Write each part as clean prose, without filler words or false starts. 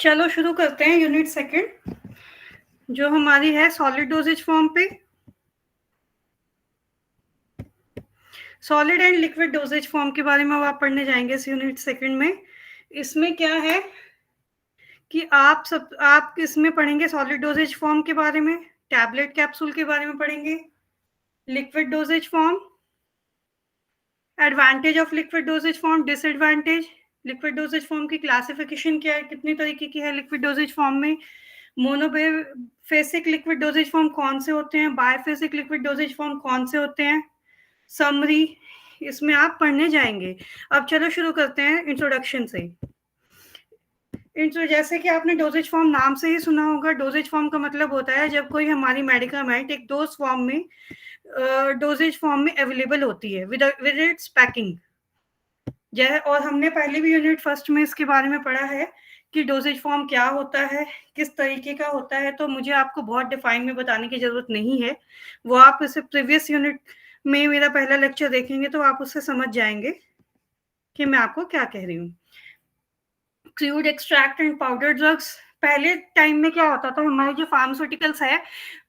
चलो शुरू करते हैं यूनिट सेकंड जो हमारी है सॉलिड डोजेज फॉर्म पे। Solid and liquid dosage form के बारे में अब आप पढ़ने जाएंगे इस यूनिट सेकंड में। इसमें क्या है कि आप इसमें पढ़ेंगे सॉलिड डोजेज फॉर्म के बारे में, टैबलेट कैप्सूल के बारे में पढ़ेंगे, liquid dosage form, advantage of liquid dosage form, disadvantage, liquid dosage form की क्लासिफिकेशन क्या है, कितनी तरीके की है लिक्विड डोजेज फॉर्म में, मोनोफेसिक लिक्विड डोजेज फॉर्म कौन से होते हैं, बायफेसिक लिक्विड डोजेज फॉर्म कौन से होते हैं, समरी इसमें आप पढ़ने जाएंगे। अब चलो शुरू करते हैं इंट्रोडक्शन से। जैसे कि आपने डोजेज फॉर्म नाम से ही सुना होगा, डोजेज फॉर्म का मतलब होता है जब कोई हमारी मेडिकामेंट एक डोज फॉर्म में डोजेज फॉर्म में अवेलेबल होती है विद इट्स पैकिंग। और हमने पहले भी यूनिट फर्स्ट में इसके बारे में पढ़ा है कि डोजेज फॉर्म क्या होता है, किस तरीके का होता है, तो मुझे आपको बहुत डिफाइन में बताने की जरूरत नहीं है। वो आप इसे प्रीवियस यूनिट में मेरा पहला लेक्चर देखेंगे तो आप उससे समझ जाएंगे कि मैं आपको क्या कह रही हूँ। Crude extract and powder drugs, पहले टाइम में क्या होता था, हमारे जो फार्मास्यूटिकल्स है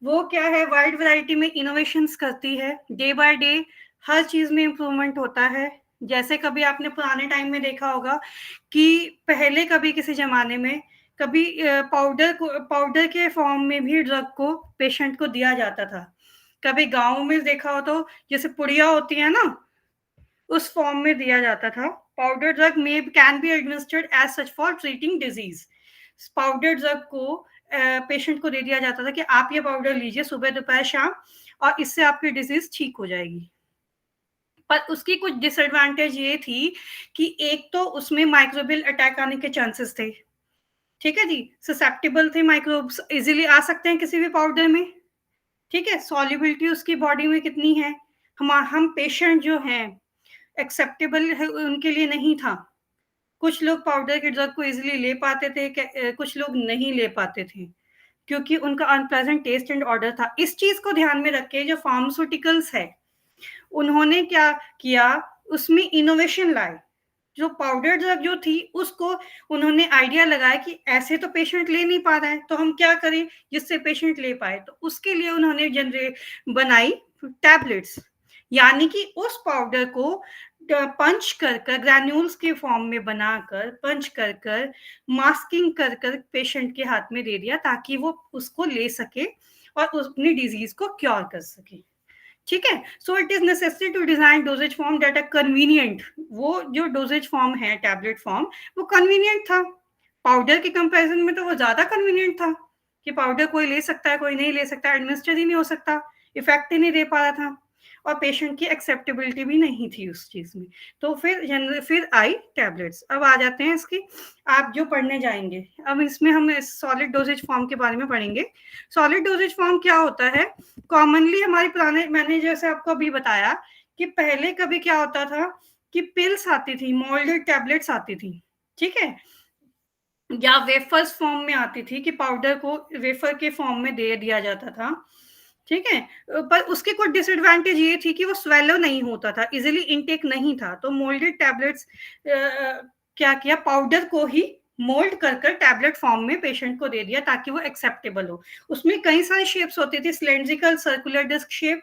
वो क्या है, वाइड वैरायटी में इनोवेशंस करती है, डे बाय डे हर चीज में इम्प्रूवमेंट होता है। जैसे कभी आपने पुराने टाइम में देखा होगा कि पहले कभी किसी जमाने में कभी पाउडर के फॉर्म में भी ड्रग को पेशेंट को दिया जाता था। कभी गाँव में देखा हो तो जैसे पुड़िया होती है ना, उस फॉर्म में दिया जाता था। पाउडर ड्रग में can be administered as such for treating disease. Powder drug को पेशेंट को दे दिया जाता था कि आप ये पाउडर लीजिए सुबह दोपहर शाम और इससे आपकी डिजीज ठीक हो जाएगी। पर उसकी कुछ डिसएडवांटेज ये थी कि एक तो उसमें माइक्रोबियल अटैक आने के चांसेस थे, ठीक है जी, ससेप्टेबल थे, माइक्रोब्स इजीली आ सकते हैं किसी भी पाउडर में, ठीक है। सॉल्युबिलिटी उसकी बॉडी में कितनी है, हम पेशेंट जो हैं एक्सेप्टेबल है उनके लिए नहीं था। कुछ लोग पाउडर के ड्रग को इजीली ले पाते थे, कुछ लोग नहीं ले पाते थे क्योंकि उनका अनप्लेजेंट टेस्ट एंड ऑर्डर था। इस चीज को ध्यान में रख के जो फार्मास्यूटिकल्स है उन्होंने क्या किया, उसमें इनोवेशन लाए। जो पाउडर ड्रग जो थी उसको उन्होंने आइडिया लगाया कि ऐसे तो पेशेंट ले नहीं पा रहा है तो हम क्या करें जिससे पेशेंट ले पाए, तो उसके लिए उन्होंने बनाई टैबलेट्स। यानी कि उस पाउडर को पंच कर कर ग्रैन्यूल्स के फॉर्म में बनाकर पंच कर कर मास्किंग कर कर पेशेंट के हाथ में दे दिया ताकि वो उसको ले सके और अपनी डिजीज को क्योर कर सके, ठीक है। So it is necessary to design dosage form that are convenient. वो जो डोजेज फॉर्म है टैबलेट फॉर्म वो कन्वीनियंट था, पाउडर के कंपैरिजन में तो वो ज्यादा कन्वीनियंट था कि पाउडर कोई ले सकता है कोई नहीं ले सकता, एडमिनिस्टर ही नहीं हो सकता, इफेक्ट ही नहीं दे पा रहा था और पेशेंट की एक्सेप्टेबिलिटी भी नहीं थी उस चीज में। तो फिर आई टैबलेट्स। अब आ जाते हैं इसकी आप जो पढ़ने जाएंगे। अब इसमें हम सॉलिड डोजेज फॉर्म के बारे में पढ़ेंगे। सॉलिड डोजेज फॉर्म क्या होता है, कॉमनली हमारी पुराने, मैंने जैसे आपको अभी बताया कि पहले कभी क्या होता था कि पिल्स आती थी, मोल्डेड टैबलेट्स आती थी, ठीक है, या वेफर्स फॉर्म में आती थी कि पाउडर को वेफर के फॉर्म में दे दिया जाता था, ठीक है। पर उसकी कुछ डिसएडवांटेज ये थी कि वो स्वेलो नहीं होता था, इजीली इनटेक नहीं था। तो मोल्डेड टैबलेट्स क्या किया, पाउडर को ही मोल्ड कर कर टैबलेट फॉर्म में पेशेंट को दे दिया ताकि वो एक्सेप्टेबल हो। उसमें कई सारी शेप्स होती थी, सिलेंड्रिकल, सर्कुलर डिस्क शेप,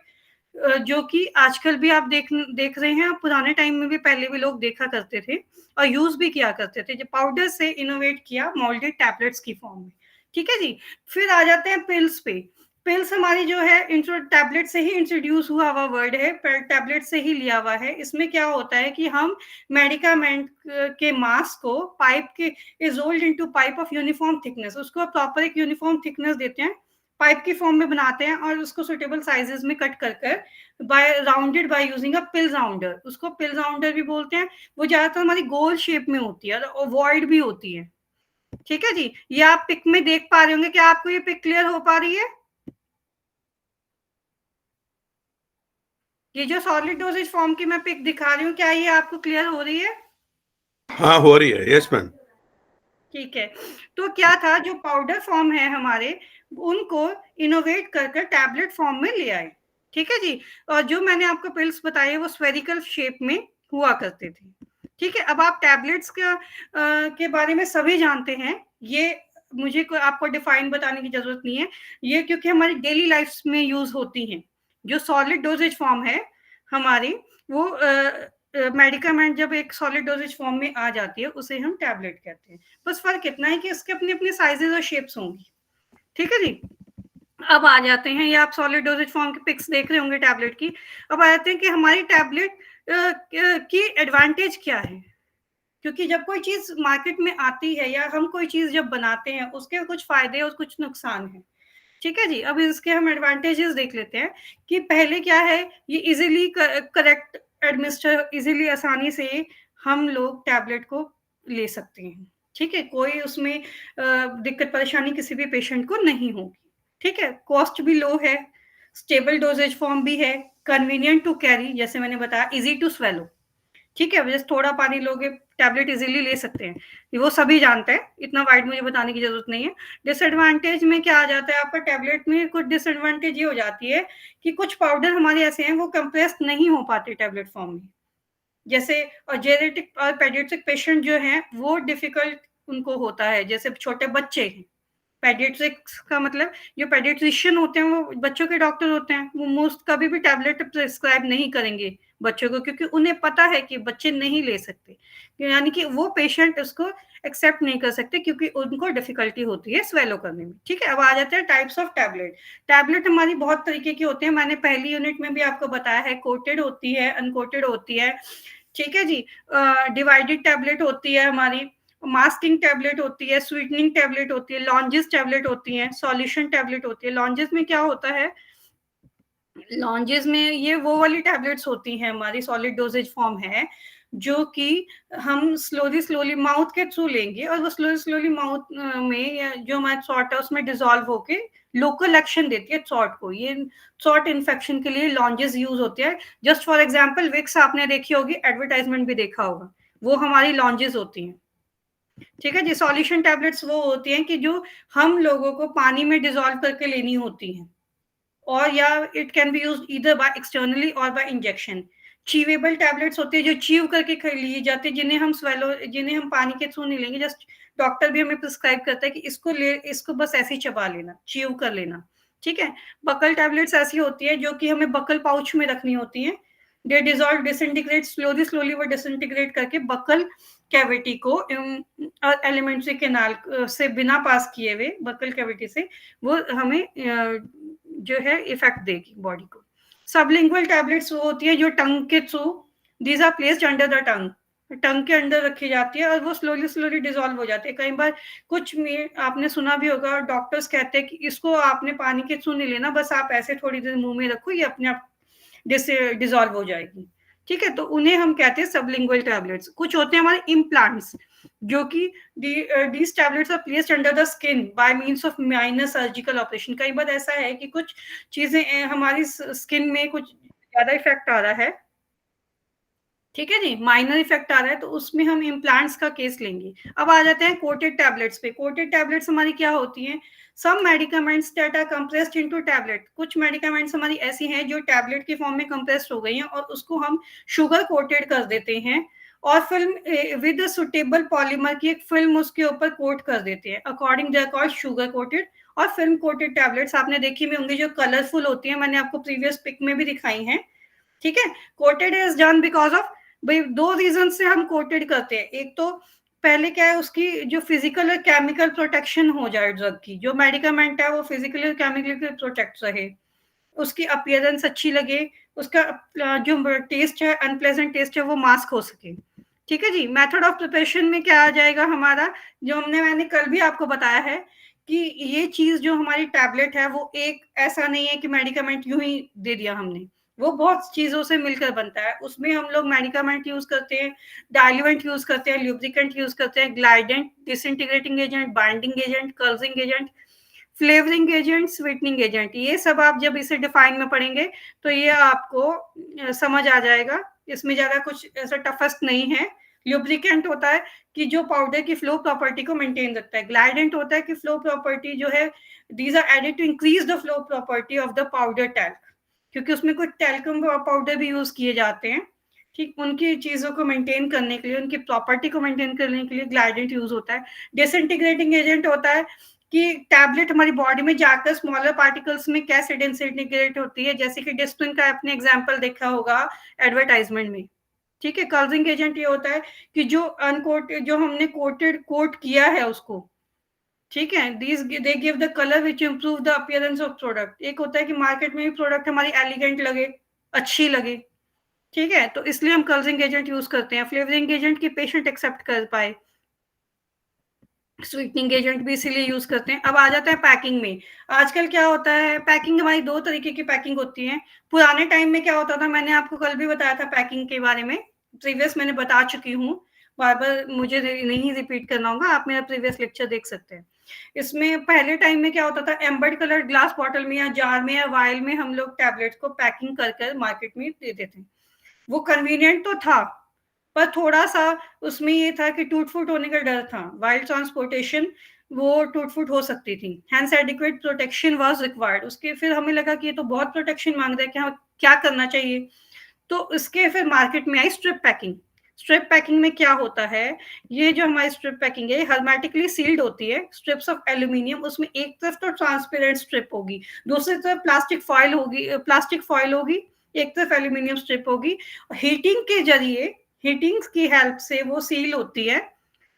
जो कि आजकल भी आप देख रहे हैं, पुराने टाइम में भी पहले भी लोग देखा करते थे और यूज भी किया करते थे। जो पाउडर से इनोवेट किया मोल्डेड टैबलेट्स की फॉर्म में, ठीक है जी। फिर आ जाते हैं पिल्स पे। पिल्स हमारी जो है इंट्रो टैबलेट से ही इंट्रोड्यूस हुआ हुआ वर्ड है, टैबलेट से ही लिया हुआ है। इसमें क्या होता है कि हम मेडिकामेंट के मास को पाइप के is rolled into pipe of uniform thickness, उसको प्रॉपर एक यूनिफॉर्म थिकनेस देते हैं, पाइप की फॉर्म में बनाते हैं और उसको सुटेबल साइजेस में कट कर कर by rounded by using a pill rounder, उसको पिल राउंडर भी बोलते हैं। वो ज्यादातर हमारी गोल शेप में होती है और वॉइड भी होती है, ठीक है जी। ये आप पिक में देख पा रहे होंगे, क्या आपको ये पिक क्लियर हो पा रही है? ये जो सॉलिड डोजेज फॉर्म की मैं पिक दिखा रही हूँ, क्या ये आपको क्लियर हो रही है? हाँ हो रही है, यस मैम। ठीक है। तो क्या था, जो पाउडर फॉर्म है हमारे उनको इनोवेट कर कर टैबलेट फॉर्म में ले आए, ठीक है जी। और जो मैंने आपको पिल्स बताए वो स्फेरिकल शेप में हुआ करते थे, ठीक है, अब आप टैबलेट्स के बारे में सभी जानते हैं, ये मुझे आपको डिफाइन बताने की जरूरत नहीं है, ये क्योंकि हमारी डेली लाइफ में यूज होती हैं। जो सॉलिड डोजेज फॉर्म है हमारी, वो मेडिकामेंट जब एक सॉलिड डोजेज फॉर्म में आ जाती है उसे हम टैबलेट कहते हैं। बस फर्क इतना है कि इसके अपने अपने साइजेस और शेप्स होंगी। ठीक है जी। अब आ जाते हैं, ये आप सॉलिड डोजेज फॉर्म की पिक्स देख रहे होंगे टैबलेट की। अब आ जाते हैं कि हमारी टैबलेट की एडवांटेज क्या है, क्योंकि जब कोई चीज मार्केट में आती है या हम कोई चीज जब बनाते हैं उसके कुछ फायदे और कुछ नुकसान है। ठीक है जी। अब इसके हम एडवांटेजेस देख लेते हैं कि पहले क्या है, ये इजीली करेक्ट एडमिनिस्टर, इजीली आसानी से हम लोग टैबलेट को ले सकते हैं। ठीक है, कोई उसमें दिक्कत परेशानी किसी भी पेशेंट को नहीं होगी। ठीक है, कॉस्ट भी लो है, स्टेबल डोजेज फॉर्म भी है, कन्वीनियंट टू कैरी, जैसे मैंने बताया इजी टू स्वेलो। ठीक है, जैसे थोड़ा पानी लोगे टैबलेट इजीली ले सकते हैं, वो सभी जानते हैं, इतना वाइड मुझे बताने की जरूरत नहीं है। डिसएडवांटेज में क्या आ जाता है आपका, टैबलेट में कुछ डिसएडवांटेज ये हो जाती है कि कुछ पाउडर हमारे ऐसे हैं वो कंप्रेस नहीं हो पाते टैबलेट फॉर्म में, जैसे और जेनेटिक और पेडियाट्रिक पेशेंट जो हैं वो डिफिकल्ट उनको होता है, जैसे छोटे बच्चे हैं। पेडियाट्रिक्स का मतलब जो पेडियाट्रिशियन होते हैं वो बच्चों के डॉक्टर होते हैं, वो मोस्ट कभी भी टैबलेट प्रिस्क्राइब नहीं करेंगे बच्चों को, क्योंकि उन्हें पता है कि बच्चे नहीं ले सकते, यानी कि वो पेशेंट उसको एक्सेप्ट नहीं कर सकते क्योंकि उनको डिफिकल्टी होती है स्वेलो करने में। ठीक है, अब आ जाते हैं टाइप्स ऑफ टैबलेट। टैबलेट हमारी बहुत तरीके की होते हैं, मैंने पहली यूनिट में भी आपको बताया है, कोटेड होती है, अनकोटेड होती है। ठीक है जी। डिवाइडेड टैबलेट होती है हमारी, मास्किंग टैबलेट होती है, स्वीटनिंग टैबलेट होती है, लॉन्जेस टैबलेट होती है, सॉल्यूशन टैबलेट होती है। लॉन्जेस में क्या होता है, लॉन्जेस में ये वो वाली टैबलेट्स होती हैं हमारी, सॉलिड डोजेज फॉर्म है, जो कि हम स्लोली स्लोली माउथ के थ्रू लेंगे और वो स्लोली स्लोली माउथ में या जो हमारा सॉर्ट है उसमें डिजोल्व होके लोकल एक्शन देती है सॉर्ट को। ये सॉर्ट इन्फेक्शन के लिए लॉन्जेस यूज होते हैं। जस्ट फॉर एग्जांपल विक्स आपने देखी होगी, एडवर्टाइजमेंट भी देखा होगा, वो हमारी लॉन्जेस होती हैं। ठीक है जी। सॉल्यूशन टैबलेट्स वो होती हैं कि जो हम लोगों को पानी में डिजोल्व करके लेनी होती हैं, और या it can be used either by externally और बाय इंजेक्शन। चीवेबल टैबलेट्स होते हैं जो चीव करके लिए जाते हैं, जिन्हें हम स्वेलो, जिन्हें हम पानी के थ्रू नहीं लेंगे, जस्ट डॉक्टर भी हमें प्रिस्क्राइब करता है कि इसको ले, इसको बस ऐसे ही चबा लेना, चीव कर लेना। ठीक है। बकल टैबलेट्स ऐसी होती है जो कि हमें बकल पाउच में रखनी होती है। दे डिजोल्व डिसइंटीग्रेट स्लोली स्लोली, वो डिसइंटीग्रेट करके बकल कैविटी को एलिमेंट्री केनाल से बिना पास किए हुए बकल कैविटी से वो हमें जो है इफेक्ट देगी बॉडी को। सबलिंगुअल टैबलेट्स वो होती है जो टंग के through, these are placed under the tongue, tongue के अंदर रखी जाती है और वो स्लोली स्लोली डिजोल्व हो जाती है। कई बार कुछ में आपने सुना भी होगा, डॉक्टर्स कहते हैं कि इसको आपने पानी के थ्रू नहीं लेना, बस आप ऐसे थोड़ी देर मुंह में रखो, ये अपने आप डिजोल्व हो जाएगी। ठीक है, तो उन्हें हम कहते हैं सबलिंगुअल टैबलेट्स। कुछ होते हैं हमारे इम्प्लांट्स, जो कि these tablets are placed under the skin by means of minor surgical operation। कई बार ऐसा है कि कुछ चीजें हमारी स्किन में कुछ ज्यादा इफेक्ट आ रहा है, ठीक है जी, माइनर इफेक्ट आ रहा है, तो उसमें हम इम्प्लांट्स का केस लेंगे। अब आ जाते हैं कोटेड टैबलेट्स पे। कोटेड टैबलेट्स हमारी क्या होती हैं, some medicaments that are compressed into tablet. कुछ मेडिकामेंट्स हमारी ऐसी हैं जो टैबलेट की फॉर्म में कंप्रेस्ड हो गई हैं और उसको हम शुगर कोटेड कर देते हैं और फिल्म विद सुटेबल पॉलीमर की एक फिल्म उसके ऊपर कोट कर देते हैं, according they are called sugar coated और फिल्म कोटेड टैबलेट्स। आपने देखी में होंगी जो कलरफुल होती है, मैंने आपको प्रीवियस पिक में भी दिखाई हैं। ठीक है, coated is done because of, भाई दो रीजन से हम कोटेड करते हैं। एक तो पहले क्या है, उसकी जो फिजिकल और केमिकल प्रोटेक्शन हो जाए ड्रग की, जो मेडिकामेंट है वो फिजिकली और केमिकली प्रोटेक्ट रहे, उसकी अपीयरेंस अच्छी लगे, उसका जो टेस्ट है, अनप्लेजेंट टेस्ट है, वो मास्क हो सके। ठीक है जी। मेथड ऑफ प्रिपरेशन में क्या आ जाएगा हमारा, जो मैंने कल भी आपको बताया है कि ये चीज जो हमारी टैबलेट है वो एक ऐसा नहीं है कि मेडिकामेंट यूं ही दे दिया हमने, वो बहुत चीजों से मिलकर बनता है। उसमें हम लोग मेडिकामेंट यूज करते हैं, डाइल्यूएंट यूज करते हैं, ल्यूब्रिकेंट यूज करते हैं, glidant, disintegrating agent, binding agent, colouring agent, flavouring agent, sweetening agent. ये सब आप जब इसे डिफाइन में पढ़ेंगे तो ये आपको समझ आ जाएगा, इसमें ज्यादा कुछ ऐसा टफेस्ट नहीं है। ल्यूब्रिकेंट होता है कि जो पाउडर की फ्लो प्रॉपर्टी को मेंटेन रखता है। ग्लाइडेंट होता है कि फ्लो प्रॉपर्टी जो है, these are added to increase the flow property of the powder talc, क्योंकि उसमें कुछ टैल्कम पाउडर भी यूज किए जाते हैं। ठीक, उनकी चीजों को मेंटेन करने के लिए, उनकी प्रॉपर्टी को मेंटेन करने के लिए ग्लाइडेंट यूज होता है। डिसइंटीग्रेटिंग एजेंट होता है कि टैबलेट हमारी बॉडी में जाकर स्मॉलर पार्टिकल्स में कैसे डिसइंटीग्रेट होती है, जैसे कि डिस्प्लिन का आपने एग्जांपल देखा होगा एडवर्टाइजमेंट में। ठीक है, कलरिंग एजेंट ये होता है कि जो अनकोटेड, जो हमने कोट किया है उसको, ठीक है, these they give the colour which improve the appearance of product. एक होता है कि मार्केट में भी प्रोडक्ट हमारी एलिगेंट लगे, अच्छी लगे, ठीक है, तो इसलिए हम कलरिंग एजेंट यूज करते हैं। फ्लेवरिंग एजेंट की पेशेंट एक्सेप्ट कर पाए, स्वीटनिंग एजेंट भी इसीलिए यूज करते हैं। अब आ जाता है पैकिंग में। आजकल क्या होता है, पैकिंग हमारी दो तरीके की पैकिंग होती है। पुराने टाइम में क्या होता था, मैंने आपको कल भी बताया था पैकिंग के बारे में, प्रीवियस मैंने बता चुकी हूँ, बार बार मुझे नहीं रिपीट करना होगा, आप मेरा प्रीवियस लेक्चर देख सकते हैं। इसमें पहले टाइम में क्या होता था, एम्बर्ड कलर ग्लास बॉटल में या जार में या वायल में हम लोग टैबलेट्स को पैकिंग कर कर मार्केट में देते थे। वो कन्वीनियंट तो था, पर थोड़ा सा उसमें ये था कि टूट फूट होने का डर था, वाइल्ड ट्रांसपोर्टेशन वो टूट फूट हो सकती थी, hence adequate protection was required. उसके फिर हमें लगा कि ये तो बहुत प्रोटेक्शन मांग रहा है, क्या क्या करना चाहिए, तो इसके फिर मार्केट में आई स्ट्रिप पैकिंग। स्ट्रिप पैकिंग में क्या होता है, ये जो हमारी स्ट्रिप पैकिंग है हर्मेटिकली सील्ड होती है, स्ट्रिप्स ऑफ एल्यूमिनियम, उसमें एक तरफ तो ट्रांसपेरेंट स्ट्रिप होगी, दूसरी तरफ प्लास्टिक फॉइल होगी, एक तरफ एल्यूमिनियम स्ट्रिप होगी। हीटिंग के जरिए, हीटिंग की हेल्प से वो सील होती है,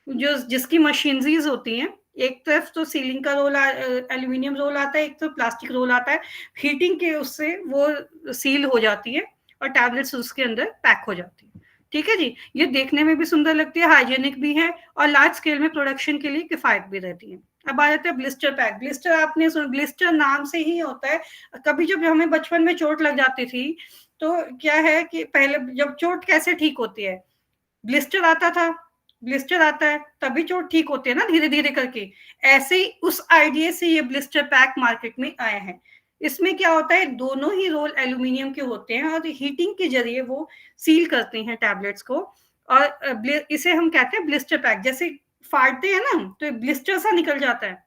जो जिसकी मशीनरीज होती हैं, एक तरफ तो सीलिंग का रोल, एल्यूमिनियम रोल आता है, एक तरफ प्लास्टिक रोल आता है, हीटिंग के उससे वो सील हो जाती है और टैबलेट्स उसके अंदर पैक हो जाती है। ठीक है जी, ये देखने में भी सुंदर लगती है, हाइजेनिक भी है और लार्ज स्केल में प्रोडक्शन के लिए किफायत भी रहती है। अब आ जाता है ब्लिस्टर पैक। ब्लिस्टर आपने सुन, ब्लिस्टर नाम से ही होता है। कभी जब हमें बचपन में चोट लग जाती थी तो क्या है कि पहले जब चोट कैसे ठीक होती है, ब्लिस्टर आता था, ब्लिस्टर आता है तभी चोट ठीक होती है ना, धीरे धीरे करके। ऐसे ही उस आइडिया से ये ब्लिस्टर पैक मार्केट में आए हैं। इसमें क्या होता है, दोनों ही रोल एल्यूमिनियम के होते हैं और हीटिंग के जरिए वो सील करते हैं टैबलेट्स को, और इसे हम कहते हैं ब्लिस्टर पैक। जैसे फाड़ते हैं ना तो ब्लिस्टर सा निकल जाता है।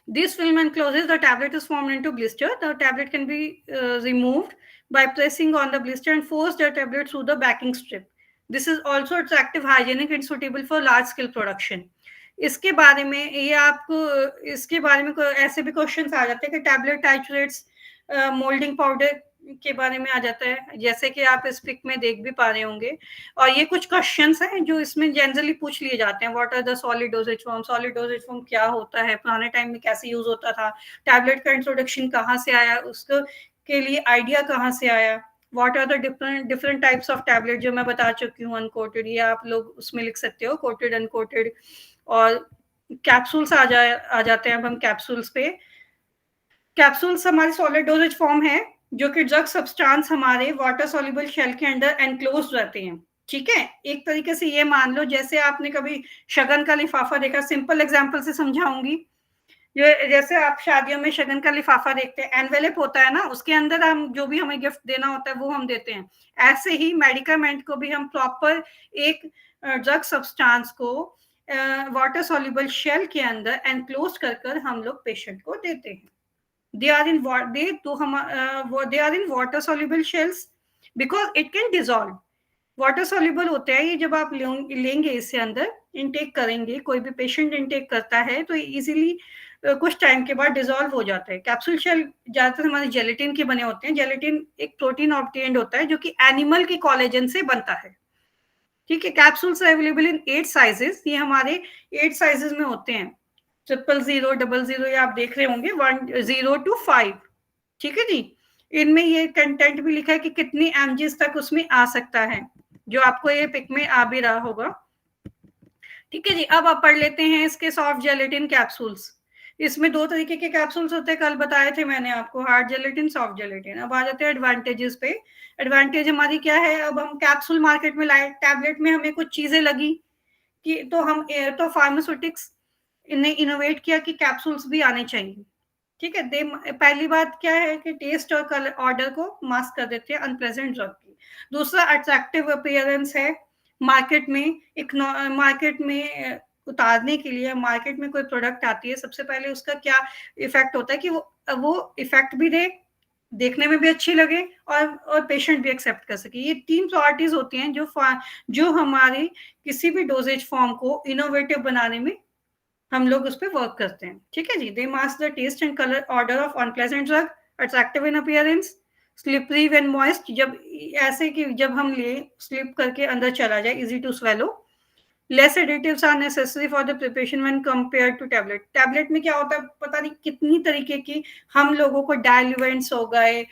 This film encloses the tablet is formed into blister. The tablet can be removed by pressing on the blister and force the tablet through the backing strip. This is also attractive, hygienic and suitable for large scale production. इसके बारे में ये आपको, इसके बारे में ऐसे भी क्वेश्चंस आ जाते हैं कि टैबलेट टाइट्रेट्स, मोल्डिंग पाउडर के बारे में आ जाता है, जैसे कि आप इस पिक में देख भी पा रहे होंगे। और ये कुछ क्वेश्चंस हैं जो इसमें जनरली पूछ लिए जाते हैं। What are the solid dosage form, solid dosage form क्या होता है, पुराने टाइम में कैसे यूज होता था, टैबलेट का इंट्रोडक्शन कहाँ से आया, उसको के लिए आइडिया कहाँ से आया, what are the different types of tablet, जो मैं बता चुकी हूँ, अनकोटेड, ये आप लोग उसमें लिख सकते हो, कोटेड अनकोटेड। और कैप्सूल्स आ जाते हैं। अब हम कैप्सूल्स पे, कैप्सूल्स हमारी सॉलिड डोजेज फॉर्म है जो कि ड्रग सब्सटेंस हमारे वाटर सॉल्युबल शेल के अंदर एनक्लोज रहते हैं। ठीक है, एक तरीके से ये मान लो जैसे आपने कभी शगन का लिफाफा देखा, सिंपल एग्जांपल से समझाऊंगी। ये जैसे आप शादियों में शगन का लिफाफा देखते हैं, एनवेलप होता है ना, उसके अंदर हम जो भी हमें गिफ्ट देना होता है वो हम देते हैं। ऐसे ही मेडिकामेंट को भी हम प्रॉपर एक ड्रग सब्सटेंस को वाटर सॉल्युबल शेल के अंदर एनक्लोज कर हम लोग पेशेंट को देते हैं। they are in water soluble shells because it can dissolve. Water soluble होते हैं ये, जब आप लेंगे इससे अंदर इनटेक करेंगे, कोई भी पेशेंट इनटेक करता है तो इजीली कुछ टाइम के बाद डिसॉल्व हो जाता है। कैप्सूल शेल ज्यादातर हमारे जेलेटिन के बने होते हैं। जेलेटिन एक प्रोटीन ऑब्टेन्ड होता है जो कि एनिमल के कोलेजन से बनता है। ठीक है, कैप्सूल्स अवेलेबल इन 8 साइजेस, ये हमारे 8 साइजेस में होते हैं, 000, 00, ये आप देख रहे होंगे, 10 to 5। ठीक है जी, इनमें ये कंटेंट भी लिखा है कि कितनी एमजीज तक उसमें आ सकता है, जो आपको ये पिक में आ भी रहा होगा। ठीक है जी, अब आप पढ़ लेते हैं इसके सॉफ्ट जेलेटिन कैप्सूल्स। इसमें 2 तरीके के कैप्सूल्स होते हैं, कल बताए थे मैंने आपको, हार्ड जेलेटिन, सॉफ्ट जेलेटिन। अब आ जाते हैं एडवांटेजेस पे। एडवांटेज हमारी क्या है, अब हम कैप्सूल मार्केट में लाए, टैबलेट में हमें कुछ चीजें लगी कि तो फार्मास्यूटिक्स ने इनोवेट किया कि कैप्सूल्स भी आने चाहिए। ठीक है, पहली बात क्या है कि टेस्ट और कलर ऑर्डर को मास्क कर देते हैं अनप्लेजेंट ड्रग की। दूसरा अट्रैक्टिव अपीयरेंस है। मार्केट में उतारने के लिए, मार्केट में कोई प्रोडक्ट आती है, सबसे पहले उसका क्या इफेक्ट होता है कि वो इफेक्ट भी दे, देखने में भी अच्छी लगे और पेशेंट भी एक्सेप्ट कर सके। ये 3 प्रायोरिटीज होती हैं जो हमारे किसी भी डोजेज फॉर्म को इनोवेटिव बनाने में हम लोग उस पर वर्क करते हैं। ठीक है जी। They mask the taste and colour odour of unpleasant drug, attractive in appearance, slippery when moist, जब ऐसे कि जब हम ले स्लिप करके अंदर चला जाए, easy to swallow, less additives are necessary for the preparation when compared to tablet. Tablet में क्या होता है, पता नहीं कितनी तरीके की हम लोगों को डाइल्यूएंट्स हो गए,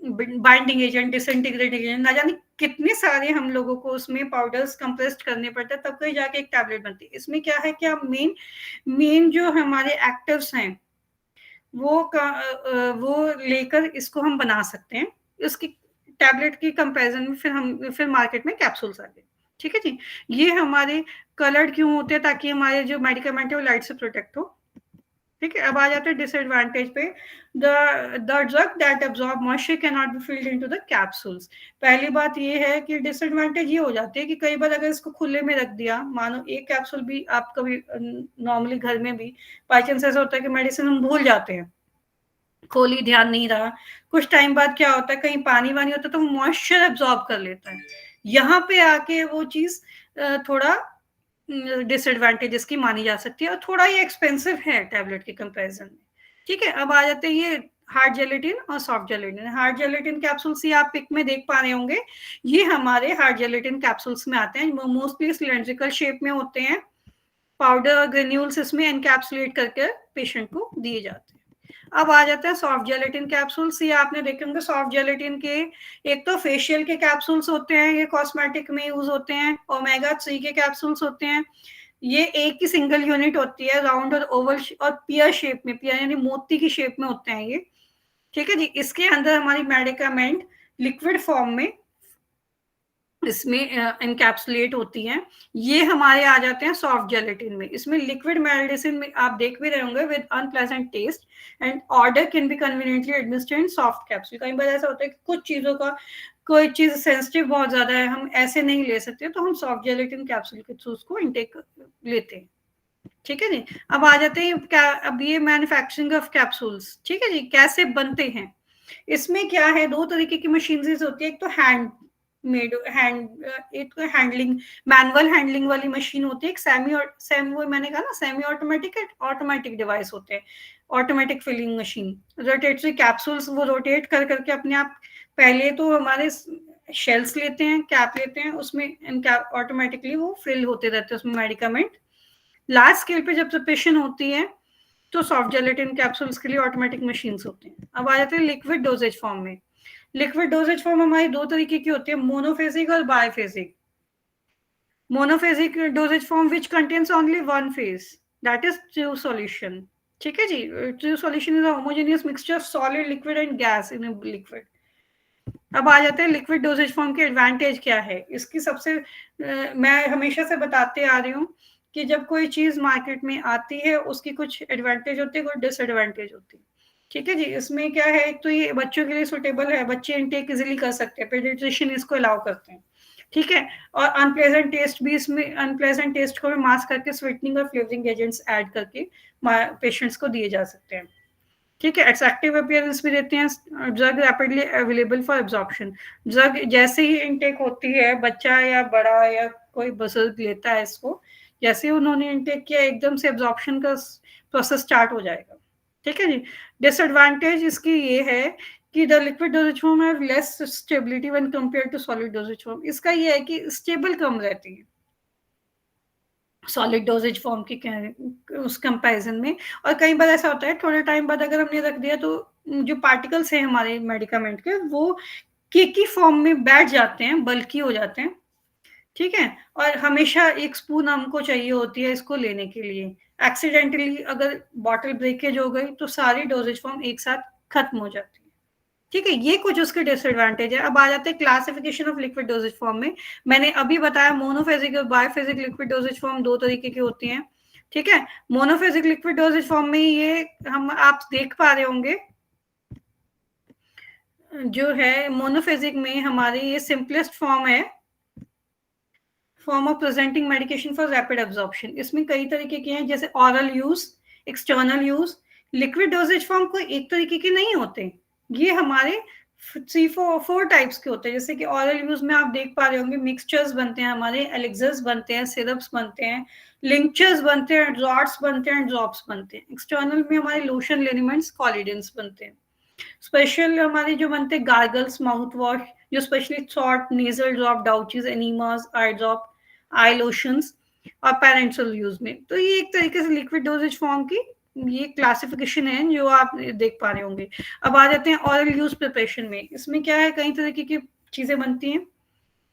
बाइंडिंग एजेंट, डिसइंटीग्रेटिंग एजेंट, ना जाने कितने सारे हम लोगों को उसमें पाउडर्स कंप्रेस्ड करने पड़ते हैं, तब कहीं जाके एक टैबलेट बनती है। इसमें क्या है कि आप मेन जो हमारे एक्टिव्स हैं वो लेकर इसको हम बना सकते हैं। इसकी टैबलेट की कंपैरिजन में फिर मार्केट में कैप्सूल्स आ गए। ठीक है जी। ये हमारे कलर्ड क्यों होते हैं, ताकि हमारे जो मेडिकामेंट है वो लाइट से प्रोटेक्ट हो। ठीक है। अब आ जाते हैं डिसएडवांटेज पे। The drug that absorb moisture can not be filled into the capsules. पहली बात ये है कि डिसएडवांटेज ये हो जाती है कि कई बार अगर इसको खुले में रख दिया, मानो एक कैप्सूल भी आप कभी नॉर्मली घर में भी बाई चांस ऐसा होता है कि मेडिसिन हम भूल जाते हैं, खोली ध्यान नहीं रहा, कुछ टाइम बाद क्या होता है, कहीं पानी वानी होता है तो मॉइस्चर एब्जॉर्ब कर लेता है। यहाँ पे आके वो चीज थोड़ा डिसएडवांटेज इसकी मानी जा सकती है, और थोड़ा ये एक्सपेंसिव है टैबलेट के कंपैरिजन में। ठीक है। अब आ जाते हैं ये हार्ड जेलेटिन और soft gelatin. Hard gelatin capsules ये आप पिक में देख पा रहे होंगे, ये हमारे हार्ड जेलेटिन कैप्सूल्स में आते हैं, मोस्टली सिलेंड्रिकल शेप में होते हैं। पाउडर और ग्रेन्यूल्स इसमें एनकैप्सुलेट करके पेशेंट को दिए जाते हैं। अब आ जाते हैं सॉफ्ट जेलेटिन कैप्सूल्स। ये आपने देखे होंगे सॉफ्ट जेलेटिन के, एक तो फेशियल के कैप्सूल्स होते हैं, ये कॉस्मेटिक में यूज होते हैं। ओमेगा 3 के कैप्सूल्स होते हैं, ये एक की सिंगल यूनिट होती है, राउंड और ओवल और पियर शेप में, पियर यानी मोती की शेप में होते हैं ये। ठीक है जी। इसके अंदर हमारी मेडिकामेंट लिक्विड फॉर्म में इसमें एनकैप्सुलेट होती हैं। ये हमारे आ जाते हैं सॉफ्ट जेलेटिन में। इसमें लिक्विड मेडिसिन में आप देख भी रहे होंगे with unpleasant taste and odour can be conveniently administered in soft capsule. कई बार ऐसा होता है कि कुछ चीजों का, कोई चीज सेंसिटिव बहुत ज्यादा है, हम ऐसे नहीं ले सकते, तो हम सॉफ्ट जेलेटिन कैप्सूल के थ्रू उसको इनटेक लेते हैं। ठीक है जी। अब आ जाते हैं अब ये मैन्युफैक्चरिंग ऑफ कैप्सूल्स। ठीक है जी। कैसे बनते हैं, इसमें क्या है, दो तरीके की मशीनरीज होती है। एक तो एक तो हैंडलिंग, मैनुअल हैंडलिंग वाली मशीन होती है, एक सेमी मैंने कहा ना सेमी ऑटोमेटिक, ऑटोमेटिक डिवाइस होते हैं, automatic filling machine. Rotatory capsules वो रोटेट कर करके अपने आप, पहले तो हमारे शेल्स लेते हैं, कैप लेते हैं, उसमें ऑटोमेटिकली वो फिल होते रहते हैं उसमें मेडिकामेंट। लार्ज स्केल पे जब प्रिपरेशन होती है तो सॉफ्ट जेलेटिन कैप्सूल्स के लिए ऑटोमेटिक मशीन्स होते हैं। अब आ जाते हैं लिक्विड डोजेज फॉर्म में। लिक्विड डोजेज फॉर्म हमारी दो तरीके की होती है, मोनोफेजिक और biphasic. Monophasic dosage form which contains only one phase, that is true solution. ठीक है जी। True solution is a homogeneous mixture of solid, liquid and gas in liquid. अब आ जाते हैं लिक्विड डोजेज फॉर्म के एडवांटेज क्या है। इसकी सबसे मैं हमेशा से बताते आ रही हूँ कि जब कोई चीज मार्केट में आती है उसकी कुछ एडवांटेज होती है, कुछ डिसएडवांटेज होती है। ठीक है जी। इसमें क्या है, एक तो ये बच्चों के लिए सुटेबल है, बच्चे इनटेक इजिली कर सकते हैं, पेडिट्रिशियन इसको अलाउ करते हैं। ठीक है। और अनप्लेजेंट टेस्ट भी, इसमें अनप्लेजेंट टेस्ट को भी मास्क करके स्वीटनिंग और फ्लेवरिंग एजेंट्स ऐड करके पेशेंट्स को दिए जा सकते हैं। ठीक है। अट्रैक्टिव अपीयरेंस भी देते हैं। Drug rapidly available for absorption. Drug जैसे ही इनटेक होती है, बच्चा या बड़ा या कोई बुजुर्ग लेता है इसको, जैसे ही उन्होंने इनटेक किया एकदम से एब्जॉर्प्शन का प्रोसेस स्टार्ट हो जाएगा। ठीक है जी। डिसएडवांटेज इसकी ये है कि the liquid dosage form have less stability when compared to solid dosage form. इसका ये है कि स्टेबल कम रहती है सॉलिड डोजेज फॉर्म की उस कंपैरिजन में। और कई बार ऐसा होता है थोड़े टाइम बाद अगर हमने रख दिया तो जो पार्टिकल्स हैं हमारे मेडिकामेंट के, वो केकी फॉर्म में बैठ जाते हैं, बल्कि हो जाते हैं। ठीक है। और हमेशा एक स्पून हमको चाहिए होती है इसको लेने के लिए। एक्सीडेंटली अगर बॉटल ब्रेकेज हो गई तो सारी डोजेज फॉर्म एक साथ खत्म हो जाती है। ठीक है। ये कुछ उसके डिसएडवांटेज है। अब आ जाते हैं classification of liquid dosage form में। मैंने अभी बताया मोनोफेजिक और बायोफेजिक लिक्विड डोजेज फॉर्म दो तरीके की होती हैं। ठीक है। मोनोफेजिक लिक्विड डोजेज फॉर्म में ये आप देख पा रहे होंगे, जो है मोनोफेजिक में हमारी ये सिंपलेस्ट फॉर्म है, form of presenting medication for rapid absorption. इसमें कई तरीके के हैं, जैसे oral use, external use. Liquid dosage form कोई एक तरीके के नहीं होते, ये हमारे 4 टाइप्स के होते हैं, जैसे कि ऑरल यूज में आप देख पा रहे होंगे मिक्सचर्स बनते हैं हमारे, एलिक्सर्स बनते हैं, सिरप्स बनते हैं, लिंक्चर्स बनते हैं, ड्रॉट्स बनते हैं, ड्रॉप्स बनते हैं। एक्सटर्नल में हमारे लोशन, लिनिमेंट्स, कॉलिडेंस बनते हैं। स्पेशल हमारे जो बनते हैं गार्गल्स, माउथ वॉश, जो specially short nasal drop, douches, enemas, eye drop, eye lotions और पेरेंटल यूज में। तो ये एक तरीके से लिक्विड डोजेज फॉर्म की ये क्लासिफिकेशन है जो आप देख पा रहे होंगे। अब आ जाते हैं ऑरल यूज प्रिपरेशन में। इसमें क्या है, कई तरीके की चीजें बनती हैं,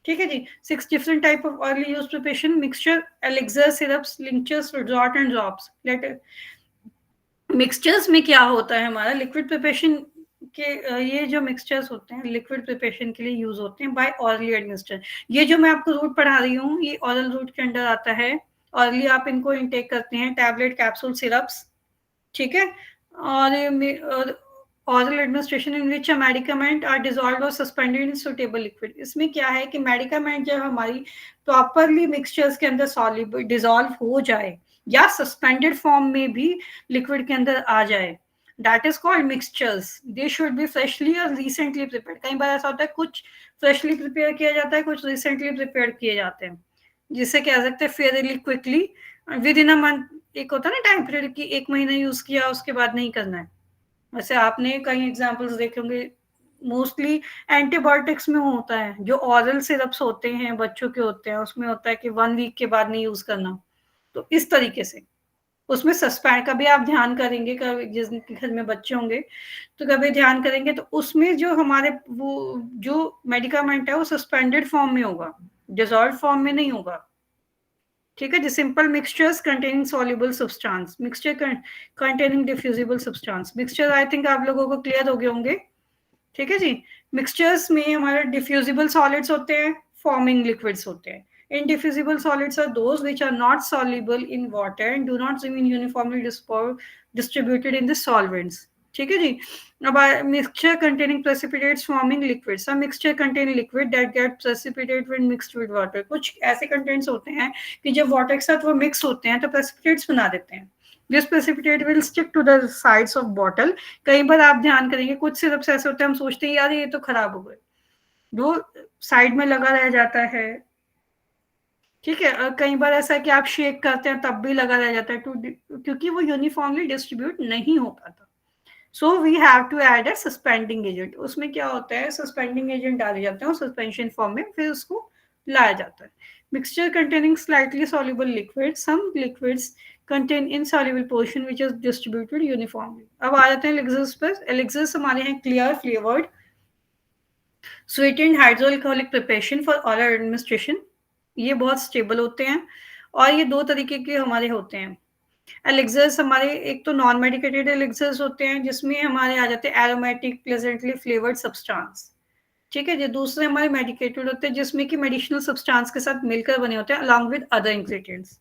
ठीक है जी। 6 different type of oral use preparation, mixture, elixir, syrups, linctuses, draught and drops. Mixtures में क्या होता है हमारा लिक्विड प्रिपरेशन के ये जो मिक्सचर्स होते हैं लिक्विड प्रिपरेशन के लिए यूज होते हैं बाय ऑरली एडमिनिस्टर। ये जो मैं आपको रूट पढ़ा रही हूँ ये ऑरल रूट के अंडर आता है। ऑरली आप इनको इनटेक करते हैं, टैबलेट, कैप्सूल, सिरप्स, ठीक है। और oral administration in which a medicament are dissolved or suspended in suitable liquid। इसमें क्या है कि मेडिकामेंट जब हमारी प्रॉपरली मिक्सचर्स के अंदर सॉल्युबल डिजॉल्व हो जाए या सस्पेंडेड फॉर्म में भी लिक्विड के अंदर आ जाए, that is called mixtures. They should be freshly और रिसेंटली प्रिपेयर्ड। कई बार ऐसा होता है कुछ फ्रेशली प्रिपेयर किया जाता है, कुछ रिसेंटली प्रिपेयर किए जाते हैं, जिससे कह सकते हैं Fairlie quickly with in a month. एक होता है ना टाइम पीरियड की 1 महीना यूज किया उसके बाद नहीं करना है। वैसे आपने कई एग्जांपल्स देखे होंगे, मोस्टली एंटीबायोटिक्स में होता है, जो ऑरल सिरप्स होते हैं बच्चों के होते हैं उसमें होता है कि 1 वीक के बाद नहीं यूज करना। तो इस तरीके से उसमें सस्पेंड, कभी आप ध्यान करेंगे, कभी जिसके घर में बच्चे होंगे तो कभी ध्यान करेंगे तो उसमें जो हमारे वो जो मेडिकामेंट है वो सस्पेंडेड फॉर्म में होगा, डिजॉल्व फॉर्म में नहीं होगा, ठीक है जी। Simple mixtures containing soluble substance, mixture containing diffusible substance. Mixture I think आप लोगों को क्लियर हो गए होंगे, ठीक है जी। मिक्सचर्स में हमारे डिफ्यूजिबल सॉलिड्स होते हैं, फॉर्मिंग लिक्विड्स होते हैं। Indiffusible solids are those which are not soluble in water and do not remain uniformly distributed in the solvents, ठीक है जी। अब mixture containing precipitates forming liquids, some mixture contain liquid that get precipitate when mixed with water। कुछ ऐसे contents होते हैं कि जब water के साथ वो मिक्स होते हैं तो प्रेसिपिटेट्स बना देते हैं। This precipitate will stick to the sides of bottle। कई बार आप ध्यान करेंगे कुछ सिरप्स ऐसे होते हैं हम सोचते हैं यार ये तो खराब हो गए, वो साइड में लगा रह जाता है, ठीक है। और कई बार ऐसा है कि आप शेक करते हैं तब भी लगा रह जाता है, क्योंकि वो यूनिफॉर्मली डिस्ट्रीब्यूट नहीं हो पाता। So we have to add a suspending agent. उसमें क्या होता है, सस्पेंडिंग एजेंट डाले जाते हैं सस्पेंशन फॉर्म में, फिर उसको लाया जाता है। Mixture containing slightly soluble liquid, some liquids contain insoluble portion which is distributed uniformly. अब आ जाते हैं एलिक्सर्स पर। एलिक्सर्स हमारे हैं clear flavoured sweetened hydroalcoholic preparation for oral administration. ये बहुत स्टेबल होते हैं और ये 2 तरीके के हमारे होते हैं। एलिक्सर्स हमारे एक तो नॉन मेडिकेटेड एलिक्सर्स होते हैं जिसमें हमारे आ जाते हैं एरोमेटिक प्लेजेंटली फ्लेवर्ड सब्सटेंस, ठीक है। जो दूसरे हमारे मेडिकेटेड होते हैं जिसमें कि मेडिसिनल सब्सटेंस के साथ मिलकर बने होते हैं अलॉन्ग विद अदर इंग्रेडिएंट्स,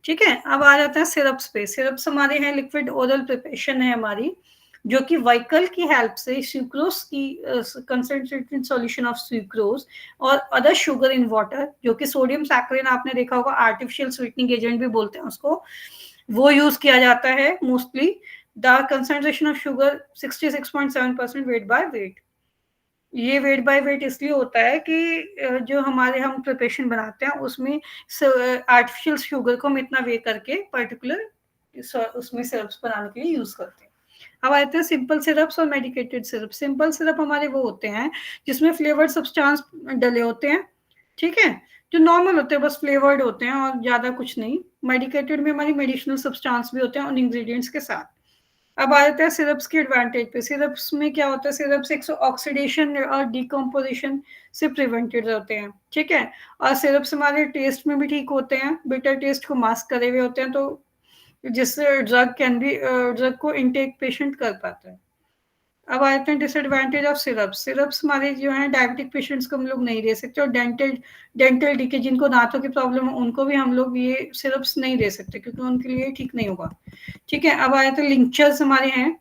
ठीक है। अब आ जाता है सिरप्स पे। सिरप्स हमारे हैं लिक्विड ओरल प्रिपरेशन है हमारी, जो कि व्हीकल की हेल्प से सुक्रोज की कंसंट्रेटेड सॉल्यूशन ऑफ सुक्रोज और अदर शुगर इन वाटर, जो कि सोडियम सैकरिन आपने देखा होगा, आर्टिफिशियल स्वीटनिंग एजेंट भी बोलते हैं उसको, वो यूज किया जाता है mostly. The concentration of sugar 66.7% weight by weight. ये वेट बाय वेट इसलिए होता है कि जो हमारे हम प्रिपरेशन बनाते हैं उसमें आर्टिफिशियल शुगर को हम इतना वे करके पर्टिकुलर उसमें सिरप्स बनाने के लिए यूज करते हैं। अब आते हैं सिंपल सिरप्स और मेडिकेटेड सिरप। सिंपल सिरप हमारे वो होते हैं जिसमें फ्लेवर्ड सब्सटेंस डले होते हैं, ठीक है, जो नॉर्मल होते हैं, बस फ्लेवर्ड होते हैं और ज्यादा कुछ नहीं। मेडिकेटेड में हमारी मेडिसिनल सब्सटेंस भी होते हैं उन इंग्रेडिएंट्स के साथ। अब आ जाते हैं सिरप्स के एडवांटेज पे। सिरप्स में क्या होता है, सिरप्स एक ऑक्सीडेशन और डिकम्पोजिशन से प्रिवेंटेड होते हैं, ठीक है। और सिरप्स हमारे टेस्ट में भी ठीक होते हैं, बिटर टेस्ट को मास्क करे हुए होते हैं, तो जिससे ड्रग को इनटेक पेशेंट कर पाता है। अब आते हैं डिसएडवांटेज ऑफ सिरप्स। सिरप्स हमारे जो है डायबिटिक पेशेंट्स को हम लोग नहीं दे सकते, और डेंटल डीके जिनको दांतों की प्रॉब्लम है उनको भी हम लोग ये सिरप्स नहीं दे सकते क्योंकि उनके लिए ठीक नहीं होगा, ठीक है। अब आए तो लिंक्चर्स हमारे हैं।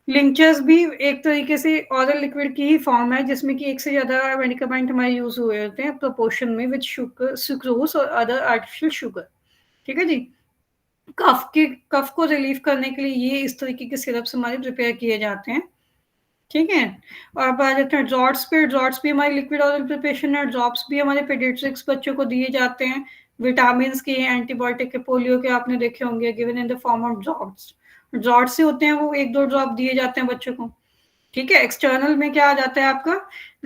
लिंक्चर्स भी एक तरीके से ऑरल लिक्विड की ही फॉर्म है जिसमें कि एक से ज्यादा मेडिकामेंट हमारे यूज हुए होते हैं प्रोपोर्शन में विद शुगर, सुक्रोज और अदर आर्टिफिशियल शुगर, ठीक है जी। कफ को रिलीफ करने के लिए ये इस तरीके के सिरप्स हमारे प्रिपेयर किए जाते हैं, ठीक है। और अब आ जाते हैं ड्रॉट्स पे। ड्रॉट्स भी हमारी लिक्विड ऑरल प्रिपरेशन है। ड्रॉप्स भी हमारे पीडियाट्रिक्स बच्चों को दिए जाते हैं, विटामिन के, एंटीबायोटिक के, पोलियो के आपने देखे होंगे, given in the form of droughts. Droughts से होते हैं वो 1-2 ड्रॉप दिए जाते हैं बच्चों को। ठीक है। एक्सटर्नल में क्या आ जाता है आपका,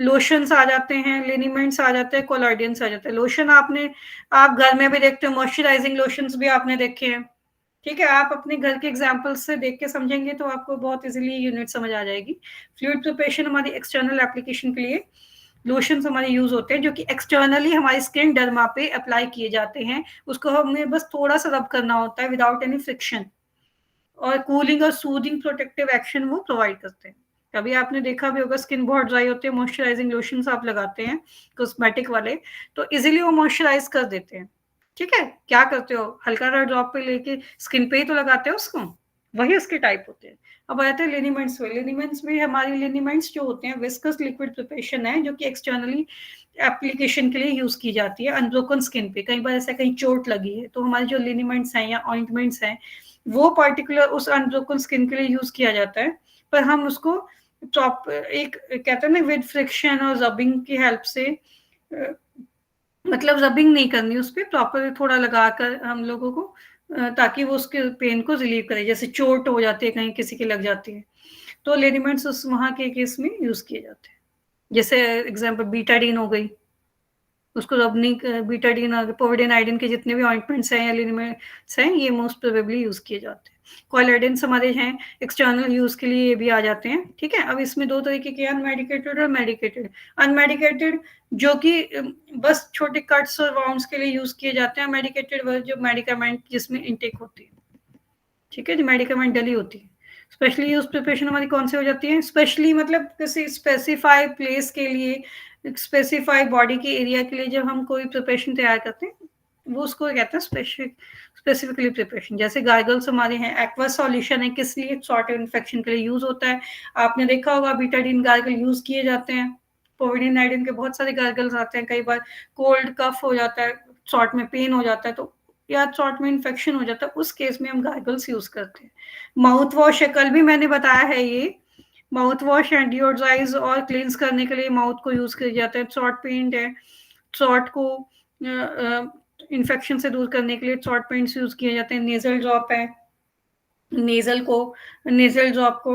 लोशंस आ जाते हैं, लिनीमेंट्स आ जाते हैं, कोलॉइडियंस आ जाते हैं। लोशन आप घर में भी देखते हो, मॉइस्चराइजिंग लोशंस भी आपने देखे हैं। ठीक है। आप अपने घर के एग्जाम्पल्स से देख के समझेंगे तो आपको बहुत इजीली यूनिट समझ आ जाएगी। फ्लूइड प्रिपरेशन हमारी एक्सटर्नल एप्लीकेशन के लिए लोशंस हमारे यूज होते हैं, जो कि एक्सटर्नली हमारी स्किन डर्मा पे अप्लाई किए जाते हैं। उसको हमें बस थोड़ा सा रब करना होता है विदाउट एनी फ्रिक्शन, और कूलिंग और सूदिंग प्रोटेक्टिव एक्शन वो प्रोवाइड करते हैं। कभी आपने देखा भी होगा, स्किन बहुत ड्राई होती है, मॉइस्चराइजिंग लोशंस आप लगाते हैं कॉस्मेटिक वाले, तो इजीली वो मॉइस्चराइज कर देते हैं। ठीक है। क्या करते हो, हल्का सा ड्रॉप पे लेके स्किन पे ही तो लगाते हो उसको, वही उसके टाइप होते हैं। अब आते हैं लिनीमेंट्स में। लिनीमेंट्स भी हमारी लिनीमेंट्स जो होते हैं विस्कस लिक्विड प्रिपरेशन है, जो कि एक्सटर्नली एप्लीकेशन के लिए यूज की जाती है अनब्रोकन स्किन पे। कई बार ऐसा कहीं चोट लगी है तो हमारे जो लिनीमेंट्स हैं या ऑइंटमेंट्स हैं वो पर्टिकुलर उस अनब्रोकन स्किन के लिए यूज किया जाता है, पर हम उसको प्रॉपर एक कहते हैं ना विद फ्रिक्शन और रबिंग की हेल्प से, मतलब रबिंग नहीं करनी उस पर, प्रॉपर थोड़ा लगाकर हम लोगों को, ताकि वो उसके पेन को रिलीव करे। जैसे चोट हो जाती है कहीं किसी की लग जाती है तो लिनीमेंट्स उस वहां के केस में यूज किए जाते हैं। जैसे एग्जाम्पल बीटाडीन हो गई, उसको रब नहीं, बीटाडीन, पोविडेनाइडिन के जितने भी ऑइंटमेंट्स हैं या लिनीमेंट्स हैं ये मोस्ट प्रोबेबली यूज किए जाते हैं। कॉलॉइडेंस हमारे हैं एक्सटर्नल यूज के लिए, ये भी आ जाते हैं। ठीक है। अब इसमें 2 तरीके के, अनमेडिकेटेड और मेडिकेटेड। अनमेडिकेटेड जो कि बस छोटे कट्स और वाउंड्स के लिए यूज किए जाते हैं। मेडिकेटेड जो मेडिकामेंट जिसमें इनटेक होती है। ठीक है। जो मेडिकामेंट डली होती है। स्पेशली यूज प्रिपरेशन हमारी कौन सी हो जाती है, स्पेशली मतलब किसी स्पेसिफाई प्लेस के लिए, स्पेसिफाई बॉडी के एरिया के लिए जब हम कोई प्रिपरेशन तैयार करते हैं वो उसको कहते हैं स्पेसिफिकली प्रिपरेशन। जैसे गार्गल्स हमारे हैं, एक्वा सॉल्यूशन है, किस लिए, शॉर्ट इन्फेक्शन के लिए यूज होता है। आपने देखा होगा बीटाडीन गार्गल यूज किए जाते हैं। पोविडेनाइडिन के बहुत सारे गार्गल्स आते हैं। कई बार कोल्ड कफ हो जाता है, शॉर्ट में पेन हो जाता है तो, या शॉर्ट में इन्फेक्शन हो जाता है, उस केस में हम गार्गल्स यूज करते हैं। माउथ वॉश है, कल भी मैंने बताया है ये, माउथ वॉश एंड डिओड्राइज और क्लींस करने के लिए माउथ को यूज किया जाता है। शॉर्ट पेंट है, शॉर्ट को इन्फेक्शन से दूर करने के लिए शॉर्ट पेंट्स यूज किए जाते हैं। नेजल ड्रॉप है, नेजल ड्रॉप को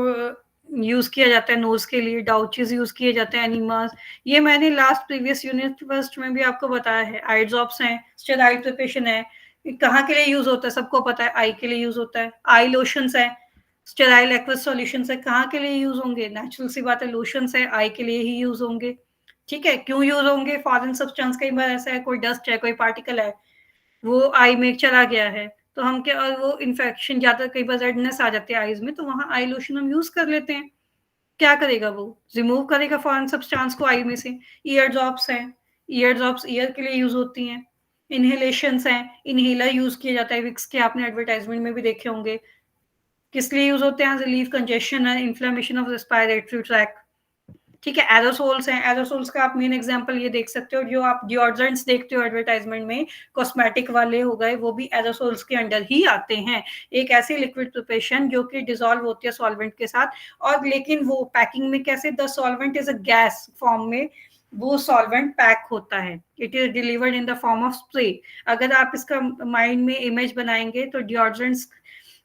यूज किया जाता है नोज के लिए। डाउचेस यूज किए जाते हैं, एनिमास, ये मैंने लास्ट प्रीवियस यूनिट फर्स्ट में भी आपको बताया है। आई ड्रॉप्स हैं, स्टेरॉइड प्रिपरेशन है, कहाँ के लिए यूज होता है सबको पता है, आई के लिए यूज होता है। आई लोशंस है, स्टेराइल एक्वस सॉल्यूशंस है, कहाँ के लिए यूज होंगे, नेचुरल सी बात है, लोशंस है, आई के लिए ही यूज होंगे। ठीक है। क्यों यूज होंगे, फॉरेन सब्सटेंस, कई बार ऐसा है कोई डस्ट है, कोई पार्टिकल है, वो आई में चला गया है तो हम क्या, और वो इन्फेक्शन ज्यादा, कई बार रेडनेस आ जाती है आईज में, तो वहां आई लोशन हम यूज कर लेते हैं। क्या करेगा वो, रिमूव करेगा फॉरेन सब्सटेंस को आई में से। ईयर ड्रॉप्स हैं, ईयर ड्रॉप्स ईयर के लिए यूज होती हैं। इनहेलेशंस हैं, इनहेलर यूज किया जाता है, विक्स के आपने एडवर्टाइजमेंट में भी देखे होंगे। किस लिए यूज होते हैं, रिलीफ कंजेशन है, इन्फ्लेमेशन ऑफ रेस्पिरेटरी ट्रैक। ठीक है। एरोसोल्स हैं, एरोसोल्स का आप मेन एग्जांपल ये देख सकते हो, जो आप डिओड्रेंट्स देखते हो एडवर्टाइजमेंट में, कॉस्मेटिक वाले हो गए, वो भी एरोसोल्स के अंडर ही आते हैं। एक ऐसी लिक्विड प्रिपरेशन जो कि डिसॉल्व होती है सॉल्वेंट के साथ, और लेकिन वो पैकिंग में कैसे, the solvent is a gas form में वो सॉल्वेंट पैक होता है। It is delivered in the form of spray. अगर आप इसका माइंड में इमेज बनाएंगे तो डिओड्रेंट्स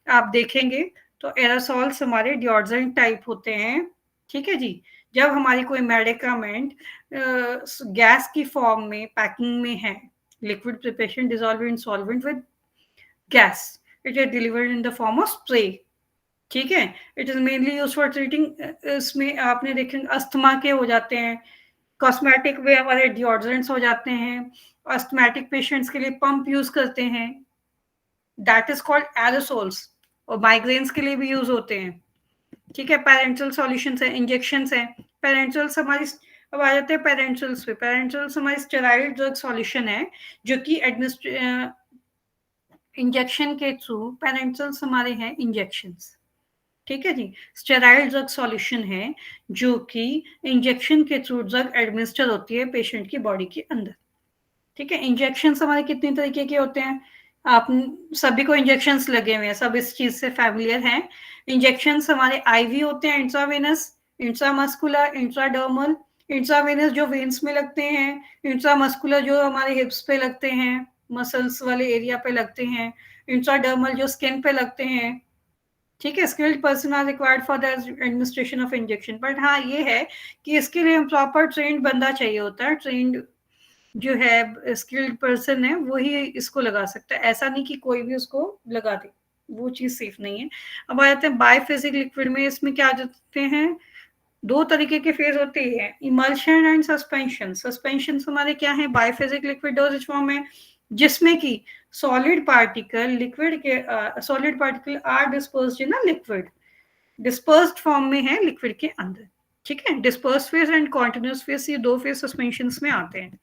आप देखेंगे तो एरोसोल्स हमारे डिओड्रेंट टाइप होते हैं। ठीक है जी। जब हमारी कोई मेडिकामेंट गैस की फॉर्म में पैकिंग में है, liquid preparation dissolve in solvent with gas, it is delivered in the form of spray. ठीक है। It is mainly use for treating, इसमें आपने देखेंगे अस्थमा के हो जाते हैं, कॉस्मेटिक वे हमारे डिओड्रेंट्स हो जाते हैं, अस्थमेटिक पेशेंट्स के लिए पंप यूज करते हैं, दैट इज कॉल्ड एरोसोल्स, और माइग्रेन्स के लिए भी यूज होते हैं। ठीक है। पेरेंटल सॉल्यूशंस है, इंजेक्शंस है। पेरेंटल्स हमारी, अब आ जाते हैं पेरेंटल्स पे। पेरेंटल्स हमारी स्टेराइल ड्रग सॉल्यूशन है, जो कि इंजेक्शन के थ्रू, पेरेंटल्स हमारे हैं इंजेक्शंस। ठीक है जी। स्टेराइल ड्रग सॉल्यूशन है जो कि इंजेक्शन के थ्रू ड्रग एडमिनिस्टर होती है पेशेंट की बॉडी के अंदर। ठीक है। इंजेक्शन हमारे कितने तरीके के होते हैं, आप सभी को इंजेक्शंस लगे हुए हैं, सब इस चीज से फैमिलियर हैं। इंजेक्शंस हमारे आईवी होते हैं, इंट्रावेनस, इंट्रामस्कुलर, इंट्राडर्मल, इंट्रावेनस जो वेन्स में लगते हैं, इंट्रामस्कुलर जो हमारे हिप्स पे लगते हैं, मसल्स वाले एरिया पे लगते हैं, इंट्राडर्मल जो स्किन पे लगते हैं। ठीक है, skilled person are required for the administration of injection. But हाँ ये है कि इसके लिए प्रॉपर ट्रेंड बंदा चाहिए होता है, ट्रेंड जो है स्किल्ड पर्सन है वही इसको लगा सकता है, ऐसा नहीं कि कोई भी उसको लगा दे, वो चीज सेफ नहीं है। अब आ जाते हैं बायफेजिक लिक्विड में। इसमें क्या आ जाते हैं, दो तरीके के फेज होते हैं, इमल्शन एंड सस्पेंशन। सस्पेंशन हमारे क्या है, बायफेजिक लिक्विड डोजेज फॉर्म है, जिसमें कि सॉलिड पार्टिकल लिक्विड के solid particle are dispersed in a liquid, dispersed form में है लिक्विड के अंदर। ठीक है, disperse phase and continuous phase, ये दो फेज सस्पेंशन में आते हैं।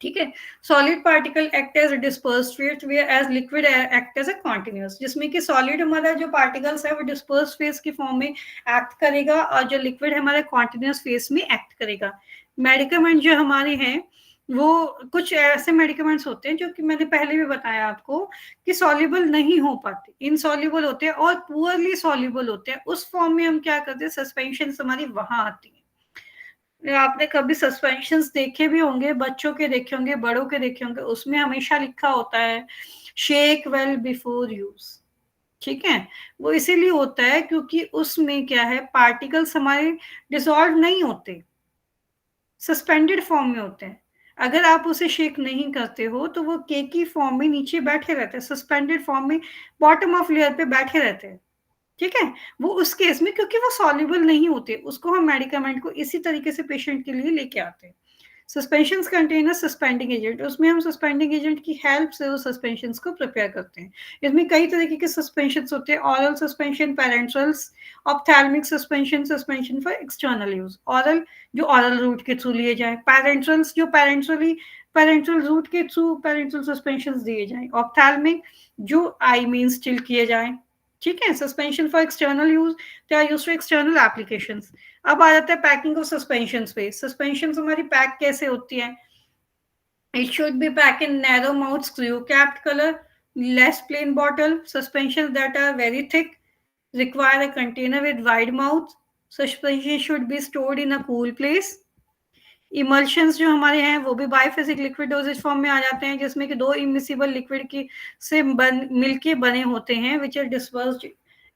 ठीक है, solid particle act as dispersed phase as liquid act as a continuous, जिसमें कि सॉलिड हमारा जो पार्टिकल्स है वो डिस्पर्स्ड फेज की फॉर्म में एक्ट करेगा और जो लिक्विड है हमारा कॉन्टिन्यूस फेज में एक्ट करेगा। मेडिकामेंट जो हमारे हैं वो कुछ ऐसे मेडिकामेंट्स होते हैं जो कि मैंने पहले भी बताया आपको कि सॉल्युबल नहीं हो पाते, इनसॉल्युबल होते हैं और पुअरली सॉल्युबल होते हैं। उस फॉर्म में हम क्या करते हैं, सस्पेंशन हमारी वहां आती है। आपने कभी सस्पेंशंस देखे भी होंगे, बच्चों के देखे होंगे, बड़ों के देखे होंगे, उसमें हमेशा लिखा होता है शेक वेल बिफोर यूज। ठीक है, वो इसीलिए होता है क्योंकि उसमें क्या है, पार्टिकल्स हमारे डिसॉल्व नहीं होते, सस्पेंडेड फॉर्म में होते हैं। अगर आप उसे शेक नहीं करते हो तो वो केकी फॉर्म में नीचे बैठे रहते हैं, सस्पेंडेड फॉर्म में बॉटम ऑफ लेयर पे बैठे रहते हैं। ठीक है, वो उस केस में क्योंकि वो सॉल्युबल नहीं होते, उसको हम मेडिकामेंट को इसी तरीके से पेशेंट के लिए लेके आते हैं। Suspensions contain a suspending agent, उसमें हम सस्पेंडिंग एजेंट की हेल्प से वो सस्पेंशंस को प्रिपेयर करते हैं। इसमें कई तरीके के सस्पेंशंस होते हैं, oral suspension, parenterals, ophthalmic suspension, suspension for external use. Oral जो ऑरल रूट के थ्रू लिए जाए, पैरेंट्रल्स जो पैरेंट्रल रूट के थ्रू पैरेंट्रल सस्पेंशन दिए जाए, ऑप्थैल्मिक जो आई मीन स्टिल किए जाए। ठीक है, suspension for external use, they are used for external applications. अब आ जाता है पैकिंग ऑफ सस्पेंशन पे। सस्पेंशन हमारी पैक कैसे होती है, it should be pack in narrow mouth screw capped colourless plain bottle. Suspension that are very thick require a container with wide mouth. Suspension should be stored in a cool place. Emulsions जो हमारे हैं वो भी बायफेजिक liquid dosage form में आ जाते हैं, जिसमें कि दो इमिसिबल लिक्विड की से मिलके बने होते हैं, which are dispersed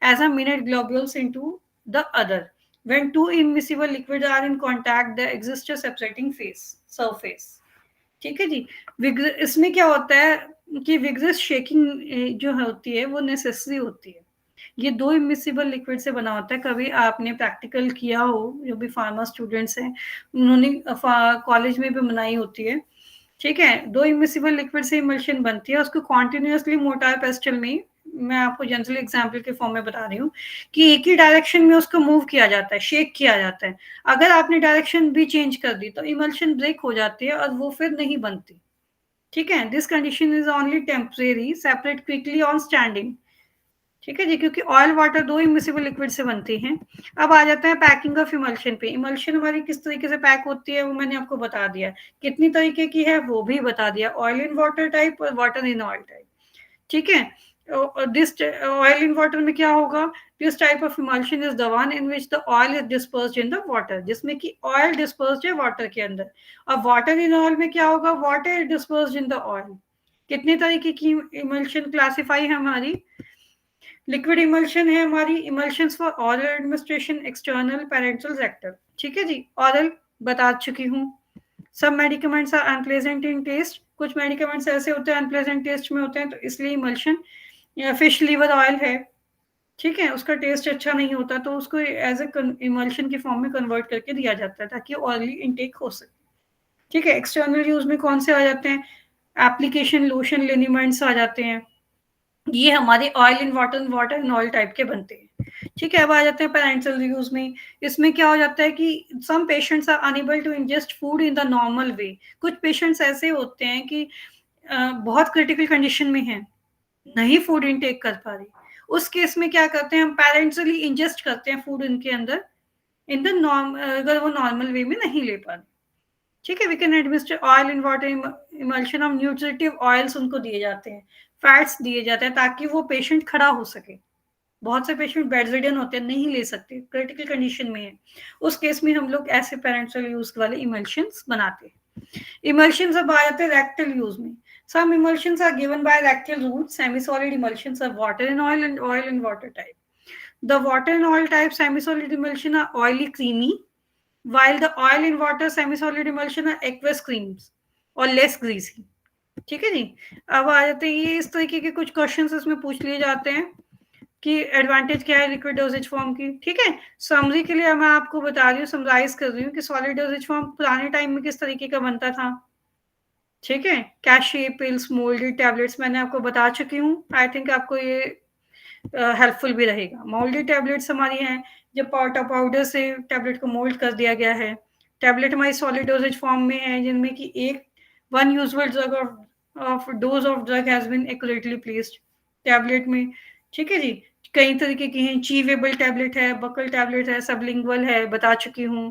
as a minute globules into the other. When two immiscible liquid are in contact the exist a separating face surface. ठीक है जी, इसमें क्या होता है कि विग्रस शेकिंग जो होती है वो नेसेसरी होती है। ये दो इमिसिबल लिक्विड से बना होता है। कभी आपने प्रैक्टिकल किया हो, जो भी फार्मा स्टूडेंट्स हैं उन्होंने कॉलेज में भी बनाई होती है। ठीक है, दो इमिसिबल लिक्विड से इमल्शन बनती है, उसको कॉन्टिन्यूसली मोटार पेस्टल में, मैं आपको जनरली एग्जाम्पल के फॉर्म में बता रही हूँ कि एक ही डायरेक्शन में उसको मूव किया जाता है, शेक किया जाता है। अगर आपने डायरेक्शन भी चेंज कर दी तो इमल्शन ब्रेक हो जाती है और वो फिर नहीं बनती। ठीक है, this condition is only temporary, separate quickly on standing. ठीक है जी, क्योंकि ऑयल वाटर दो इमिसिबल लिक्विड से बनती हैं। अब आ जाता है पैकिंग ऑफ इमल्शन पे। इमल्शन हमारी किस तरीके से पैक होती है वो मैंने आपको बता दिया, कितनी तरीके की है वो भी बता दिया, ऑयल इन वाटर टाइप और वाटर इन ऑयल टाइप। ठीक है, दिस ऑयल इन वाटर में क्या होगा, this type of emulsion is the one in which the oil is dispersed in the water, जिसमें कि ऑयल डिस्पर्स्ड है वाटर के अंदर। और वाटर इन ऑयल में क्या होगा, water is dispersed in the oil. कितने तरीके की इमल्शन क्लासिफाई है हमारी, लिक्विड इमल्शन है हमारी, emulsions for oral administration, external, parenteral, rectal. ठीक है जी, ऑरल बता चुकी हूँ। सब medicaments are unpleasant in taste, कुछ मेडिकेमेंट्स ऐसे होते हैं अनप्लेजेंट टेस्ट में होते हैं, तो इसलिए इमल्शन, फिश लीवर ऑयल है, ठीक है, उसका टेस्ट अच्छा नहीं होता तो उसको एज ए इमल्शन की फॉर्म में कन्वर्ट करके दिया जाता है ताकि ऑयली इनटेक हो सके। ठीक है, एक्सटर्नल यूज में कौन से आ जाते हैं, एप्लीकेशन, लोशन, लिनिमेंट्स आ जाते हैं, ये हमारे oil in water, water in oil type के बनते हैं। ठीक है, अब आ जाते हैं पैरेंटल यूज में। इसमें क्या हो जाता है कि some patients are unable to ingest food in the normal way. कुछ पेशेंट्स ऐसे होते हैं कि बहुत क्रिटिकल कंडीशन में हैं, नहीं फूड इनटेक कर पा रही, उस केस में क्या करते हैं, हम पैरेंटली इंजेस्ट करते हैं फूड इनके अंदर इन द नॉर्म, अगर वो नॉर्मल वे में नहीं ले पा रहे। ठीक है, we can administer oil in water emulsion of nutritive oils उनको दिए जाते हैं, फैट्स दिए जाते हैं ताकि वो पेशेंट खड़ा हो सके। बहुत से पेशेंट बेड रिडन होते हैं, नहीं ले सकते, क्रिटिकल कंडीशन में है, उस केस में हम लोग ऐसे पेरेंट्रल यूज वाले इमल्शंस बनाते हैं। इमल्शंस अब आ जाते हैं रेक्टल यूज में। Some emulsions are given by rectal route, semi solid emulsions are water in oil and oil in water type. The water and oil type semi-solid emulsion are oily creamy, while the oil in water semi-solid emulsion are aqueous creams और less greasy। ठीक है जी। अब आ जाते हैं, ये इस तरीके के कुछ क्वेश्चंस इसमें पूछ लिए जाते हैं कि एडवांटेज क्या है लिक्विड डोजेज फॉर्म की। ठीक है, समरी के लिए मैं आपको बता रही हूँ, समराइज कर रही हूँ कि सॉलिड डोजेज फॉर्म पुराने टाइम में किस तरीके का बनता था। ठीक है, कैशे, पिल्स, मोल्डेड टैबलेट्स मैंने आपको बता चुकी हूँ, आई थिंक आपको ये हेल्पफुल भी रहेगा। मोल्डेड टैबलेट्स हमारी हैं जब पाउडर से टैबलेट को मोल्ड कर दिया गया है। टैबलेट हमारी सॉलिड डोजेज फॉर्म में है जिनमें कि एक one usual drug of dose of drug has been accurately placed tablet में। ठीक है जी, कई तरीके की हैं, चीवेबल टैबलेट है, बकल टैबलेट है, सबलिंगुअल है, बता चुकी हूँ।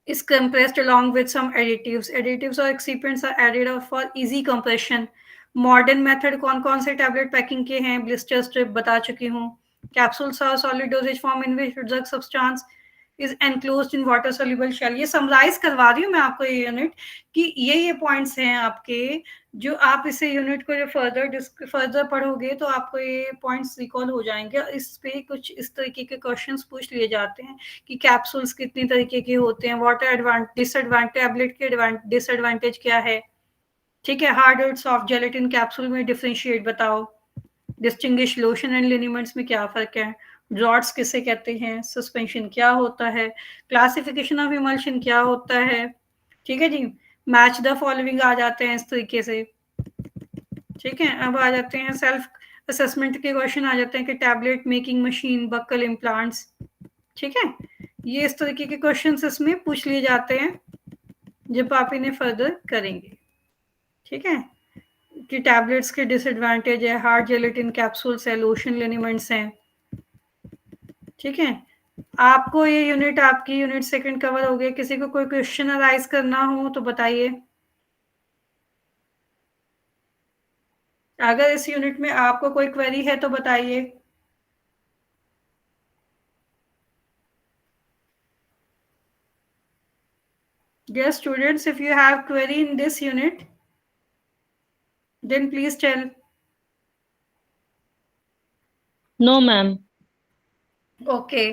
is compressed along with some additives. Additives or excipients are added for easy compression. Modern method कौन कौन से टैबलेट पैकिंग के हैं, ब्लिस्टर स्ट्रिप बता चुकी हूँ। Capsules are solid dosage form in which drug substance is enclosed in water soluble shell. ये summarise करवा रही हूँ मैं आपको ये यूनिट कि ये पॉइंट्स हैं आपके, जो आप इसे यूनिट को जो फर्दर पढ़ोगे तो आपको ये पॉइंट्स रिकॉल हो जाएंगे। इस पे कुछ इस तरीके के क्वेश्चंस पूछ लिए जाते हैं कि कैप्सूल्स कितनी तरीके के होते हैं, व्हाट डिसएडवांटेज, टैबलेट के डिसएडवांटेज क्या है। ठीक है, हार्ड और सॉफ्ट जेलेटिन कैप्सूल में डिफरेंशिएट बताओ। डिस्टिंग्विश लोशन एंड लिनीमेंट्स में क्या फर्क है, ड्रॉट्स किसे कहते हैं, सस्पेंशन क्या होता है, क्लासिफिकेशन ऑफ इमल्शन क्या होता है। ठीक है जी, मैच द फॉलोइंग आ जाते हैं इस तरीके से। ठीक है, अब आ जाते हैं सेल्फ असेसमेंट के क्वेश्चन आ जाते हैं कि tablet making machine, buccal implants. ठीक है, ये इस तरीके के क्वेश्चंस इसमें पूछ लिए जाते हैं जब आप इन्हें फर्दर करेंगे। ठीक है, कि टैबलेट्स के डिसएडवांटेज है, हार्ड जेलेटिन कैप्सूल्स है, लोशन लिनीमेंट्स हैं। ठीक है, आपको ये यूनिट, आपकी यूनिट सेकंड कवर हो गया। किसी को कोई क्वेश्चन अराइज करना हो तो बताइए। अगर इस यूनिट में आपको कोई क्वेरी है तो बताइए। Dear students, if you have query in this unit, then please tell. No, ma'am. Okay.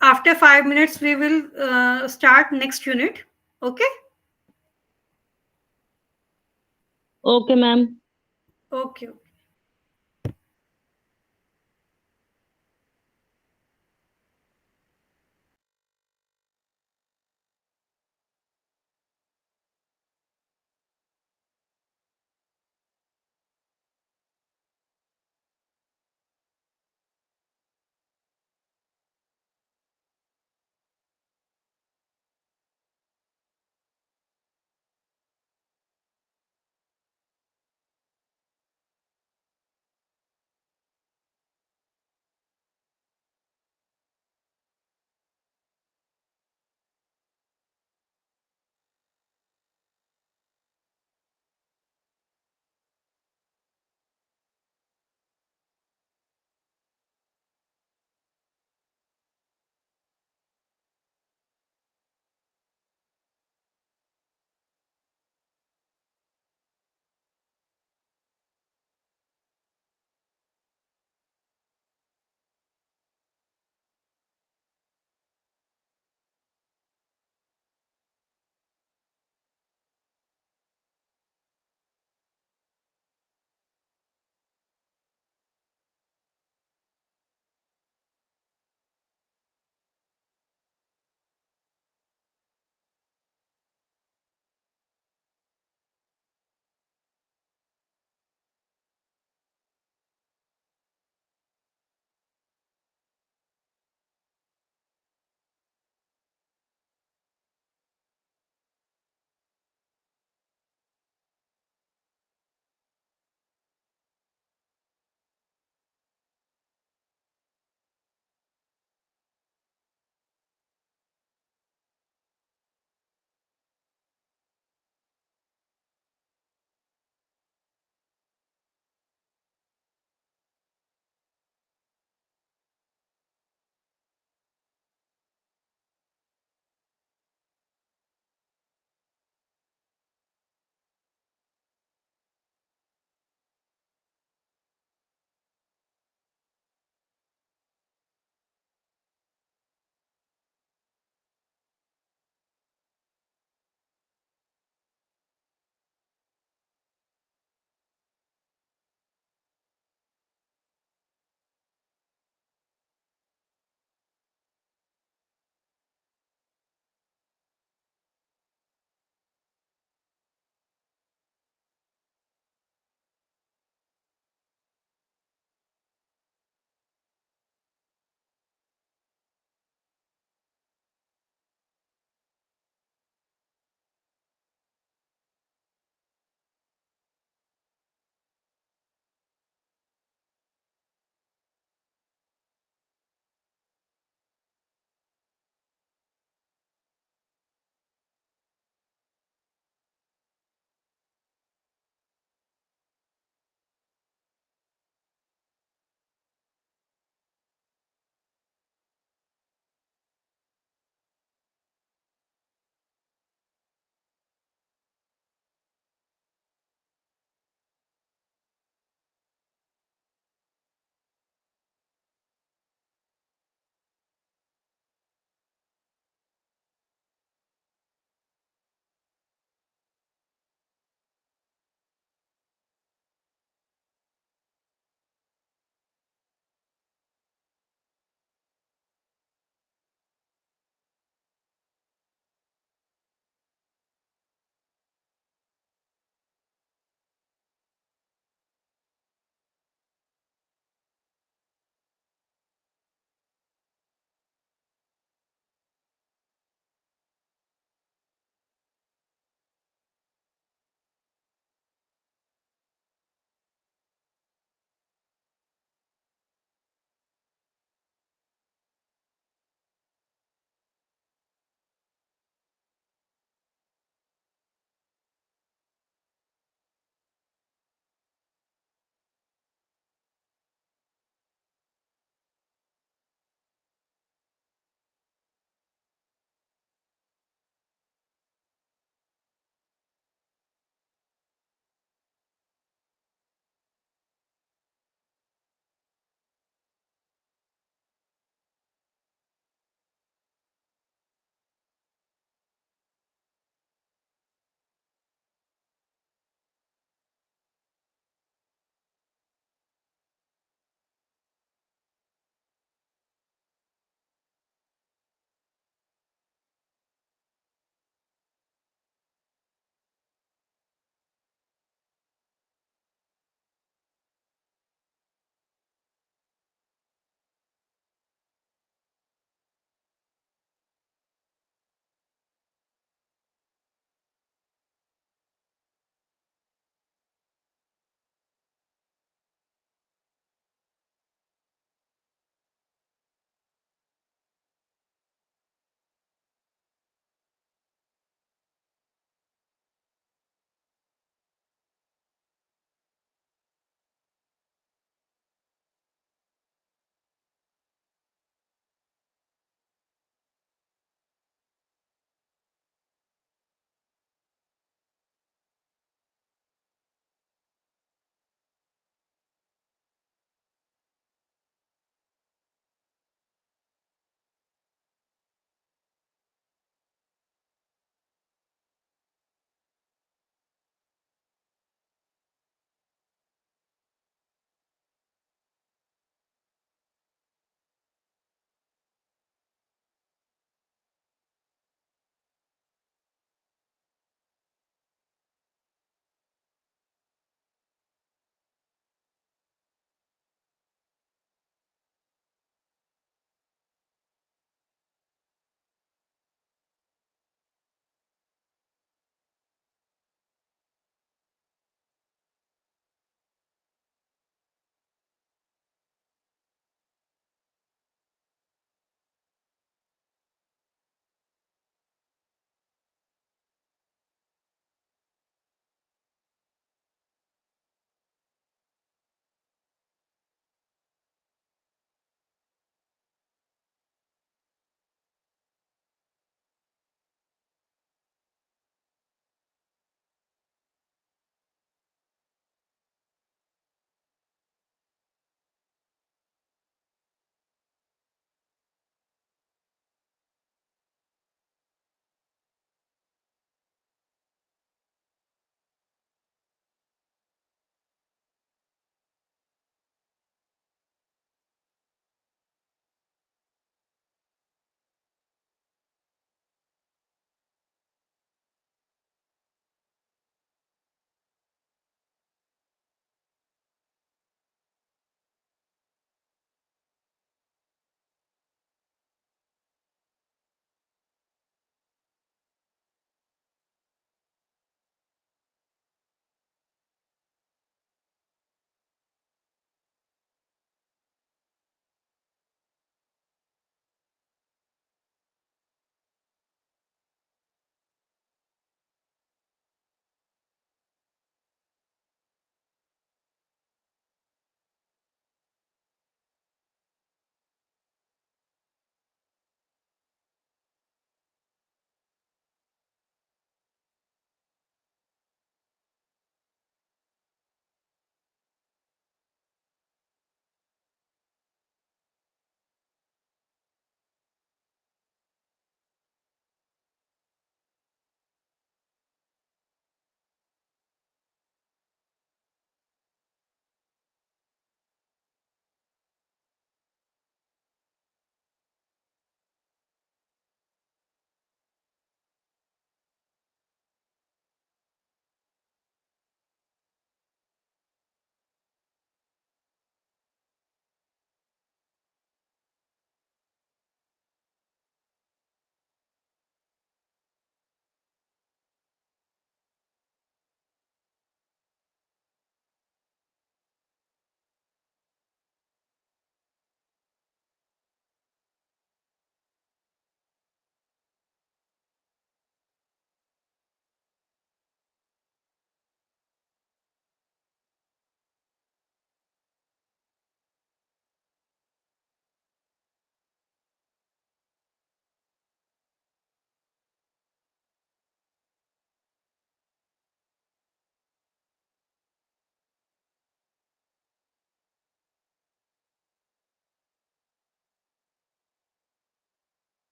After 5 minutes, we will start next unit. Okay? Okay, ma'am. Okay.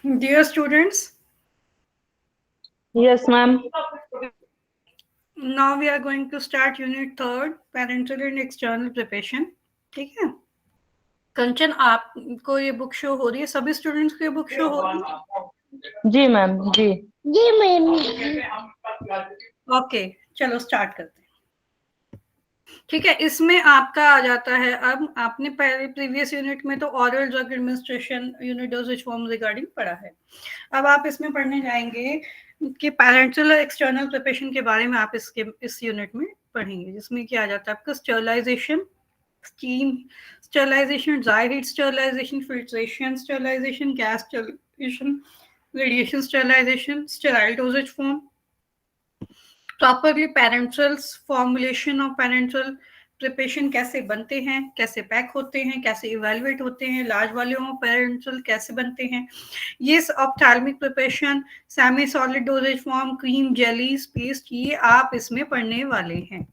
Dear students, Yes, ma'am. now we are going to start unit 3, parental and external preparation. ठीक है कंचन, आपको ये book show हो रही है? सभी students को ये बुक शो हो रही है? जी मैम, जी। जी मैम। ओके, चलो स्टार्ट करते हैं। ठीक है, इसमें आपका आ जाता है, अब आपने पहले प्रीवियस यूनिट में तो oral drug administration unit dosage form regarding पढ़ा है। अब आप इसमें पढ़ने जाएंगे कि पैरेंटल और एक्सटर्नल प्रिपरेशन के बारे में आप इस यूनिट में पढ़ेंगे, जिसमें क्या आ जाता है आपका sterilisation, steam sterilisation, dry heat sterilisation, filtration sterilisation, gas sterilisation, radiation sterilisation, sterile dosage form, properly parenteral formulation of parenteral preparation कैसे बनते हैं, कैसे पैक होते हैं, कैसे इवेलुएट होते हैं, लार्ज वॉल्यूम ऑफ पैरेंटल कैसे बनते हैं, ये ophthalmic preparation, semi solid dosage form, cream, jelly, paste, ये आप इसमें पढ़ने वाले हैं।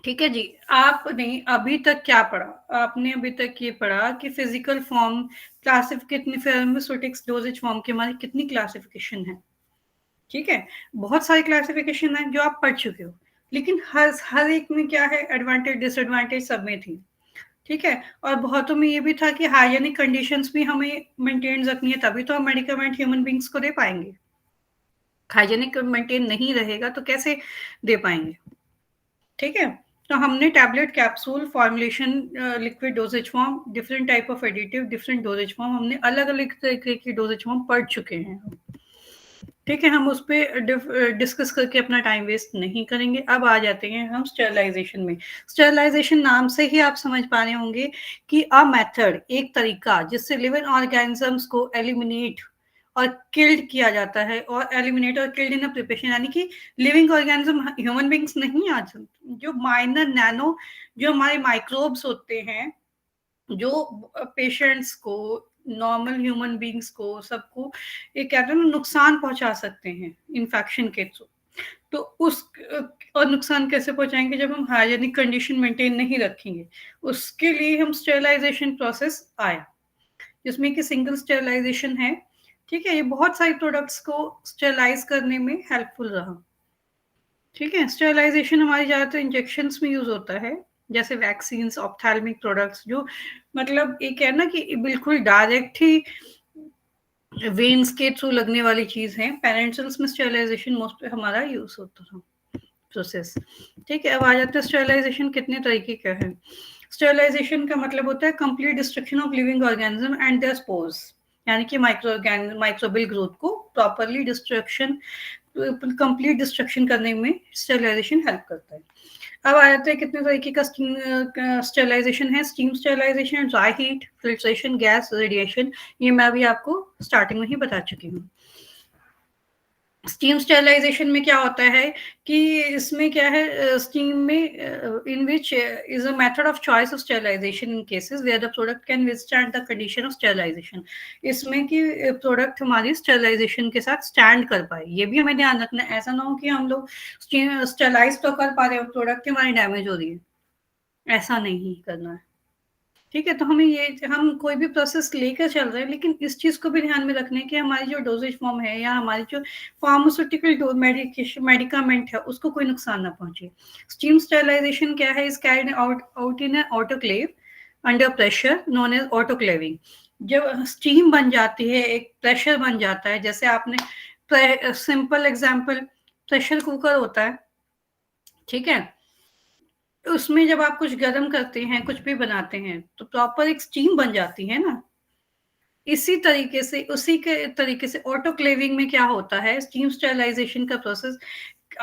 ठीक है जी, आपने अभी तक क्या पढ़ा? आपने अभी तक ये पढ़ा कि physical form classification, pharmaceutics doses form की हमारी कितनी क्लासिफिकेशन है। ठीक है, बहुत सारी क्लासिफिकेशन है जो आप पढ़ चुके हो, लेकिन हर एक में क्या है, एडवांटेज डिसएडवांटेज सब में थी। ठीक है, और बहुतों में ये भी था कि हाइजीनिक कंडीशंस भी हमें मेंटेन रखनी है, तभी तो हम मेडिकामेंट ह्यूमन बींग्स को दे पाएंगे। हाइजीनिक मेंटेन नहीं रहेगा तो कैसे दे पाएंगे। ठीक है, तो हमने tablet, capsule, formulation, liquid dosage form, different type of additive, different doses form, हमने अलग अलग तरीके की डोजेज फॉर्म पढ़ चुके हैं। ठीक है, हम उस पर डिस्कस करके अपना टाइम वेस्ट नहीं करेंगे। अब आ जाते हैं हम स्टरलाइजेशन में। स्टरलाइजेशन नाम से ही आप समझ पा रहे होंगे कि अ मेथड, एक तरीका जिससे लिविंग ऑर्गेनिजम्स को एलिमिनेट और किल्ड किया जाता है, और एलिमिनेट और किल्ड इन अ प्रिपरेशन, यानी कि लिविंग ऑर्गेनिज्म ह्यूमन बींग्स नहीं, आज जो माइनर नैनो, जो हमारे माइक्रोब्स होते हैं, जो पेशेंट्स को, नॉर्मल ह्यूमन बींग्स को, सबको एक कहते हैं नुकसान पहुंचा सकते हैं इन्फेक्शन के थ्रू। तो उस और नुकसान कैसे पहुंचाएंगे? जब हम हाइजीनिक कंडीशन मेंटेन नहीं रखेंगे। उसके लिए हम स्टेरिलाइजेशन प्रोसेस आया, जिसमें कि सिंगल स्टेरिलाइजेशन है। ठीक है, ये बहुत सारे प्रोडक्ट्स को स्टेरिलाइज करने में हेल्पफुल रहा। ठीक है, स्टेरिलाइजेशन हमारी ज़्यादातर इंजेक्शंस में यूज होता है, जैसे वैक्सीन्स, ऑप्थेल्मिक प्रोडक्ट्स, जो मतलब एक है ना कि बिल्कुल डायरेक्ट ही वेन्स के थ्रू लगने वाली चीज है। पेरेंटल्स में स्टेरिलाइजेशन मोस्ट हमारा यूज होता था प्रोसेस। ठीक है, अब आ जाता है स्टेरिलाइजेशन कितने तरीके का है। स्टेरिलाइजेशन का मतलब होता है complete destruction of living organism and their spores, यानी कि माइक्रोबियल ग्रोथ को प्रॉपरली कंप्लीट डिस्ट्रक्शन करने में स्टेरिलाइजेशन हेल्प करता है। अब आ जाता है कितने तरीके का स्टेरिलाइजेशन है। Steam sterilisation, dry heat, filtration, gas, radiation, ये मैं अभी आपको स्टार्टिंग में ही बता चुकी हूँ। स्टीम स्टेरिलाइजेशन में क्या होता है कि इसमें क्या है, स्टीम में in which is a method of choice of sterilization in cases where the product can withstand the condition of sterilization. इसमें कि प्रोडक्ट हमारी स्टेरिलाइजेशन के साथ स्टैंड कर पाए, ये भी हमें ध्यान रखना है। ऐसा ना हो कि हम लोग स्टेरिलाइज तो कर पा रहे हो, प्रोडक्ट हमारी डैमेज हो रही है, ऐसा नहीं करना है। ठीक है, तो हमें ये, हम कोई भी प्रोसेस लेकर चल रहे हैं, लेकिन इस चीज को भी ध्यान में रखना है कि हमारी जो डोजेज फॉर्म है या हमारी जो फार्मास्यूटिकल मेडिकामेंट है, उसको कोई नुकसान ना पहुंचे। स्टीम स्टेरिलाइजेशन क्या है? Is carried out in autoclave under pressure known as autoclaving. जब स्टीम बन जाती है, एक प्रेशर बन जाता है, जैसे आपने सिंपल एग्जांपल प्रेशर कुकर होता है। ठीक है, उसमें जब आप कुछ गर्म करते हैं, कुछ भी बनाते हैं, तो प्रॉपर एक स्टीम बन जाती है ना। उसी के तरीके से ऑटोक्लेविंग में क्या होता है, स्टीम स्टेरिलाइजेशन का प्रोसेस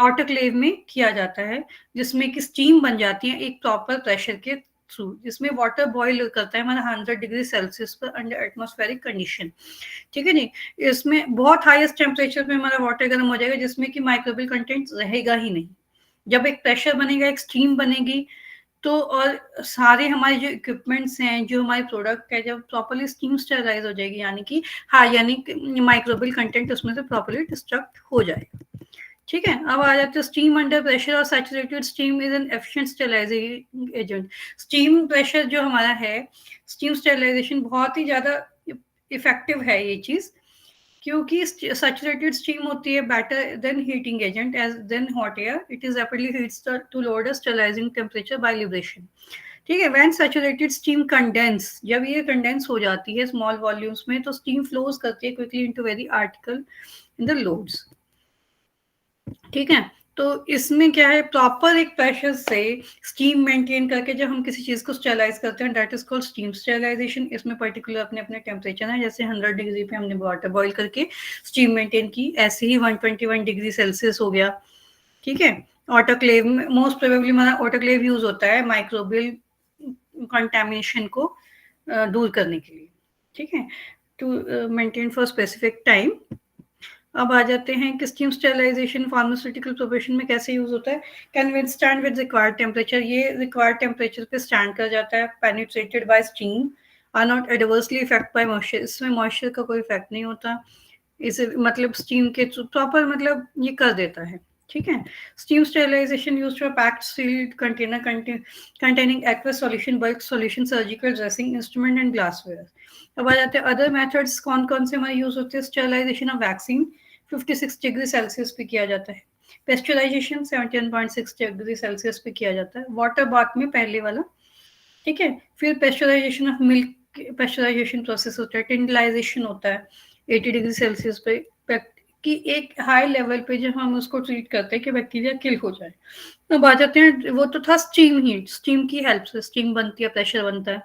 ऑटोक्लेव में किया जाता है, जिसमें कि स्टीम बन जाती है एक प्रॉपर प्रेशर के थ्रू, जिसमें वाटर बॉईल करता है हमारा 100 डिग्री सेल्सियस पर अंडर एटमॉस्फेरिक कंडीशन। ठीक है जी, इसमें बहुत हाईएस्ट टेम्परेचर पे हमारा वाटर गर्म हो जाएगा, जिसमें कि माइक्रोबियल कंटेंट रहेगा ही नहीं। जब एक प्रेशर बनेगा, एक स्टीम बनेगी, तो और सारे हमारे जो इक्विपमेंट्स हैं, जो हमारे प्रोडक्ट है, जब प्रॉपर्ली स्टीम स्टेरिलाइज हो जाएगी, यानी कि हाइजीनिक माइक्रोबियल कंटेंट उसमें से प्रॉपर्ली डिस्ट्रक्ट हो जाएगा। ठीक है, अब आ जाते हैं स्टीम अंडर प्रेशर और saturated steam is an efficient sterilizing agent. Steam pressure जो हमारा है, स्टीम स्टेरिलाइजेशन बहुत ही ज्यादा इफेक्टिव है ये चीज, क्योंकि सैचुरेटेड स्टीम होती है better than heating agent as than hot air, it is rapidly heats to lower the sterilising temperature by liberation. ठीक है, व्हेन सैचुरेटेड स्टीम कंडेंस, जब ये कंडेंस हो जाती है स्मॉल वॉल्यूम्स में, तो स्टीम फ्लोज करती है quickly into very article in the loads. ठीक है, तो इसमें क्या है, प्रॉपर एक प्रेशर से स्टीम मेंटेन करके जब हम किसी चीज को स्टेरलाइज करते हैं, that is called steam sterilisation. इसमें पर्टिकुलर अपने अपने टेम्परेचर है, जैसे 100 डिग्री पे हमने वाटर बॉईल करके स्टीम मेंटेन की, ऐसे ही 121 डिग्री सेल्सियस हो गया। ठीक है, ऑटोक्लेव में मोस्ट प्रोबेबली हमारा ऑटोक्लेव यूज होता है माइक्रोबियल कंटेमिनेशन को दूर करने के लिए। ठीक है, to maintain for specific time. अब आ जाते हैं कि स्टीम स्टेरलाइजेशन फार्मास्यूटिकल प्रोफेशन में कैसे यूज होता है। Can withstand with required temperature, ये रिक्वायर्ड टेम्परेचर पे स्टैंड कर जाता है। Penetrated by steam, are not adversely effect by moisture, इसमें मॉइस्चर का कोई इफेक्ट नहीं होता, इसे मतलब स्टीम के प्रॉपर मतलब ये कर देता है। ठीक है, steam sterilisation used for packed sealed container containing aqueous solution, bulk solution, surgical dressing instrument and glassware। अब आ जाते हैं अदर मेथड्स, कौन कौन से हमारे यूज होते हैं। Sterilisation of vaccine 56 degree Celsius पे किया जाता है। पेस्चराइजेशन 71.6 डिग्री सेल्सियस पे किया जाता है, वाटर बाथ में पहले वाला। ठीक है, फिर pasteurisation of milk, pasteurisation process होता है। टिंडलाइजेशन होता है 80 डिग्री सेल्सियस पे, कि एक हाई लेवल पे जब हम उसको ट्रीट करते हैं कि बैक्टीरिया किल हो जाए। अब आ जाते हैं, वो तो था स्टीम हीट, स्टीम की हेल्प से स्टीम बनती है, प्रेशर बनता है।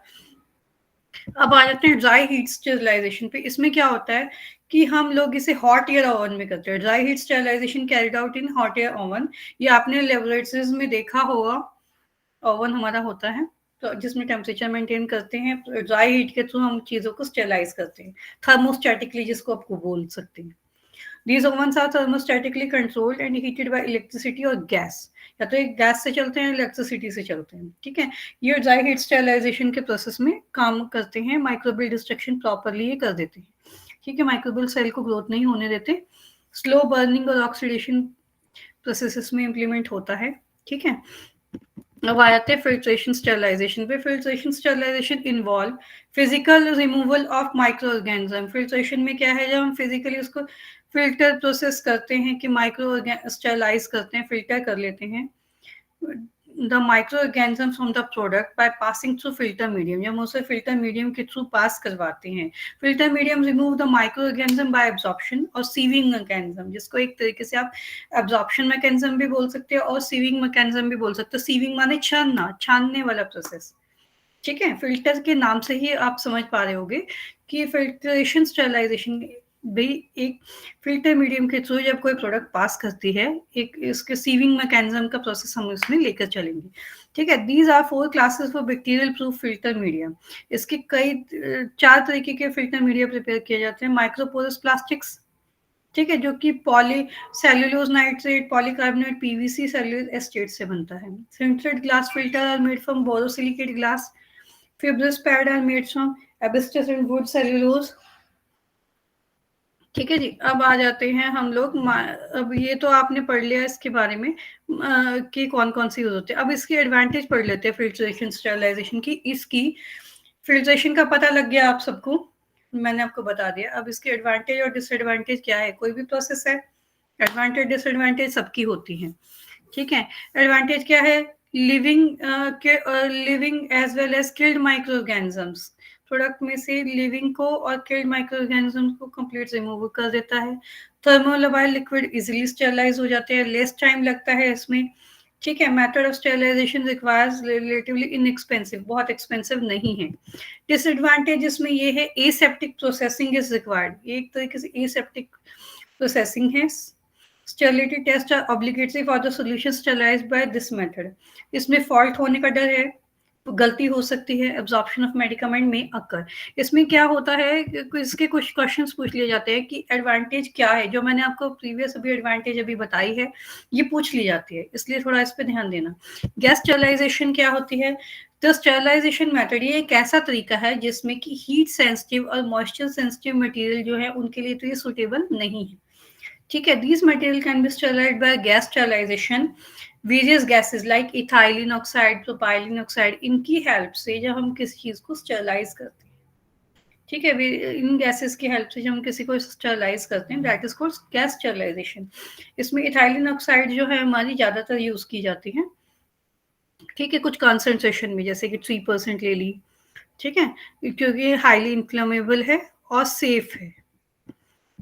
अब आ जाते हैं ड्राई हीट स्टेरिलाइजेशन पे। इसमें क्या होता है कि हम लोग इसे हॉट एयर ओवन में करते हैं। Dry heat sterilisation carried out in hot air oven, ये आपने लेबोरेटरीज में देखा होगा, ओवन हमारा होता है तो जिसमें टेम्परेचर मेंटेन करते हैं, तो ड्राई हीट के थ्रू हम चीजों को स्टेरिलाइज करते हैं, थर्मोस्टैटिकली जिसको आपको बोल सकते हैं। These ovens are thermostatically controlled and heated by electricity और गैस, या तो एक गैस से चलते हैं, इलेक्ट्रिसिटी से चलते हैं। ठीक है, ये ड्राई हीट स्टेरिलाइजेशन के प्रोसेस में काम करते हैं, माइक्रोबियल डिस्ट्रक्शन प्रॉपरली ये कर देते हैं। ठीक है, माइक्रोबियल सेल को ग्रोथ नहीं होने देते। स्लो बर्निंग और ऑक्सीडेशन प्रोसेसेस में इम्प्लीमेंट होता है। ठीक है, अब आ जाते हैं फिल्ट्रेशन स्टेरिलाइजेशन पे। Filtration sterilisation involve physical removal of micro organism. Filtration में क्या है, जब हम फिजिकली उसको फिल्टर प्रोसेस करते हैं कि माइक्रो स्टेरिलाइज करते हैं, फिल्टर कर लेते हैं the micro organism from the product by passing through filter medium, जब हम उसे फिल्टर मीडियम के थ्रू पास करवाते हैं। Filter medium remove the micro organism by absorption और सीविंग मैकेनिज्म, जिसको एक तरीके से आप एब्जॉर्प्शन मैकेनिज्म भी बोल सकते हो और सीविंग मैकेनिज्म भी बोल सकते हो। सीविंग माने छानना, छानने वाला प्रोसेस। ठीक है, फिल्टर के नाम से ही आप समझ पा रहे होगे कि फिल्ट्रेशन स्टेरिलाइजेशन भी एक फिल्टर मीडियम के थ्रू जब कोई प्रोडक्ट पास करती है, एक इसके सीविंग मैकेनिज्म का प्रोसेस हम इसमें लेकर चलेंगे। ठीक है, these are 4 classes for bacterial proof filter medium. इसके कई 4 तरीके के फिल्टर मीडिया प्रिपेयर किए जाते हैं। माइक्रोपोरस प्लास्टिक्स, ठीक है, जो कि poly cellulose nitrate, polycarbonate, PVC, cellulose acetate से बनता है। Synthetic glass filter are made from borosilicate glass. Fibrous pad are made from asbestos and wood cellulose. ठीक है जी, अब आ जाते हैं हम लोग, अब ये तो आपने पढ़ लिया इसके बारे में कि कौन कौन सी यूज होते हैं। अब इसकी एडवांटेज पढ़ लेते हैं फिल्ट्रेशन स्टेरिलाइजेशन की। इसकी फिल्ट्रेशन का पता लग गया आप सबको, मैंने आपको बता दिया। अब इसके एडवांटेज और डिसएडवांटेज क्या है, कोई भी प्रोसेस है एडवांटेज डिसएडवांटेज सबकी होती है। ठीक है, एडवांटेज क्या है, living as well as killed micro organisms. Product में से लिविंग को और किल्ड माइक्रो ऑर्गेनिजम्स को कंप्लीट रिमूव कर देता है। थर्मोलबाइल लिक्विड इजीली स्टेरिलाइज हो जाते हैं, लेस टाइम लगता है इसमें। ठीक है, method of sterilisation requires relatively inexpensive, बहुत एक्सपेंसिव नहीं है। डिसएडवांटेज इसमें ये है, एसेप्टिक प्रोसेसिंग इज रिक्वायर्ड, एक तरीके से एसेप्टिक प्रोसेसिंग है। Sterility test are obligatory for the solution sterilised by this method. इसमें फॉल्ट होने का डर है, गलती हो सकती है, एब्जॉर्प्शन ऑफ मेडिकामेंट में अकर। इसमें क्या होता है, इसके कुछ क्वेश्चंस पूछ लिए जाते हैं कि एडवांटेज क्या है, जो मैंने आपको प्रीवियस अभी एडवांटेज अभी बताई है ये पूछ ली जाती है, इसलिए थोड़ा इस पर ध्यान देना। गैस स्टेरिलाइजेशन क्या होती है, तो स्टेरिलाइजेशन मेथड ये एक ऐसा तरीका है जिसमें कि हीट सेंसिटिव और मॉइस्चर सेंसिटिव मटेरियल जो है उनके लिए तो ये सुटेबल नहीं है। ठीक है, these material can be sterilized by gas sterilization. Various gases like ethylene oxide, propylene oxide, इनकी हेल्प से जब हम किसी चीज को स्टेरिलाइज करते हैं, ठीक है, इन गैसेस की हेल्प से जब हम किसी को स्टरलाइज करते हैं, that is called gas sterilisation. इसमें इथाइलिन ऑक्साइड जो है हमारी ज़्यादातर यूज़ की जाती है, ठीक है, कुछ कॉन्सेंट्रेशन में, जैसे कि 3% ले ली, ठीक है, क्योंकि हाईली इन्फ्लेमेबल है और सेफ है।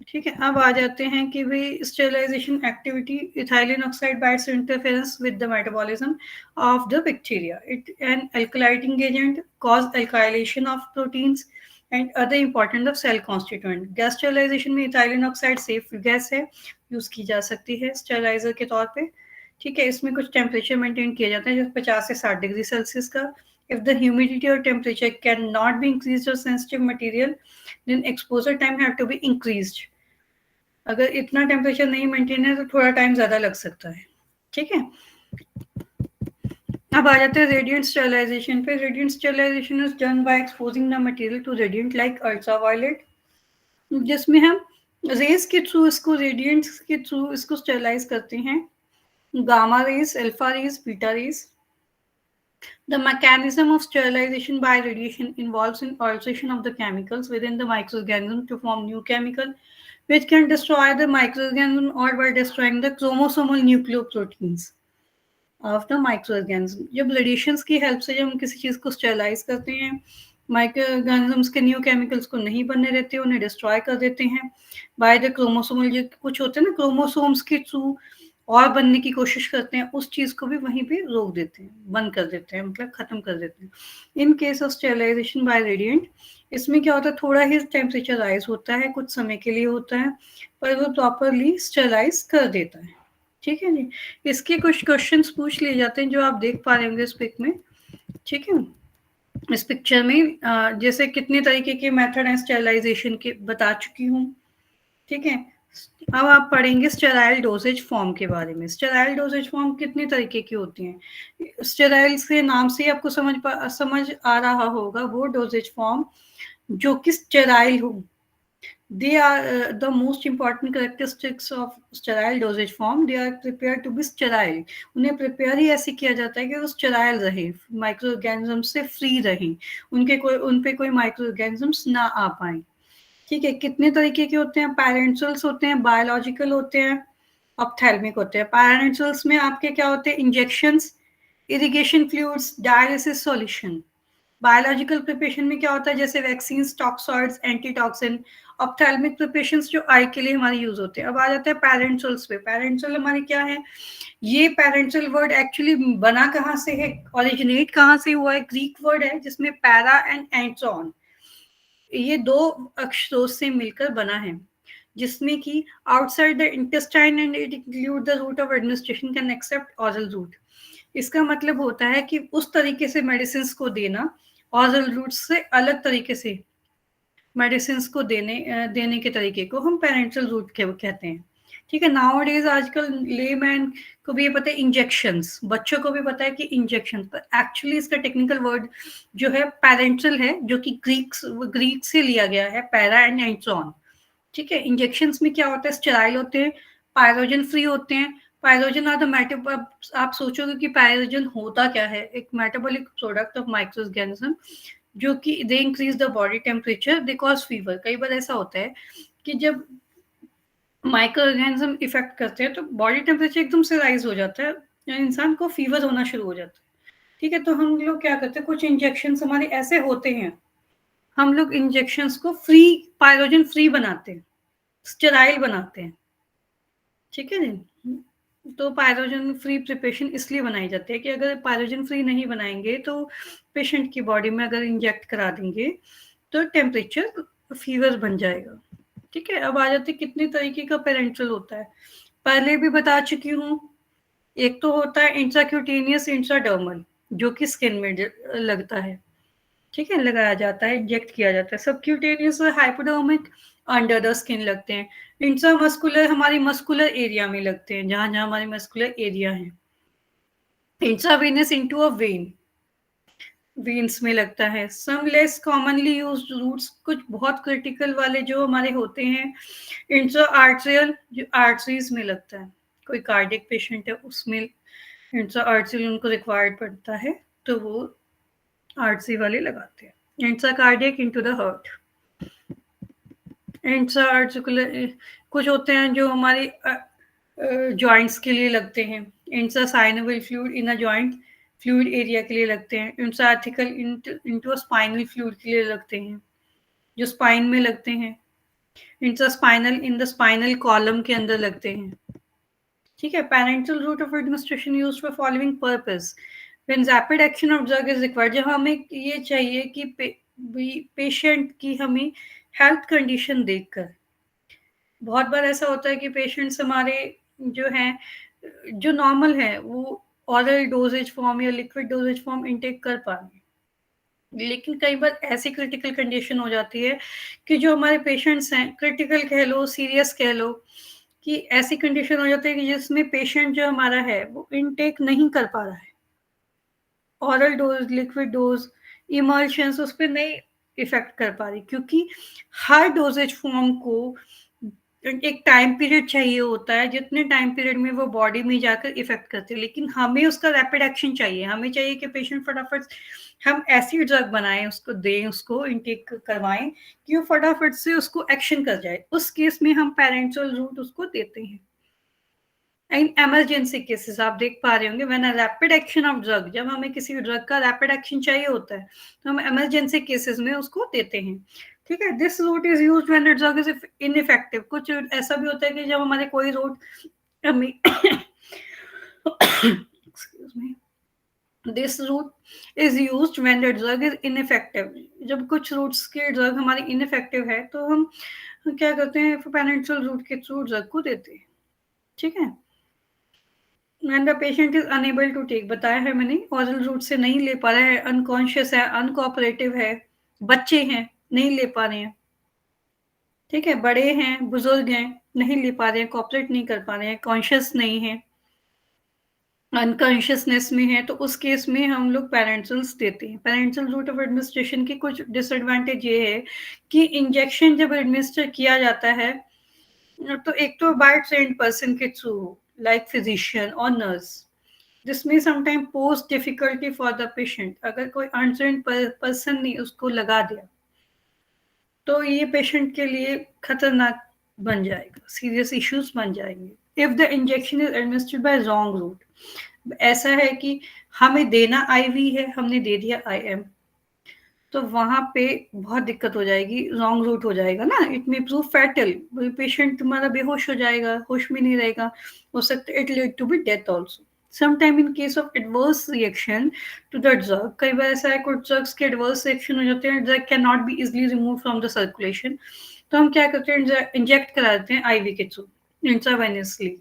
ठीक है, अब आ जाते हैं कि भाई sterilisation activity, ethylene oxide bites interference with the metabolism of the bacteria, it an alkylating agent, cause alkylation of proteins and other important of cell constituent. Gas sterilisation में इथाइलिन ऑक्साइड सेफ गैस है, use की जा सकती है steriliser के तौर पे। ठीक है, इसमें कुछ टेम्परेचर मेंटेन किया जाता है जैसे 50 से 60 डिग्री सेल्सियस का। If the humidity or temperature cannot be increased or sensitive material, then exposure time have to be increased. अगर इतना टेम्परेचर नहीं मेंटेन है तो थोड़ा टाइम ज्यादा लग सकता है। ठीक है, अब आ जाते हैं रेडिएंट स्टेरिलाइजेशन पे। Radiant sterilisation is done by exposing the material to radiant like ultraviolet, जिसमें हम रेज के थ्रू इसको, रेडिएंट्स के थ्रू इसको स्टेरिलाइज करते हैं, gamma rays, alpha rays, beta rays. The mechanism of sterilization by radiation involves in alteration of the chemicals within the microorganism to form new chemical, which can destroy the microorganism or by destroying the chromosomal nucleoproteins of the microorganism. जब radiations की help से जब हम किसी चीज को sterilise करते हैं, माइक्रोऑर्गेनिजम्स के न्यू केमिकल्स को नहीं बनने देते, उन्हें डिस्ट्रॉय कर देते हैं बाय द क्रोमोसोमल, जो कुछ होते हैं ना क्रोमोसोम्स के थ्रू और बनने की कोशिश करते हैं, उस चीज को भी वहीं पे रोक देते हैं, बंद कर देते हैं, मतलब खत्म कर देते हैं। In case of sterilisation by radiant, इसमें क्या होता है, थोड़ा ही टेम्परेचर राइज होता है, कुछ समय के लिए होता है, पर वो प्रॉपरली स्टेरिलाइज कर देता है। ठीक है जी, इसके कुछ क्वेश्चंस पूछ लिए जाते हैं जो आप देख पा रहे होंगे इस पिक में। ठीक है, इस पिक्चर में जैसे कितने तरीके के मेथड हैं स्टेरिलाइजेशन के बता चुकी हूँ। ठीक है, अब आप पढ़ेंगे स्टेराइल डोजेज फॉर्म के बारे में। स्टेराइल डोजेज फॉर्म कितने तरीके की होती हैं, स्टेराइल से नाम से ही आपको समझ आ रहा होगा, वो डोजेज फॉर्म जो कि स्टेराइल हो। They are the most important characteristics of sterile dosage form. They are prepared to be sterile. उन्हें प्रिपेयर ही ऐसे किया जाता है कि वो स्टेराइल रहे, माइक्रो ऑर्गेनिज्म से फ्री रहे, उन पे कोई माइक्रो ऑर्गेनिजम्स ना आ पाए। ठीक है, कितने तरीके के होते हैं, पैरेंटल्स होते हैं, बायोलॉजिकल होते हैं, ऑप्थेल्मिक होते हैं। पैरेंटल्स में आपके क्या होते हैं, injections, irrigation fluids, dialysis solution. Biological preparation में क्या होता है, जैसे वैक्सीन, टॉक्सॉइड्स, एंटीटॉक्सिन। ऑप्थेल्मिक प्रिपरेशंस जो आई के लिए हमारे यूज होते हैं। अब आ जाते हैं पैरेंटल्स पे। पैरेंटल हमारे क्या है, ये पैरेंटल वर्ड एक्चुअली बना कहाँ से है, ओरिजिनेट कहाँ से हुआ है, ग्रीक वर्ड है जिसमें पैरा एंड एंट्रॉन, ये दो अक्षरों से मिलकर बना है, जिसमें कि outside the intestine and it include the route of administration can except oral route. इसका मतलब होता है कि उस तरीके से मेडिसिन को देना, ऑरल रूट से अलग तरीके से मेडिसिन को देने के तरीके को हम पेरेंटल रूट कहते हैं। ठीक है, नाउ डेज आजकल लेमैन को भी ये पता है इंजेक्शंस, बच्चों को भी पता है कि इंजेक्शन, पर एक्चुअली इसका टेक्निकल वर्ड जो है पेरेंटल है, जो कि ग्रीक से लिया गया है, पैरा एंड एंट्रॉन। ठीक है, इंजेक्शंस में क्या होता है, स्टेराइल होते हैं, पायरोजन फ्री होते हैं। पायरोजन आर द आप सोचोगे कि पायरोजन होता क्या है, एक मेटाबॉलिक प्रोडक्ट ऑफ माइक्रोऑर्गेनिज्म, जो कि they increase the body temperature, they cause fever. कई बार ऐसा होता है कि जब माइक्रो ऑर्गेनिज्म इफेक्ट करते हैं तो बॉडी टेम्परेचर एकदम से राइज हो जाता है, इंसान को फीवर होना शुरू हो जाता है। ठीक है, तो हम लोग क्या करते हैं, कुछ इंजेक्शन हमारे ऐसे होते हैं, हम लोग इंजेक्शंस को फ्री, पायरोजन फ्री बनाते हैं, स्टेराइल बनाते हैं। ठीक है जी, तो पायरोजन फ्री प्रिपरेशन इसलिए बनाई जाती है कि अगर पायरोजन फ्री नहीं बनाएंगे तो पेशेंट की बॉडी में अगर इंजेक्ट करा देंगे तो टेम्परेचर फीवर बन जाएगा। ठीक है, अब आ जाते कितने तरीके का पेरेंटल होता है, पहले भी बता चुकी हूँ। एक तो होता है इंट्राक्यूटेनियस, इंट्राडर्मल, जो कि स्किन में लगता है। ठीक है, लगाया जाता है, इंजेक्ट किया जाता है। सबक्यूटेनियस और हाइपोडर्मिक अंडर द स्किन लगते हैं। इंट्रामस्कुलर हमारी मस्कुलर एरिया में लगते हैं, जहां जहां हमारी मस्कुलर एरिया है। Intravenous into a when, veins में लगता है। Sum less commonly used roots, कुछ बहुत क्रिटिकल वाले जो हमारे होते हैं, इंट्रा आर्ट्रियल, जो आर्टरीज में लगता है। कोई कार्डियक पेशेंट है उसमें इंट्रा आर्ट्रियल उनको रिक्वायर्ड पड़ता है, तो वो आर्टरी वाले लगाते हैं। Intra cardiac into the heart, intra articular कुछ होते हैं जो हमारे जॉइंट्स के लिए लगते हैं, intra synovial fluid in a joint fluid area के लिए लगते हैं, intra articular into spinal fluid के लिए लगते हैं, जो स्पाइन में लगते हैं, intra spinal in the spinal column के अंदर लगते हैं। ठीक है, parenteral route of administration used for following purpose when rapid action of drug is required. जब हमें ये चाहिए कि पेशेंट की हमें हेल्थ कंडीशन देखकर, बहुत बार ऐसा होता है कि पेशेंट्स हमारे जो हैं, जो नॉर्मल है, वो ऑरल डोजेज फॉर्म या लिक्विड डोजेज फॉर्म इनटेक कर पा रहे हैं, लेकिन कई बार ऐसी क्रिटिकल कंडीशन हो जाती है कि जो हमारे पेशेंट्स हैं, क्रिटिकल कह लो, सीरियस कह लो, कि ऐसी कंडीशन हो जाती है कि जिसमें पेशेंट जो हमारा है वो इनटेक नहीं कर पा रहा है, oral dose, liquid dose, emulsions उस पर नहीं इफेक्ट कर पा रही, क्योंकि हर डोजेज फॉर्म को एक टाइम पीरियड चाहिए होता है, जितने टाइम पीरियड में वो बॉडी में जाकर इफेक्ट करते हैं, लेकिन हमें उसका रैपिड एक्शन चाहिए। हमें चाहिए कि पेशेंट फटाफट हम ऐसी ड्रग बनाएं, उसको दें, उसको इनटेक करवाएं कि वो फटाफट से उसको एक्शन कर जाए। उस केस में हम पैरेंटल रूट उसको देते हैं। इन इमरजेंसी केसेस आप देख पा रहे होंगे, when a rapid action of drug, जब हमें किसी ड्रग का रैपिड एक्शन चाहिए होता है तो हम इमरजेंसी केसेस में उसको देते हैं। ठीक है, this route is used when the drug is ineffective. कुछ ऐसा भी होता है कि जब हमारे कोई रूट हमें excuse me, this route is used when the drug is ineffective. जब कुछ रूट्स के ड्रग हमारी इनइफेक्टिव है तो हम क्या करते हैं, पेनिसिलिन रूट के थ्रू ड्रग को देते हैं। ठीक है, when the patient is unable to take, बताया है मैंने, oral route से नहीं ले पा रहा है, अनकॉन्शियस है, अनकोऑपरेटिव है, बच्चे हैं नहीं ले पा रहे हैं, ठीक है, बड़े हैं, बुजुर्ग हैं, नहीं ले पा रहे हैं, कोऑपरेट नहीं कर पा रहे हैं, कॉन्शियस नहीं है, अनकॉन्शियसनेस में है, तो उस केस में हम लोग पैरेंटल्स देते हैं। पैरेंटल रूट ऑफ एडमिनिस्ट्रेशन की कुछ डिसएडवांटेज ये है कि इंजेक्शन जब एडमिनिस्टर किया जाता है तो एक तो बाय ट्रेन्ड पर्सन के थ्रू, लाइक फिजिशियन और नर्स, जिसमें sometime pose difficulty for the patient. अगर कोई अनट्रेन्ड पर्सन ने उसको लगा दिया तो ये पेशेंट के लिए खतरनाक बन जाएगा, सीरियस इश्यूज बन जाएंगे। If the injection is administered by wrong route, ऐसा है कि हमें देना आईवी है, हमने दे दिया आईएम, तो वहां पे बहुत दिक्कत हो जाएगी, रॉन्ग रूट हो जाएगा ना, it may prove fatal, patient तुम्हारा बेहोश हो जाएगा, होश में नहीं रहेगा, हो सकता है it lead to be death also. Sometime in case of adverse reaction to the drug, कई बार ऐसा है कुछ ड्रग्स के एडवर्स रिएक्शन हो जाते हैं, drug can not be easily remove from the circulation, तो हम क्या करते हैं, इंजेक्ट करा देते हैं आईवी के थ्रू, इंट्रावेनसली।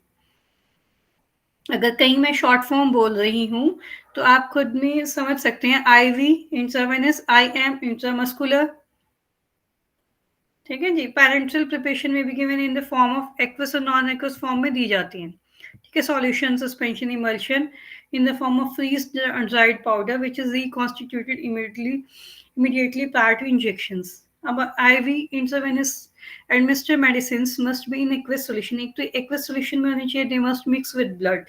अगर कहीं मैं शॉर्ट फॉर्म बोल रही हूँ तो आप खुद में समझ सकते हैं, आईवी इंट्रावेनस, आईएम इंट्रामस्कुलर। ठीक है जी, पैरेंटल प्रिपरेशन में भी given in the form of aqueous और नॉन एक्वस फॉर्म में दी जाती हैं। ठीक है, solution, suspension, emulsion in the form of freeze dried powder which is reconstituted immediately prior to injections. अब IV intravenous administer medicine must be in aqueous solution. एक तो एक्वस सॉल्यूशन में होनी चाहिए, they must mix with blood,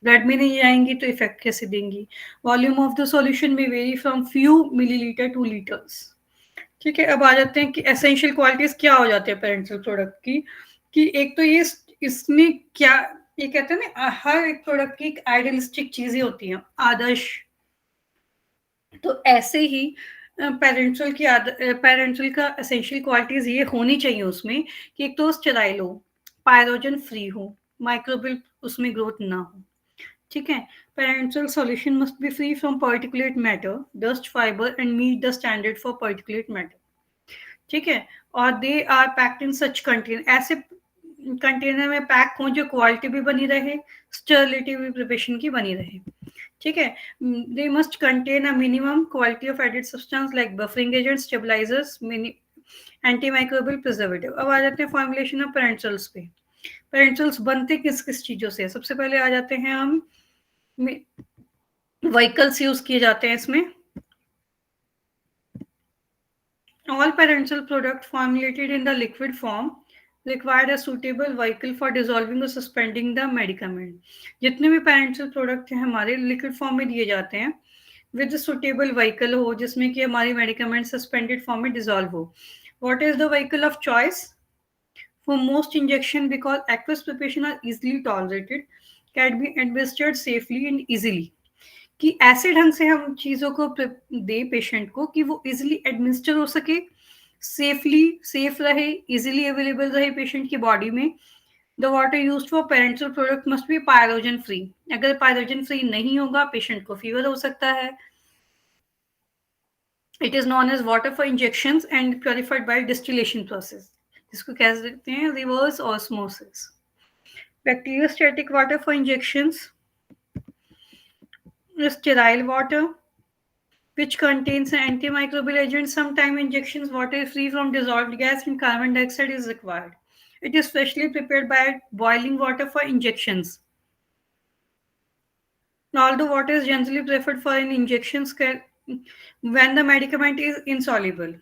blood में नहीं जाएंगी तो इफेक्ट कैसे देंगी। वॉल्यूम ऑफ द सॉल्यूशन में very from few millilitre two litres. ठीक है, अब आ जाते हैं कि एसेंशियल क्वालिटीज क्या हो जाती है पेरेंटल प्रोडक्ट की, कि एक तो ये इसमें क्या, ये कहते हैं ना, हर एक प्रोडक्ट की एक आइडियलिस्टिक चीजें होती हैं, आदर्श। तो ऐसे ही पेरेंटल की पेरेंटल का एसेंशियल क्वालिटीज ये होनी चाहिए उसमें कि एक तो स्टेराइल हो, पायरोजन फ्री हो, माइक्रोबियल उसमें ग्रोथ ना हो। ठीक है, parental solution must be free from particulate matter, dust, fiber and meet the standard for particulate matter. ठीक है, और they are packed in such container, ऐसे कंटेनर में पैक हो जो क्वालिटी भी बनी रहे, स्टेरिलिटी भी प्रिपरेशन की बनी रहे। ठीक है, they must contain a minimum quality of added substance like buffering agents, stabilizers, antimicrobial preservative। अब आ जाते हैं फॉर्मुलेशन ऑफ पेरेंटल्स पे। पेरेंटल्स बनते किस किस चीजों से, सबसे पहले आ जाते हैं हम, व्हीकल्स यूज किए जाते हैं इसमें। All parental product formulated in the liquid form required a suitable vehicle for dissolving और सस्पेंडिंग द मेडिकामेंट। जितने भी पेरेंटल प्रोडक्ट हैं हमारे लिक्विड फॉर्म में दिए जाते हैं, विद सुटेबल व्हीकल हो जिसमें कि हमारी मेडिकामेंट सस्पेंडेड फॉर्म में डिसॉल्व हो। What is the vehicle of choice for most injection? Because aqueous preparation are easily tolerated, can be administered safely and easily. कि ऐसे ढंग से हम चीजों को दे पेशेंट को कि वो इजिली एडमिनिस्टर हो सके, सेफली सेफ रहे, इजिली अवेलेबल रहे पेशेंट की बॉडी में. The water used for parental product must be pyrogen free. अगर पायरोजन फ्री नहीं होगा पेशेंट को फीवर हो सकता है. It is known as water for injections and purified by distillation process, जिसको कह सकते हैं reverse osmosis. Bacteriostatic water for injections, sterile water which contains an antimicrobial agent. Sometimes injections water free from dissolved gas and carbon dioxide is required. It is specially prepared by boiling water for injections. Although water is generally preferred for in injections when the medicament is insoluble.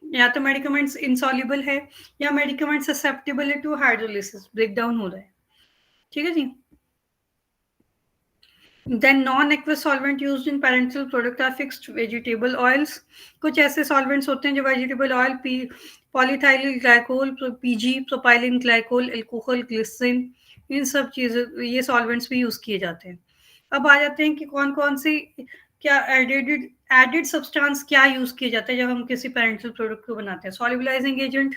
या तो मेडिकमेंट्स insoluble है या medicament susceptible है to hydrolysis, break down हो रहा है. ठीक है जी. Then non-aqueous solvent used in parenteral product are fixed vegetable oils. कुछ ऐसे solvents होते हैं जो vegetable oil, polyethyl glycol, PG, propylene glycol, alcohol, glycerin, इन सब चीजें ये solvents भी यूज किए जाते हैं. अब आ जाते हैं कि कौन कौन सी क्या एडेड सब्सटेंस क्या यूज किए जाते हैं जब हम किसी पेरेंटल प्रोडक्ट को बनाते हैं. सॉल्युबलाइजिंग एजेंट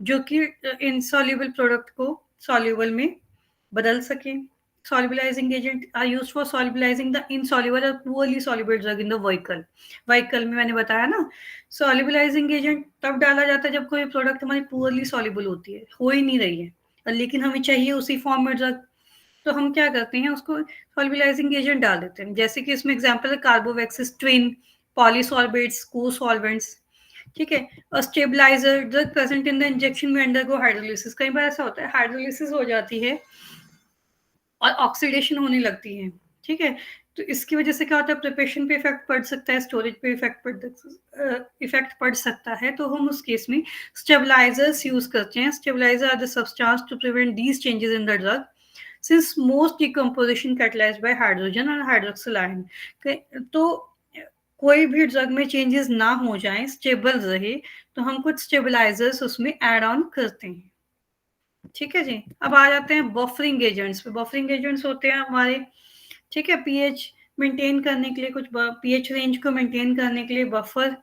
जो कि इनसॉल्युबल प्रोडक्ट को सॉल्युबल में बदल सके. Solubilizing agent are used for solubilizing the insoluble or poorly soluble drug in the vehicle. Vehicle में मैंने बताया ना, solubilizing agent तब डाला जाता है जब कोई प्रोडक्ट हमारी poorly soluble होती है, हो ही नहीं रही है, लेकिन हमें चाहिए उसी फॉर्म में ड्रग. तो हम क्या करते हैं, उसको solubilizing agent डाल देते हैं. जैसे कि इसमें एग्जाम्पल है कार्बोवैक्सिस, ट्विन, पॉलीसॉल्वेट्स, को-सॉल्वेंट्स. ठीक है. और stabilizer drug present in the injection में अंडरगो हाइड्रोलिसिस. कई बार ऐसा होता है हाइड्रोलिसिस हो जाती है और ऑक्सीडेशन होने लगती है. ठीक है. तो इसकी वजह से क्या होता है, प्रिपरेशन पे इफेक्ट पड़ सकता है, स्टोरेज पे इफेक्ट पड़ सकता है. तो हम उस केस में स्टेबलाइजर्स यूज करते हैं. Stabilizer are the substance to prevent these changes in the drug since most decomposition catalysed by hydrogen और हाइड्रोक्सिल आयन. तो कोई भी ड्रग में चेंजेस ना हो जाए, स्टेबल रहे, तो हम कुछ स्टेबलाइजर्स उसमें ऐड ऑन करते हैं. ठीक है जी. अब आ जाते हैं बफरिंग एजेंट्स पे. बफरिंग एजेंट्स होते हैं हमारे, ठीक है, पीएच मेंटेन करने के लिए, कुछ पीएच रेंज को मेंटेन करने के लिए बफर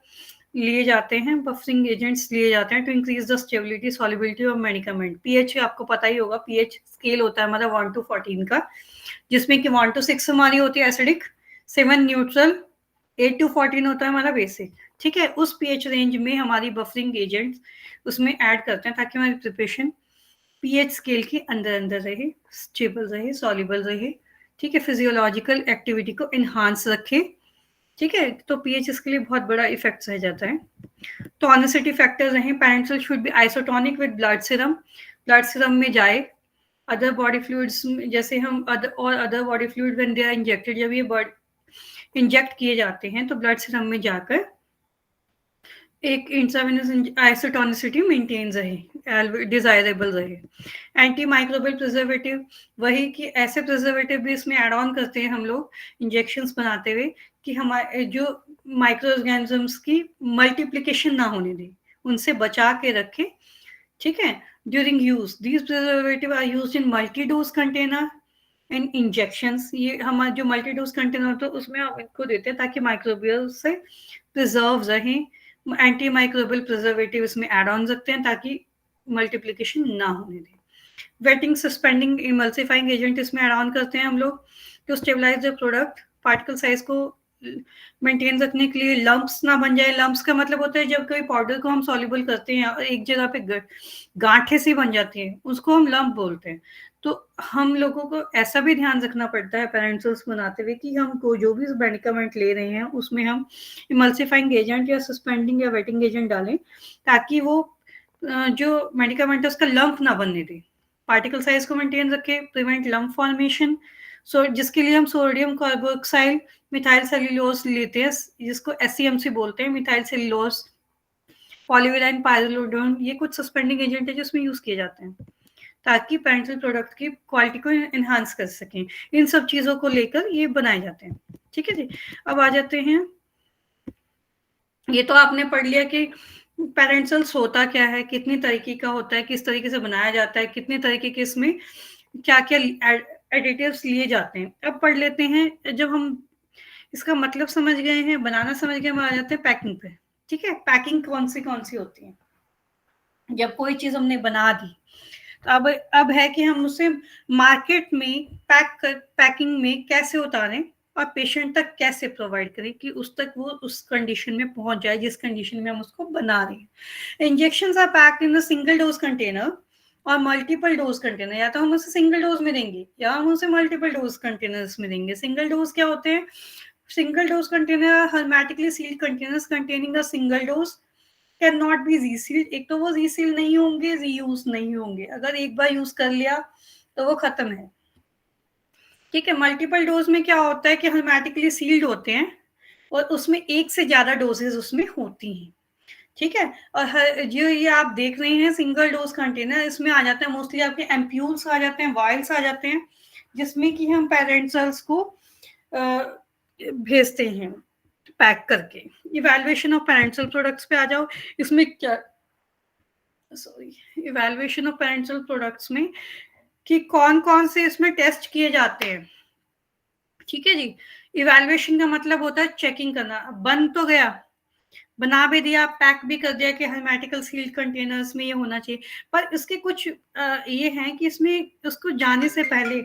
लिए जाते हैं, बफरिंग एजेंट्स लिए जाते हैं to increase the stability solubility of medicament. PH आपको पता ही होगा, पीएच स्केल होता है हमारा 1 to 14 का, जिसमें कि 1 to 6 हमारी होती है एसिडिक, 7 न्यूट्रल, 8 to 14 होता है हमारा बेसिक. ठीक है. उस पीएच रेंज में हमारी बफरिंग एजेंट्स उसमें ऐड करते हैं ताकि हमारी प्रिपरेशन पीएच स्केल के अंदर रहे, स्टेबल रहे, सॉल्युबल रहे. ठीक है. फिजियोलॉजिकल एक्टिविटी को इनहांस रखे. ठीक है. तो पीएच इसके लिए बहुत बड़ा इफेक्ट रह जाता है. टॉनिसिटी फैक्टर रहे. Parental should be isotonic with blood serum. Blood serum में जाए. अदर बॉडी फ्लूइड्स जैसे हम other body fluid when they are injected, जब ये इंजेक्ट किए जाते हैं तो ब्लड सीरम में जाकर एक इंट्रावेनस आइसोटोनिसिटी मेंटेन रहे, डिजायरेबल रहे. एंटी माइक्रोबियल प्रिजर्वेटिव, वही कि ऐसे प्रिजर्वेटिव भी इसमें ऐड ऑन करते हैं हम लोग इंजेक्शंस बनाते हुए कि हमारे जो माइक्रो ऑर्गेनिजम्स की मल्टीप्लिकेशन ना होने दें, उनसे बचा के रखें. ठीक है. During use these preservative are used in multi dose container and injections. ये हमारे जो मल्टी डोज कंटेनर होता है उसमें हम इनको देते हैं ताकि माइक्रोबियल से प्रिजर्व रहें. एंटी माइक्रोबियल प्रिजर्वेटिव इसमें ऐड ऑन रखते हैं ताकि मल्टीप्लिकेशन ना होने दें. वेटिंग, सस्पेंडिंग, इमल्सिफाइंग एजेंट इसमें ऐड ऑन करते हैं हम लोग to stabilize the product. Particle size को मेंटेन रखने के लिए, लंप्स ना बन जाए. लंप्स का मतलब होता है जब कोई पाउडर को हम सॉल्युबल करते हैं और एक जगह पे गांठें सी बन जाती हैं, उसको हम लंप बोलते हैं. तो हम लोगों को ऐसा भी ध्यान रखना पड़ता है पेरेंटल्स बनाते हुए कि हम को जो भी मेडिकामेंट ले रहे हैं उसमें हम इमल्सिफाइंग एजेंट या सस्पेंडिंग या वेटिंग एजेंट डालें ताकि वो जो मेडिकामेंट है उसका लंप ना बनने दे. पार्टिकल साइज को मेंटेन रखे, प्रिवेंट लंप फॉर्मेशन. सो जिसके लिए हम सोडियम कार्बोक्साइल मिथाइल सेल्यूलोज लेते हैं, जिसको SCMC बोलते हैं, मिथाइल सेल्यूलोज, पॉलीविनाइल पाइरोलोडोन. ये कुछ सस्पेंडिंग एजेंट है जो इसमें यूज किए जाते हैं ताकि पेरेंटल प्रोडक्ट की क्वालिटी को एनहांस कर सकें. इन सब चीजों को लेकर ये बनाए जाते हैं. ठीक है जी. अब आ जाते हैं, ये तो आपने पढ़ लिया कि पेरेंट्स होता क्या है, कितनी तरीके का होता है, किस तरीके से बनाया जाता है, कितने तरीके के इसमें क्या क्या एडिटिव्स लिए जाते हैं। अब पढ़ लेते हैं। जब हम इसका मतलब समझ गए हैं, बनाना समझ गए, हम आ जाते हैं पैकिंग पे। ठीक है, पैकिंग कौन सी होती है। जब कोई चीज हमने बना दी तो अब है कि हम उसे मार्केट में पैकिंग में कैसे उतारें और पेशेंट तक कैसे प्रोवाइड करें कि उस तक वो उस कंडीशन में पहुंच जाए जिस कंडीशन में हम उसको बना रहे हैं। Injections are packed in a single dose container और मल्टीपल डोज कंटेनर। या तो हम उसे सिंगल डोज में देंगे या हम उसे मल्टीपल डोज कंटेनर्स में देंगे। सिंगल डोज क्या होते हैं? Single dose container hermetically sealed containers containing a single dose can not be resealed. एक तो वो जी सील नहीं होंगे, री यूज नहीं होंगे। अगर एक बार यूज कर लिया तो वो खत्म है। ठीक है, मल्टीपल डोज में क्या होता है कि hermetically सील्ड होते हैं और उसमें एक से ज्यादा डोजेज उसमें होती हैं। ठीक है, और जो ये आप देख रहे हैं सिंगल डोज कंटेनर, इसमें आ जाते हैं मोस्टली आपके एम्प्यूल्स आ जाते हैं, वायल्स आ जाते हैं, जिसमें कि हम पेरेंट सेल्स को भेजते हैं पैक करके। इवैल्यूएशन ऑफ पेरेंटल प्रोडक्ट्स पे आ जाओ। इसमें क्या, sorry, evaluation of parental products में कि कौन कौन से इसमें टेस्ट किए जाते हैं। ठीक है जी, इवैल्यूएशन का मतलब होता है चेकिंग करना। बन तो गया, बना भी दिया, पैक भी कर दिया कि hermetical सील्ड कंटेनर्स में ये होना चाहिए, पर इसके कुछ ये हैं कि इसमें उसको जाने से पहले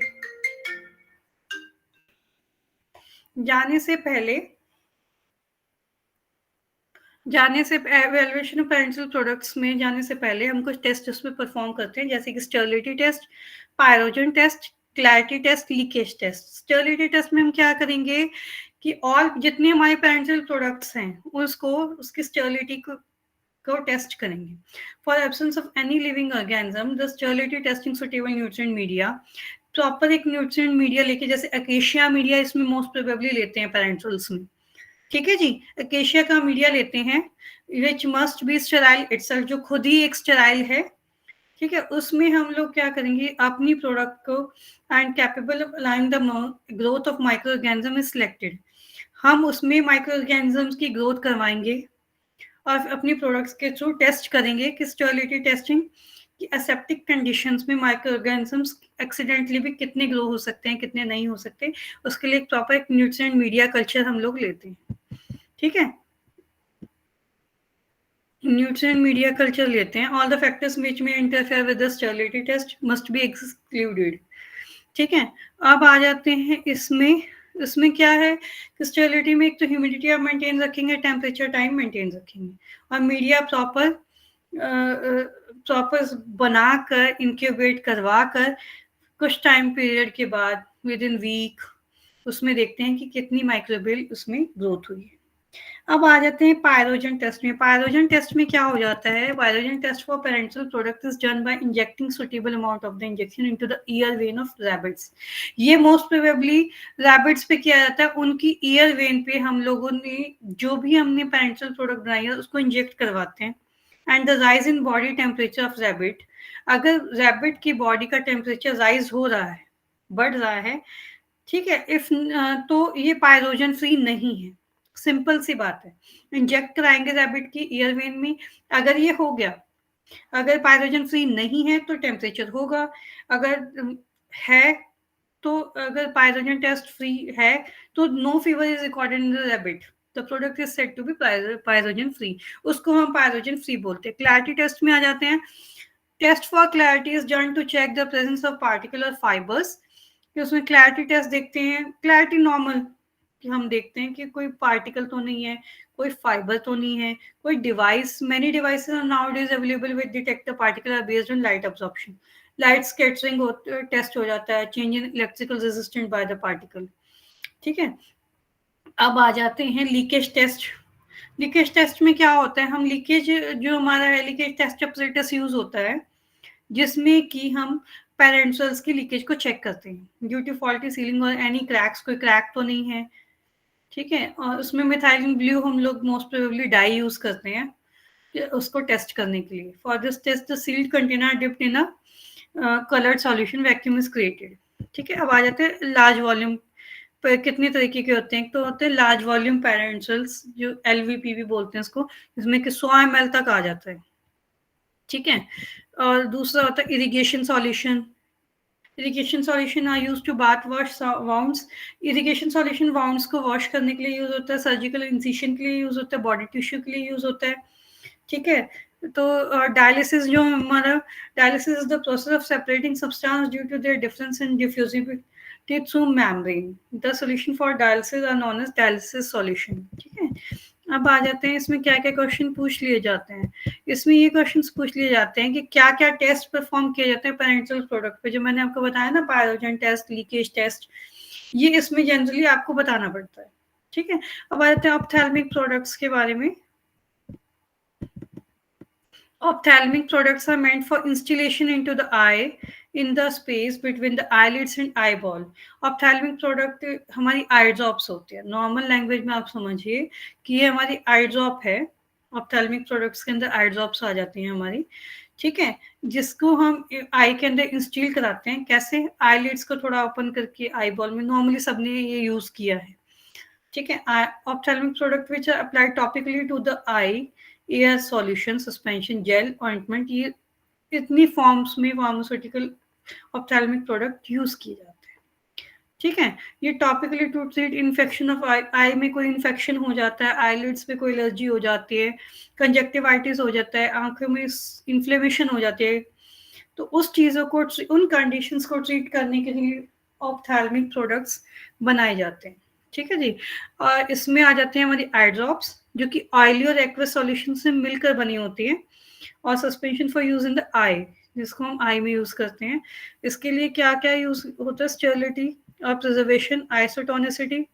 एवेल्युएशन ऑफ पेरेंटल प्रोडक्ट्स में जाने से पहले हम कुछ टेस्ट उसमें परफॉर्म करते हैं, जैसे कि sterility test, pyrogen test, clarity test, leakage test. Sterility test में हम क्या करेंगे कि ऑल जितने हमारे पेरेंटल प्रोडक्ट्स हैं उसको उसकी स्टेरिलिटी को टेस्ट करेंगे। For absence of any living organism the sterility testing suitable nutrient media. Proper एक न्यूट्रिएंट मीडिया लेके, जैसे अकेशिया मीडिया इसमें मोस्ट प्रोबेबली लेते हैं पेरेंटल्स में। ठीक है जी, अकेशिया का मीडिया लेते हैं which must be sterile itself, जो खुद ही एक स्टेराइल है। ठीक है, उसमें हम लोग क्या करेंगे, अपनी प्रोडक्ट को and capable of allowing the growth of micro organism is selected. हम उसमें माइक्रो ऑर्गेनिज्म की ग्रोथ करवाएंगे और अपनी प्रोडक्ट्स के थ्रू टेस्ट करेंगे कि स्टेरिलिटी टेस्टिंग कि एसेप्टिक कंडीशंस में माइक्रो ऑर्गेनिजम्स एक्सीडेंटली भी कितने ग्रो हो सकते हैं, कितने नहीं हो सकते। उसके लिए एक प्रॉपर एक न्यूट्रिएंट मीडिया कल्चर हम लोग लेते हैं। ठीक है, न्यूट्रिएंट मीडिया कल्चर लेते हैं। ऑल द फैक्टर्स विच में interfere with the sterility test must be excluded. ठीक है, अब आ जाते हैं इसमें क्या है कि स्टेरिलिटी में एक तो ह्यूमिडिटी आप मेंटेन रखेंगे, टेम्परेचर टाइम मेंटेन रखेंगे और मीडिया प्रॉपर बनाकर इंक्यूबेट करवा कर कुछ टाइम पीरियड के बाद विद इन वीक उसमें देखते हैं कि कितनी माइक्रोबियल उसमें ग्रोथ हुई है। अब आ जाते हैं पायरोजन टेस्ट में। पायरोजन टेस्ट में क्या हो जाता है, pyrogen test for parental product is done by injecting suitable amount of the injection into the ear vein of rabbits. ये मोस्ट प्रोबेबली रैबिट्स पे किया जाता है, उनकी ईयर वेन पे हम लोगों ने जो भी हमने पेरेंटल प्रोडक्ट बनाई है उसको इंजेक्ट करवाते हैं। And the rise in body temperature of rabbit, अगर रैबिट की बॉडी का टेम्परेचर राइज हो रहा है, बढ़ रहा है, ठीक है, इफ तो ये पायरोजन फ्री नहीं है। सिंपल सी बात है, इंजेक्ट कराएंगे रैबिट की ईयर वेन में, अगर ये हो गया, अगर पायरोजन फ्री नहीं है तो टेम्परेचर होगा, अगर है तो अगर पायरोजन टेस्ट फ्री है तो no fever is recorded in the rabbit, the product is said to be pyrogen free, उसको हम पायरोजन फ्री बोलते हैं। क्लैरिटी टेस्ट में आ जाते हैं। Test for clarity is done to check the presence of particle और फाइबर्स। उसमें क्लैरिटी टेस्ट देखते हैं, क्लैरिटी नॉर्मल कि हम देखते हैं कि कोई पार्टिकल तो नहीं है, कोई फाइबर तो नहीं है, कोई device, many devices are nowadays available with detect the particle are based on light absorption, light scattering test हो जाता है, change in electrical resistance by the particle. ठीक है, अब आ जाते हैं लीकेज टेस्ट। लीकेज टेस्ट में क्या होता है, हम लीकेज जो हमारा है, लीकेज टेस्ट अपरेटस यूज होता है जिसमें कि हम पेरेंटल्स की लीकेज को चेक करते हैं ड्यू टू फॉल्टी सीलिंग और एनी क्रैक्स, कोई क्रैक तो नहीं है। ठीक है, और उसमें मिथाइलिन ब्लू हम लोग मोस्ट प्रोबेबली डाई यूज करते हैं उसको टेस्ट करने के लिए। For this test the sealed container dipped in a coloured solution vacuum is created. ठीक है, अब आ जाते हैं लार्ज वॉल्यूम कितने तरीके के होते हैं, तो होते हैं लार्ज वॉल्यूम पेरेंशियल्स, जो LVP भी बोलते हैं इसको, जिसमें कि 100 ml तक आ जाता है, ठीक है। और दूसरा होता है irrigation solution. Irrigation solution are use to bath wash wounds. Irrigation solution wounds को वॉश करने के लिए यूज होता है, सर्जिकल इंसिशन के लिए यूज होता है, बॉडी टिश्यू के लिए यूज होता है, ठीक है। तो डायलिसिस जो हमारा, dialysis is the process of separating substance due to their difference in diffusibility through membrane. The solution for dialysis are known as dialysis solution, ठीक है। अब आ जाते हैं इसमें क्या क्या क्वेश्चन पूछ लिए जाते हैं। इसमें ये क्वेश्चंस पूछ लिए जाते हैं कि क्या क्या टेस्ट परफॉर्म किए जाते हैं पेरेंटल प्रोडक्ट पे, जो मैंने आपको बताया ना, पायरोजन टेस्ट, लीकेज टेस्ट, ये इसमें जनरली आपको बताना पड़ता है, ठीक है। अब आ जाते हैं ऑप्थेल्मिक प्रोडक्ट्स के बारे में। Ophthalmic products are meant for installation into the eye in the space between the eyelids and eyeball. Ophthalmic product हमारी eye drops होती है। नॉर्मल लैंग्वेज में आप समझिए कि ये हमारी eye drop है। Ophthalmic products के अंदर eye drops आ जाती हैं हमारी, ठीक है, जिसको हम आई के अंदर इंस्टॉल कराते हैं। कैसे? eyelids को थोड़ा ओपन करके eyeball में, नॉर्मली सबने ये यूज किया है, ठीक है। Ophthalmic product which are applied topically to the eye, are solution, suspension, gel, ointment, ये इतनी फॉर्म्स में फार्मास्यूटिकल ऑप्थेल्मिक प्रोडक्ट यूज किए जाते हैं, ठीक है। ये topically to treat infection of eye में कोई इन्फेक्शन हो जाता है, आईलिड्स पे कोई एलर्जी हो जाती है, कंजक्टिवाइटिस हो जाता है, आंखों में इन्फ्लेमेशन हो जाती है, तो उस चीज़ों को, उन कंडीशंस को ट्रीट करने के लिए ऑप्थेल्मिक प्रोडक्ट्स बनाए जाते हैं, ठीक है जी। और इसमें आ जाते हैं हमारी आई ड्रॉप्स, जो कि ऑयली और एक्वस सॉल्यूशन से मिलकर बनी होती है, और suspension for use in the eye, जिसको हम आई में यूज करते हैं। इसके लिए क्या क्या यूज होता है? स्टेरिलिटी और preservation, isotonicity,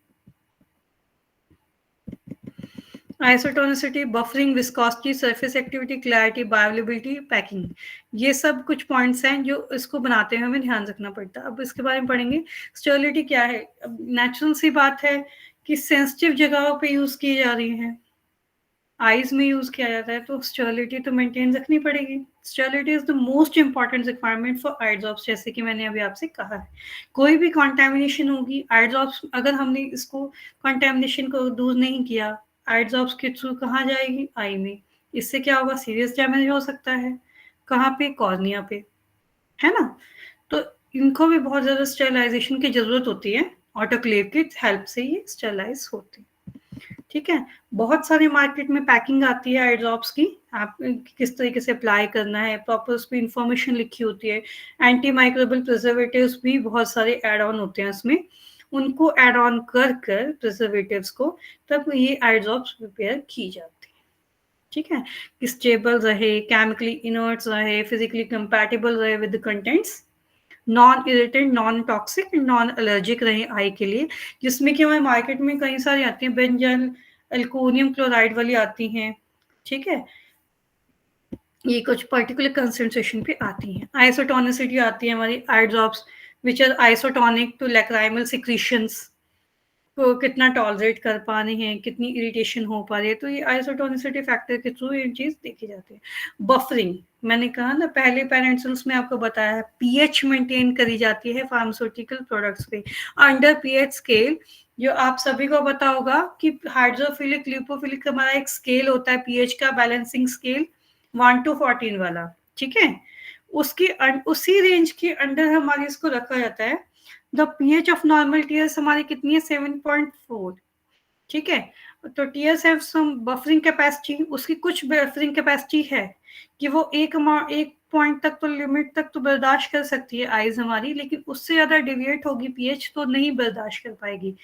buffering, viscosity, surface activity, clarity, bioavailability, packing, ये सब कुछ पॉइंट्स हैं जो इसको बनाते हैं, हमें ध्यान रखना पड़ता है। अब इसके बारे में पढ़ेंगे। स्टेरिलिटी क्या है? नेचुरल सी बात है कि सेंसिटिव जगहों पे यूज की जा रही है, आईज में यूज किया जाता है, तो स्टेरिलिटी तो मेंटेन रखनी पड़ेगी। Sterility is the most important requirement for eye drops, जैसे कि मैंने अभी आपसे कहा है। कोई भी कॉन्टेमिनेशन होगी आई ड्रॉप्स, अगर हमने इसको कॉन्टेमिनेशन को दूर नहीं किया, आई ड्रॉप्स के थ्रू कहाँ जाएगी? आई में। इससे क्या होगा? सीरियस डैमेज हो सकता है। कहाँ पे? कॉर्निया पे, है ना। तो इनको भी बहुत ज्यादा स्टेरिलाइजेशन की जरूरत होती है, ऑटोक्लेव की हेल्प से ये स्टेरिलाइज होती है, ठीक है। बहुत सारी मार्केट में पैकिंग आती है आई ड्रॉप्स की, आप किस तरीके से अप्लाई करना है, प्रॉपर उस पर इंफॉर्मेशन लिखी होती है। एंटी माइक्रोबियल प्रिजर्वेटिव्स भी बहुत सारे एड ऑन होते हैं इसमें, उनको एड ऑन कर प्रिजर्वेटिव्स को, तब ये आई ड्रॉप्स प्रिपेयर की जाती है, ठीक है। कि स्टेबल रहे, केमिकली इनर्ट रहे, फिजिकली कंपैटिबल रहे with contents, non irritant, non toxic, non allergic रहे आई के लिए। जिसमें कि हमारे मार्केट में कई सारी आती हैं, बेंजल एल्कोनियम क्लोराइड वाली आती हैं, ठीक है, ये कुछ पर्टिकुलर कंसेंट्रेशन पे आती हैं। आइसोटोनिसिटी आती है हमारी eye drops which are isotonic to lacrimal secretions, को कितना टॉलरेट कर पा रहे हैं, कितनी इरिटेशन हो पा रही है, तो ये आइसोटोनिसिटी फैक्टर के थ्रू ये चीज देखी जाती है। बफरिंग, मैंने कहा ना पहले पेरेंट्स में आपको बताया है, पीएच मेंटेन करी जाती है फार्मास्यूटिकल प्रोडक्ट्स पे अंडर पीएच स्केल, जो आप सभी को पता होगा कि हाइड्रोफिलिक लिपोफिलिक हमारा एक स्केल होता है पीएच का, बैलेंसिंग स्केल 1 to 14 वाला, ठीक है। उसकी उसी रेंज के अंडर हमारे इसको रखा जाता है। The pH of normal tears हमारी कितनी है? 7.4, ठीक है। तो tears have some buffering capacity, उसकी कुछ बफरिंग कैपेसिटी है कि वो एक पॉइंट तक तो, लिमिट तक तो बर्दाश्त कर सकती है आइज हमारी, लेकिन उससे ज्यादा डिविएट होगी पीएच तो नहीं बर्दाश्त कर पाएगी।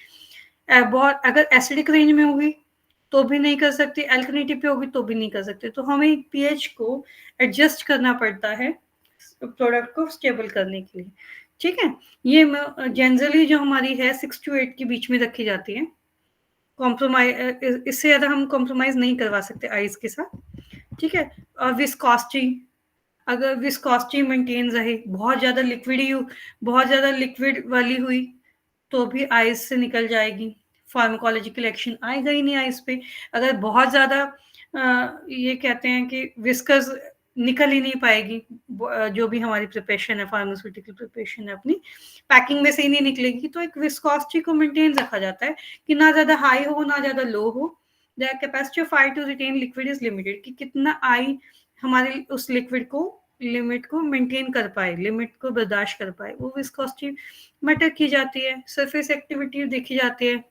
बहुत अगर एसिडिक रेंज में होगी तो भी नहीं कर सकती, एल्कलिनिटी पे होगी तो भी नहीं कर सकते, तो हमें पीएच को एडजस्ट करना पड़ता है प्रोडक्ट को स्टेबल करने के लिए, ठीक है। ये जनरली जो हमारी है 6 to 8 के बीच में रखी जाती है। कॉम्प्रोमाइज, इससे ज्यादा हम कॉम्प्रोमाइज नहीं करवा सकते आइज के साथ, ठीक है। और विस्कोसिटी, अगर विस्कोसिटी मेंटेन रहे, बहुत ज्यादा लिक्विड वाली हुई तो भी आइज से निकल जाएगी, फार्माकोलॉजिकल एक्शन आएगा ही नहीं आइज पे। अगर बहुत ज्यादा ये कहते हैं कि विस्कस निकल ही नहीं पाएगी, जो भी हमारी प्रिपरेशन है, फार्मास्यूटिकल प्रिपरेशन है अपनी, पैकिंग में से ही नहीं निकलेगी। तो एक विस्कोसिटी को मेंटेन रखा जाता है कि ना ज़्यादा हाई हो ना ज़्यादा लो हो। The capacity of eye to retain liquid is limited, कि कितना आई हमारे उस लिक्विड को लिमिट को मेंटेन कर पाए, लिमिट को बर्दाश्त कर पाए, वो विस्कोसिटी मैटर की जाती है। सरफेस एक्टिविटी देखी जाती है,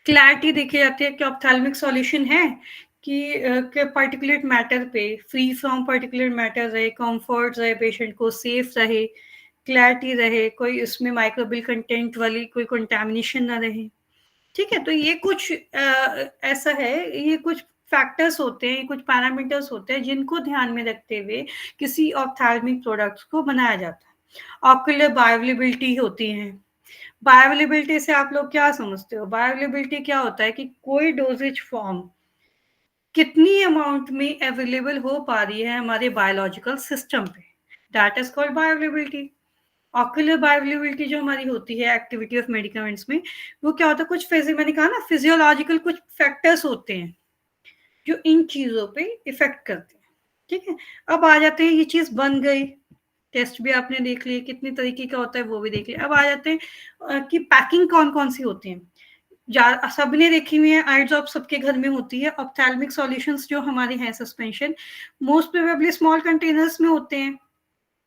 क्लैरिटी देखी जाती है कि ऑप्थेल्मिक सॉल्यूशन है कि पार्टिकुलेट मैटर पे फ्री फ्रॉम पार्टिकुलेट मैटर रहे, कंफर्ट रहे, पेशेंट को सेफ रहे, क्लैरिटी रहे, कोई इसमें माइक्रोबियल कंटेंट वाली कोई कंटेमिनेशन ना रहे। ठीक है, तो ये कुछ ऐसा है, ये कुछ फैक्टर्स होते हैं, कुछ पैरामीटर्स होते हैं जिनको ध्यान में रखते हुए किसी ऑप्थेल्मिक प्रोडक्ट्स को बनाया जाता है। ऑक्यूलर बायोअवेलेबिलिटी होती है। बायोअवेलेबिलिटी से आप लोग क्या समझते हो? बायोअवेलेबिलिटी क्या होता है कि कोई डोजेज फॉर्म कितनी अमाउंट में अवेलेबल हो पा रही है हमारे बायोलॉजिकल सिस्टम पे, that is called bioavailability. Ocular bioavailability जो हमारी होती है एक्टिविटी ऑफ मेडिकामेंट्स में, वो क्या होता है, कुछ मैंने कहा ना फिजियोलॉजिकल कुछ फैक्टर्स होते हैं जो इन चीजों पे इफेक्ट करते हैं। ठीक है, अब आ जाते हैं, ये चीज बन गई, टेस्ट भी आपने देख लिया कितनी तरीके का होता है, वो भी देख लिया। अब आ जाते हैं कि पैकिंग कौन कौन सी होती है। सबने देखी हुई है, आई ड्रॉप सबके घर में होती है। ऑप्थेल्मिक सॉल्यूशंस जो हमारे हैं suspension, most probably small containers में होते हैं,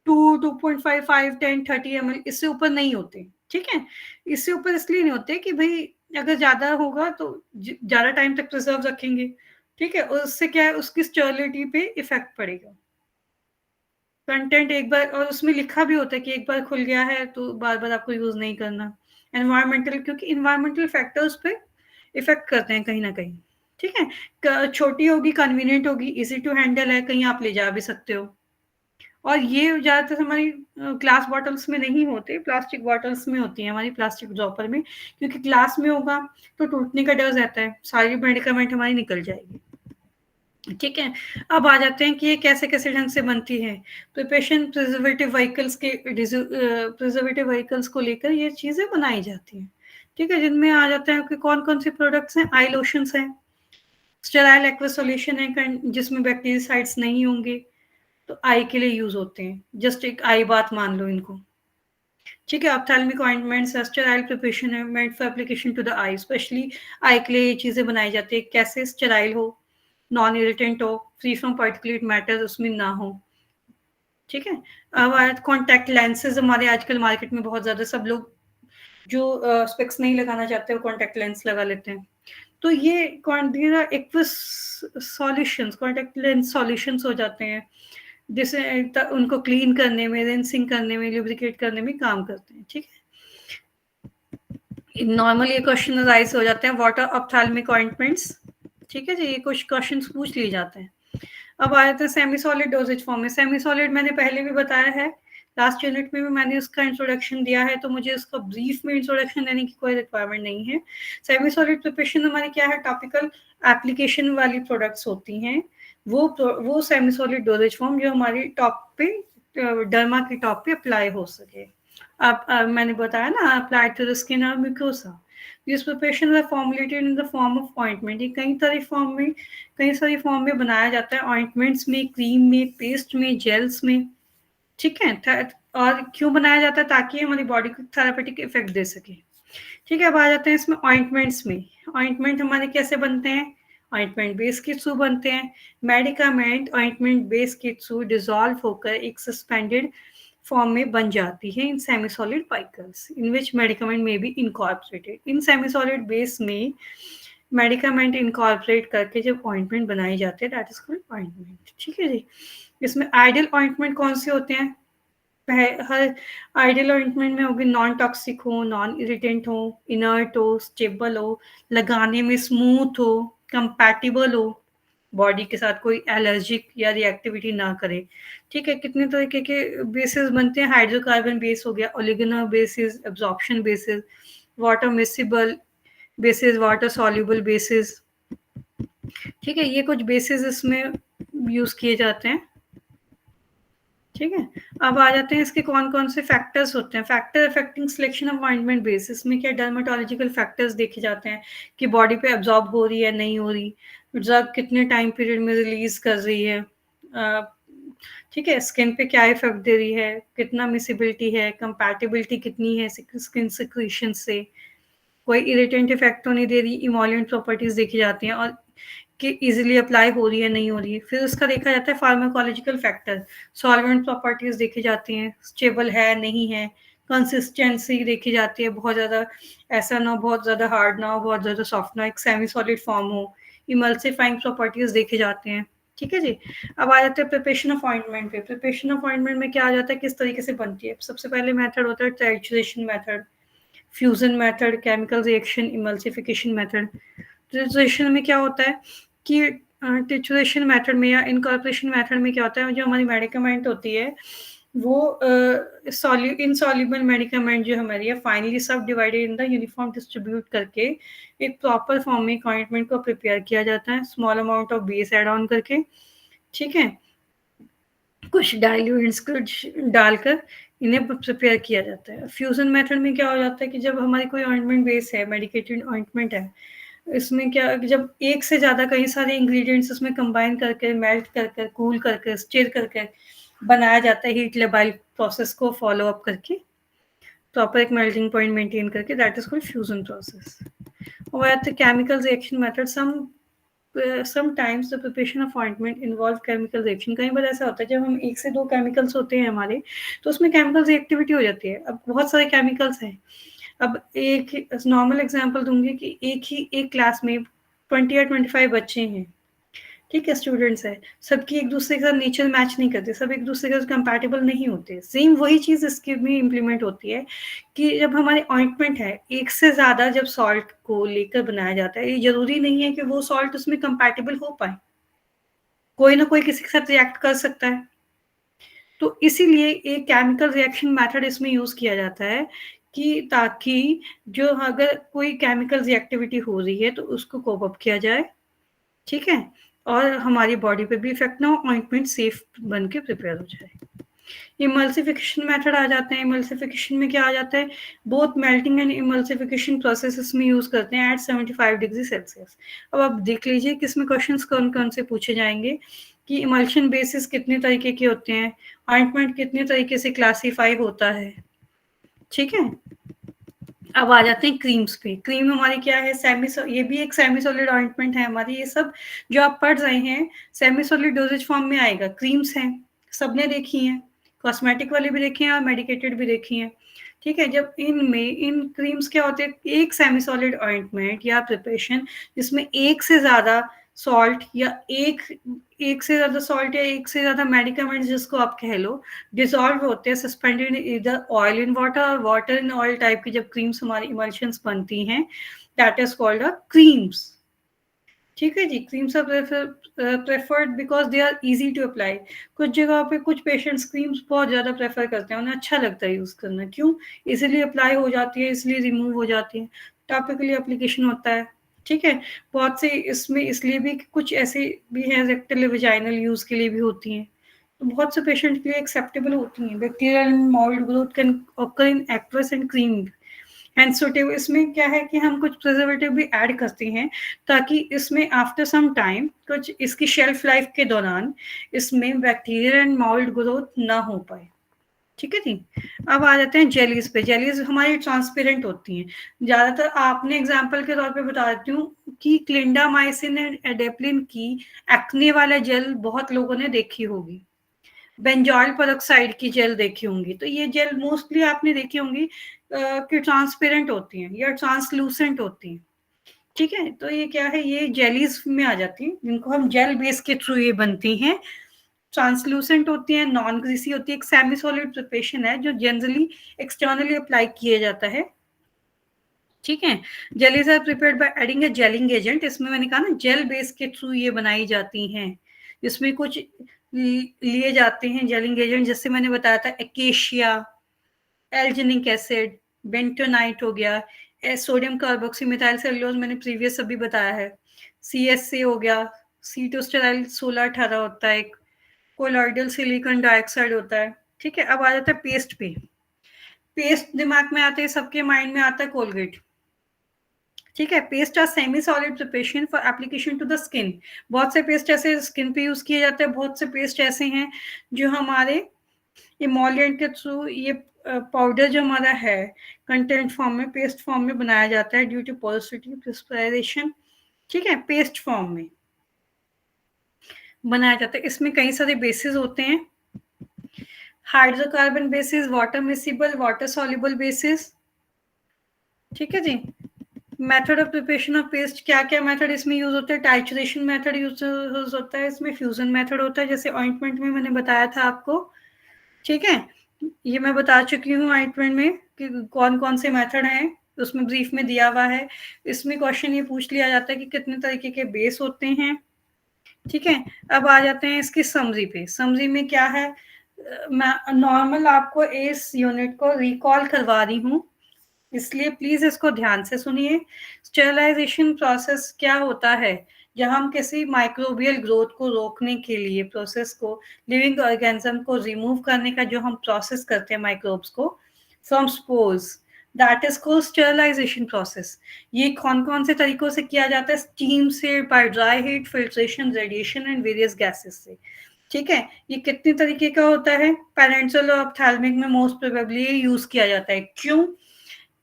2.5 5 10 30 ml, इससे ऊपर नहीं होते। ठीक है, इससे ऊपर इसलिए नहीं होते कि भाई अगर ज्यादा होगा तो ज्यादा टाइम तक प्रिजर्व रखेंगे। ठीक है, उससे क्या है, उसकी स्टर्लिटी पे इफेक्ट पड़ेगा। कंटेंट एक बार, और उसमें लिखा भी होता है कि एक बार खुल गया है तो बार बार आपको यूज नहीं करना। एनवायरमेंटल, क्योंकि इन्वायरमेंटल फैक्टर्स पे इफेक्ट करते हैं कहीं ना कहीं। ठीक है, छोटी होगी, कन्वीनियंट होगी, इजी टू हैंडल है, कहीं आप ले जा भी सकते हो। और ये ज्यादातर हमारी ग्लास बॉटल्स में नहीं होते, प्लास्टिक बॉटल्स में होती है, हमारी प्लास्टिक ड्रॉपर में, क्योंकि ग्लास में होगा तो टूटने का डर रहता है, सारी मेडिकामेंट हमारी निकल जाएगी। ठीक है, अब आ जाते हैं कि ये कैसे कैसे ढंग से बनती है। प्रिपरेशन प्रिजर्वेटिव व्हीकल्स को लेकर ये चीजें बनाई जाती हैं। ठीक है, जिनमें आ जाता है कि कौन कौन से प्रोडक्ट्स हैं। आई लोशंस हैं, स्टेराइल एक्वा सॉल्यूशन है जिसमें बैक्टीरियासाइड्स नहीं होंगे, तो आई के लिए यूज होते हैं, जस्ट एक आई बात मान लो इनको। ठीक है, ऑप्थेल्मिक ऑइंटमेंट्स, स्टेराइल प्रिपरेशन है made for application to the eye, specially eye के लिए ये चीजें बनाई जाती है, कैसे स्टेराइल हो, नॉन इरिटेंट हो, फ्री फ्रॉम पार्टिकुलेट मैटर उसमें ना हो। ठीक है, अब कॉन्टैक्ट लेंसेज हमारे आजकल मार्केट में बहुत ज्यादा, सब लोग जो स्पेक्स नहीं लगाना चाहते वो कॉन्टैक्ट लेंस लगा लेते हैं। तो ये aqueous solutions, contact lens solutions हो जाते हैं, जिसे उनको क्लीन करने में, रिंसिंग करने में, लुब्रिकेट करने में काम करते हैं। ठीक है, नॉर्मली ये क्वेश्चन राइज हो जाते हैं, वाटर ऑप्थेल्मिक ऑइंटमेंट्स। ठीक है जी, ये कुछ क्वेश्चंस पूछ लिए जाते हैं। अब आ जाते हैं सेमी सॉलिड डोजेज फॉर्म में। सेमी सॉलिड मैंने पहले भी बताया है, लास्ट यूनिट में भी मैंने उसका इंट्रोडक्शन दिया है, तो मुझे उसका ब्रीफ में इंट्रोडक्शन देने की कोई रिक्वायरमेंट नहीं है। सेमी सॉलिड प्रिपरेशन हमारी क्या है, टॉपिकल एप्लीकेशन वाली प्रोडक्ट्स होती हैं, वो सेमी सॉलिड डोजेज फॉर्म जो हमारी टॉप पे, डर्मा की टॉप पे अप्लाई हो सके। अब मैंने बताया ना, अप्लाई टू द स्किन और mucosa. These preparations are formulated in the form of ointment. ये कई सारी फॉर्म में बनाया जाता है, ऑइंटमेंट्स में, क्रीम में, पेस्ट में, जेल्स में। ठीक है, और क्यों बनाया जाता है, ताकि हमारी बॉडी को थेरापेटिक इफेक्ट दे सके। ठीक है, अब आ जाते हैं इसमें ऑइंटमेंट्स में। ऑइंटमेंट हमारे कैसे बनते हैं, ऑइंटमेंट बेस के थ्रू बनते हैं। मेडिकामेंट ऑइंटमेंट बेस के थ्रू डिजॉल्व होकर एक सस्पेंडेड फॉर्म में बन जाती है in semi solid particles in which medicament may be incorporated. इन सेमी सॉलिड बेस में मेडिकामेंट इनकॉर्पोरेट करके जब ऑइंटमेंट बनाई जाती है, दैट इज कॉल्ड ऑइंटमेंट। ठीक है जी, इसमें आइडियल ऑइंटमेंट कौन से होते हैं, हर आइडियल ऑइंटमेंट में होगी नॉन टॉक्सिक हो, नॉन इरिटेंट हो, इनर्ट हो, स्टेबल हो, लगाने में स्मूथ हो, कंपैटिबल हो, बॉडी के साथ कोई एलर्जिक या रिएक्टिविटी ना करे। ठीक है, कितने तरीके के बेसिस बनते हैं, हाइड्रोकार्बन बेस हो गया, oleaginous bases, absorption bases, water miscible bases, water soluble bases. ठीक है, ये कुछ बेसिस इसमें यूज किए जाते हैं। ठीक है, अब आ जाते हैं इसके कौन कौन से फैक्टर्स होते हैं। Factor affecting selection of ointment basis में क्या डर्मेटोलॉजिकल फैक्टर्स देखे जाते हैं कि बॉडी पे एब्जॉर्ब हो रही है नहीं हो रही, ड्रग कितने टाइम पीरियड में रिलीज कर रही है, ठीक है, स्किन पे क्या इफेक्ट दे रही है, कितना मिसिबिलिटी है, कंपैटिबिलिटी कितनी है स्किन सिक्रीशन से, कोई इरिटेंट इफेक्ट तो नहीं दे रही, इमोलिएंट प्रॉपर्टीज देखी जाती हैं और कि इजीली अप्लाई हो रही है नहीं हो रही है। फिर उसका देखा जाता है फार्माकोलॉजिकल फैक्टर, सॉल्वेंट प्रॉपर्टीज देखी जाती हैं, स्टेबल है नहीं है, कंसिस्टेंसी देखी जाती है, बहुत ज़्यादा ऐसा ना हो, बहुत ज़्यादा हार्ड ना हो, बहुत ज़्यादा सॉफ्ट ना हो, एक सेमी सॉलिड फॉर्म हो, इमल्सिफाइंग प्रॉपर्टीज देखे जाते हैं। ठीक है जी। अब आ जाते हैं प्रिपरेशन ऑफ ऑइंटमेंट पे। प्रिपरेशन ऑफ ऑइंटमेंट में क्या आ जाता है, किस तरीके से बनती है। सबसे पहले मेथड होता है titration method, fusion method, chemical reaction, emulsification method. Titration में क्या होता है कि टिट्रेशन मेथड में या इनकॉर्पोरेशन मेथड में क्या होता है, जो हमारी मेडिकामेंट होती है वो इनसॉल्युबल मेडिकामेंट जो हमारी है फाइनली सब divided in the uniform distribute करके एक प्रॉपर फॉर्म में ऑइंटमेंट को प्रिपेयर किया जाता है, small amount of base add on करके। ठीक है, कुछ डाइल्यूएंट्स को डालकर इन्हें प्रिपेयर किया जाता है। फ्यूजन मेथड में क्या हो जाता है कि जब हमारी कोई ऑइंटमेंट बेस है, मेडिकेटेड ऑइंटमेंट है, इसमें क्या जब एक से ज़्यादा कई सारे इंग्रेडिएंट्स उसमें कंबाइन करके मेल्ट करके कूल करके स्टिर करके बनाया जाता है, हीट लेबाइल प्रोसेस को फॉलो अप करके प्रॉपर एक मेल्टिंग पॉइंट मेंटेन करके, that is called fusion process. और the chemical reaction method, sometimes the preparation of ointment involve chemical reaction। कई बार ऐसा होता है जब हम एक से दो केमिकल्स होते हैं हमारे, तो उसमें केमिकल रिएक्टिविटी हो जाती है। अब बहुत सारे केमिकल्स हैं, अब एक नॉर्मल एग्जांपल दूंगी कि एक क्लास में 20 या 25 बच्चे हैं, ठीक है, स्टूडेंट्स है, सबकी एक दूसरे के साथ नेचर मैच नहीं करते, सब एक दूसरे के साथ कंपैटिबल नहीं होते। सेम वही चीज इसकी भी इम्प्लीमेंट होती है कि जब हमारे ऑइंटमेंट है, एक से ज्यादा जब सॉल्ट को लेकर बनाया जाता है, ये जरूरी नहीं है कि वो सॉल्ट उसमें कंपैटिबल हो पाए, कोई ना कोई किसी के साथ रिएक्ट कर सकता है। तो इसीलिए एक केमिकल रिएक्शन मेथड इसमें यूज किया जाता है कि ताकि जो अगर कोई केमिकल रिएक्टिविटी हो रही है तो उसको कोप अप किया जाए, ठीक है, और हमारी बॉडी पे भी इफेक्ट ना हो, ऑइंटमेंट सेफ बन के प्रिपेयर हो जाए। इमल्सिफिकेशन मेथड आ जाते हैं। इमल्सिफिकेशन में क्या आ जाता है, both melting and emulsification process में यूज करते हैं एट 75 डिग्री सेल्सियस। अब आप देख लीजिए किसमें क्वेश्चंस कौन कौन से पूछे जाएंगे कि इमल्शन बेसिस कितने तरीके के होते हैं, ऑइंटमेंट कितने तरीके से क्लासीफाई होता है। ठीक है, अब आ जाते हैं क्रीम्स पे। क्रीम हमारी क्या है, ये भी एक सेमी सॉलिड ऑइंटमेंट है हमारी। ये सब जो आप पढ़ रहे हैं सेमी सॉलिड डोजेज फॉर्म में आएगा। क्रीम्स हैं, सबने देखी हैं, कॉस्मेटिक वाली भी देखी हैं और मेडिकेटेड भी देखी हैं। ठीक है, जब इन क्रीम्स क्या होते हैं, एक सेमी सॉलिड ऑइंटमेंट या प्रिपरेशन जिसमें एक से ज्यादा सॉल्ट या एक से ज्यादा सॉल्ट या एक से ज्यादा मेडिकामेंट जिसको आप कह लो डिसॉल्व होते हैं, सस्पेंडेड इधर ऑयल इन वाटर और वाटर इन ऑयल टाइप की जब क्रीम्स हमारी इमल्शंस बनती हैं, that is called a creams. ठीक है जी, creams are preferred because they are easy to apply. कुछ जगह पे कुछ पेशेंट्स क्रीम्स बहुत ज्यादा प्रेफर करते हैं, उन्हें अच्छा लगता है यूज करना, क्यों, इजीली अप्लाई हो जाती है, इसलिए रिमूव हो जाती है, टॉपिकली एप्लीकेशन होता है। ठीक है, बहुत से इसमें इसलिए भी कुछ ऐसे भी हैं रेक्टल वेजाइनल यूज के लिए भी होती हैं, तो बहुत से पेशेंट के लिए एक्सेप्टेबल होती हैं। Bacterial mould growth can occur in aqueous and cream and suitable. इसमें क्या है कि हम कुछ प्रिजर्वेटिव भी ऐड करते हैं ताकि इसमें आफ्टर सम टाइम, कुछ इसकी शेल्फ लाइफ के दौरान इसमें बैक्टीरियल एंड मोल्ड ग्रोथ ना हो पाए। ठीक है जी। अब आ जाते हैं जेलीज पे। जेलीज हमारी ट्रांसपेरेंट होती हैं ज्यादातर। आपने एग्जांपल के तौर पे बता देती हूँ कि क्लिंडामाइसिन एंड एडेप्लिन की एक्ने वाला जेल बहुत लोगों ने देखी होगी, बेंजॉइल पेरोक्साइड की जेल देखी होंगी। तो ये जेल मोस्टली आपने देखी होंगी कि ट्रांसपेरेंट होती हैं या ट्रांसलूसेंट होती हैं। ठीक है, तो ये क्या है, ये जेलीज में आ जाती हैं, जिनको हम जेल बेस के थ्रू ये बनती हैं। ट्रांसलूसेंट होती है, नॉन ग्रीसी होती है, एक सेमी सॉलिड प्रिपरेशन है जो जनरली एक्सटर्नली अप्लाई किया जाता है। ठीक है, jellies are prepared by adding a gelling agent. इसमें मैंने कहा ना जेल बेस के थ्रू ये बनाई जाती हैं, इसमें कुछ लिए जाते हैं जेलिंग एजेंट, जैसे मैंने बताया था एकेशिया, एल्जिनिक एसिड, बेंटोनाइट हो गया, सोडियम कार्बोक्सीमेथाइल सेलुलोज मैंने प्रीवियस अभी बताया है, CSA हो गया, सीटोस्टेराइल 16-18 होता है, कोलॉइडल सिलिकॉन डाइऑक्साइड होता है। ठीक है, अब आ जाता है पेस्ट पे। पेस्ट दिमाग में आते हैं, सबके माइंड में आता है कोलगेट। ठीक है। Paste are semi solid preparation for application to the skin. बहुत से पेस्ट ऐसे स्किन पे यूज किए जाते हैं, बहुत से पेस्ट ऐसे हैं जो हमारे इमोलिएंट के थ्रू ये पाउडर जो हमारा है कंटेंट फॉर्म में, पेस्ट फॉर्म में बनाया जाता है ड्यू टू पोरोसिटी प्रिस्पिरेशन। ठीक है, पेस्ट फॉर्म में बनाया जाता है। इसमें कई सारे बेसिस होते हैं, hydrocarbon bases, water miscible, water soluble bases. ठीक है जी। Method of preparation of paste, क्या क्या मेथड इसमें यूज होता है? टाइट्रेशन मेथड यूज होता है इसमें, फ्यूजन मेथड होता है, जैसे ऑइंटमेंट में मैंने बताया था आपको। ठीक है, ये मैं बता चुकी हूँ ऑइंटमेंट में कि कौन कौन से मेथड हैं, उसमें ब्रीफ में दिया हुआ है। इसमें क्वेश्चन ये पूछ लिया जाता है कि कितने तरीके के बेस होते हैं। ठीक है, अब आ जाते हैं इसकी समरी पे। समरी में क्या है, मैं नॉर्मल आपको इस यूनिट को रिकॉल करवा रही हूँ, इसलिए प्लीज इसको ध्यान से सुनिए। स्टेरिलाइजेशन प्रोसेस क्या होता है? जब हम किसी माइक्रोबियल ग्रोथ को रोकने के लिए प्रोसेस को, लिविंग ऑर्गेनिज्म को रिमूव करने का जो हम प्रोसेस करते हैं माइक्रोब्स को from spores, that is called sterilization process. ये कौन कौन से तरीकों से किया जाता है? स्टीम से, by dry heat, filtration, radiation and various gases से। ठीक है, ये कितने तरीके का होता है? पेरेंटल और ऑप्थेल्मिक में मोस्ट प्रोबेबली यूज किया जाता है। क्यों?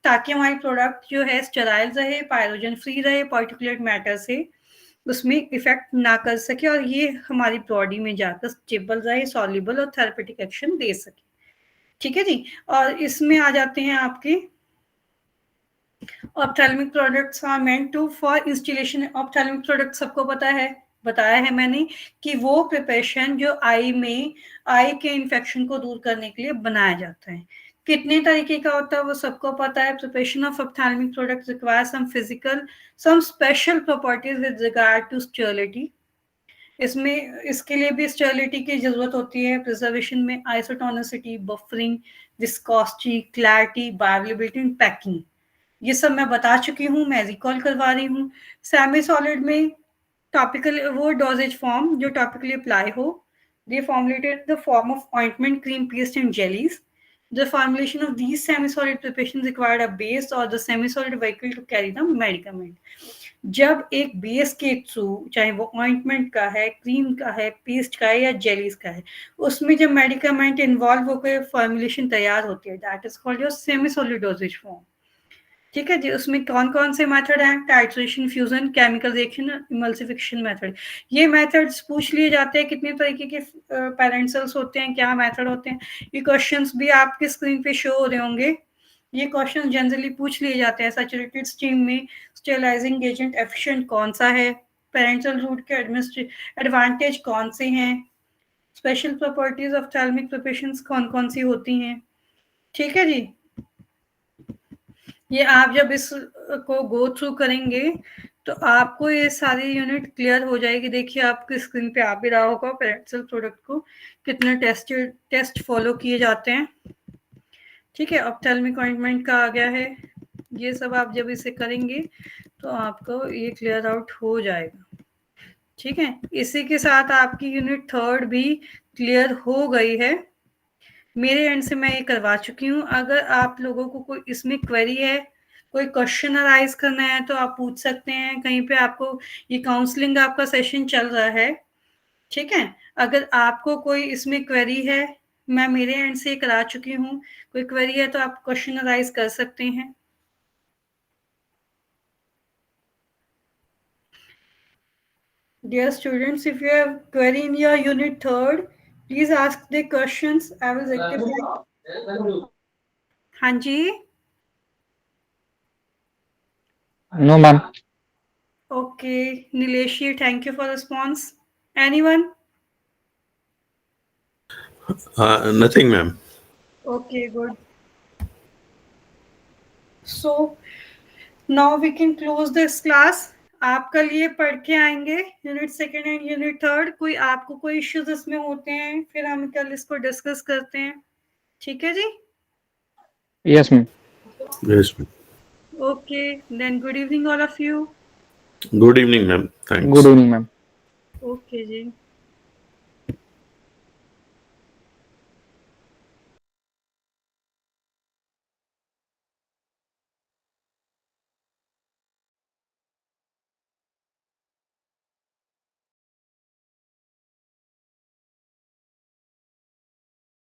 ताकि हमारी प्रोडक्ट जो है स्टेराइल रहे, पायरोजन फ्री रहे, पार्टिकुलेट मैटर से उसमें इफेक्ट ना कर सके, और ये हमारी बॉडी में जाकर स्टेबल रहे, सॉल्युबल और थेरेपेटिक एक्शन दे सके। ठीक है जी। और इसमें आ जाते हैं आपके ophthalmic products are meant to for installation. Ophthalmic product सबको पता है, बताया है मैंने कि वो प्रिपरेशन जो आई में आई के इन्फेक्शन को दूर करने के लिए बनाया जाता है। कितने तरीके का होता है वो सबको पता है। Preparation of ophthalmic products require some physical, some special properties with regard to sterility. इसमें इसके लिए भी स्टेरिलिटी की जरूरत होती है। प्रिजर्वेशन में isotonicity, buffering, viscosity, clarity, bioavailability and packing, ये सब मैं बता चुकी हूँ, मैं रिकॉल करवा रही हूँ। सेमी सॉलिड में टॉपिकल वो डोजेज फॉर्म जो टॉपिकली अप्लाई हो, they formulated the form of ointment, cream, paste and jellies. The formulation of these semi-solid preparations required a base or the semi-solid vehicle to carry the medicament. जब एक base के through, चाहे वो ointment का है, cream का है, paste का है या जेलीज का है, उसमें जब मेडिकामेंट इन्वॉल्व होकर फॉर्मुलेशन तैयार होती है, that is called your semi solid dosage form. ठीक है जी। उसमें कौन कौन से मेथड हैं? Titration, fusion, chemical reaction, emulsification method. ये मेथड्स पूछ लिए जाते हैं। कितने तरीके के पेरेंटल्स होते हैं, क्या मेथड होते हैं, ये क्वेश्चंस भी आपके स्क्रीन पे शो हो रहे होंगे। ये क्वेश्चन जनरली पूछ लिए जाते हैं। सैचुरेटेड स्टीम में स्टेरिलाइजिंग एजेंट एफिशिएंट कौन सा है? पेरेंटल रूट के एडवांटेज कौन से हैं? Special properties of ophthalmic preparations कौन कौन सी होती हैं? ठीक है जी। ये आप जब इस को गो थ्रू करेंगे तो आपको ये सारी यूनिट क्लियर हो जाएगी। देखिए आपकी स्क्रीन पे आ भी रहा होगा पेरेंटल प्रोडक्ट को कितने टेस्ट फॉलो किए जाते हैं। ठीक है, ऑप्थेल्मिक ऑइंटमेंट का आ गया है। ये सब आप जब इसे करेंगे तो आपको ये क्लियर आउट हो जाएगा। ठीक है, इसी के साथ आपकी यूनिट 3 भी क्लियर हो गई है। मेरे एंड से मैं ये करवा चुकी हूँ। अगर आप लोगों को कोई इसमें क्वेरी है, कोई क्वेश्चन अराइज करना है तो आप पूछ सकते हैं। कहीं पे आपको ये काउंसलिंग आपका सेशन चल रहा है, ठीक है, अगर आपको कोई इसमें क्वेरी है, मैं मेरे एंड से करा चुकी हूँ, कोई क्वेरी है तो आप क्वेश्चन अराइज कर सकते हैं। Dear students, if you have query in your unit 3rd, please ask the questions. I will rectify. हाँ जी। No, ma'am. Okay, Nileshi, thank you for response. Anyone? Nothing, ma'am. Okay, good. So now we can close this class. आप कल ये पढ़ के आएंगे unit 2nd and unit 3rd। कोई आपको कोई इश्यूज इसमें होते हैं फिर हम कल इसको डिस्कस करते हैं। ठीक है जी। Yes, ma'am. Yes, ma'am. Okay, then good evening all of you. Good evening, ma'am. Thanks. Good evening, ma'am. Okay ji.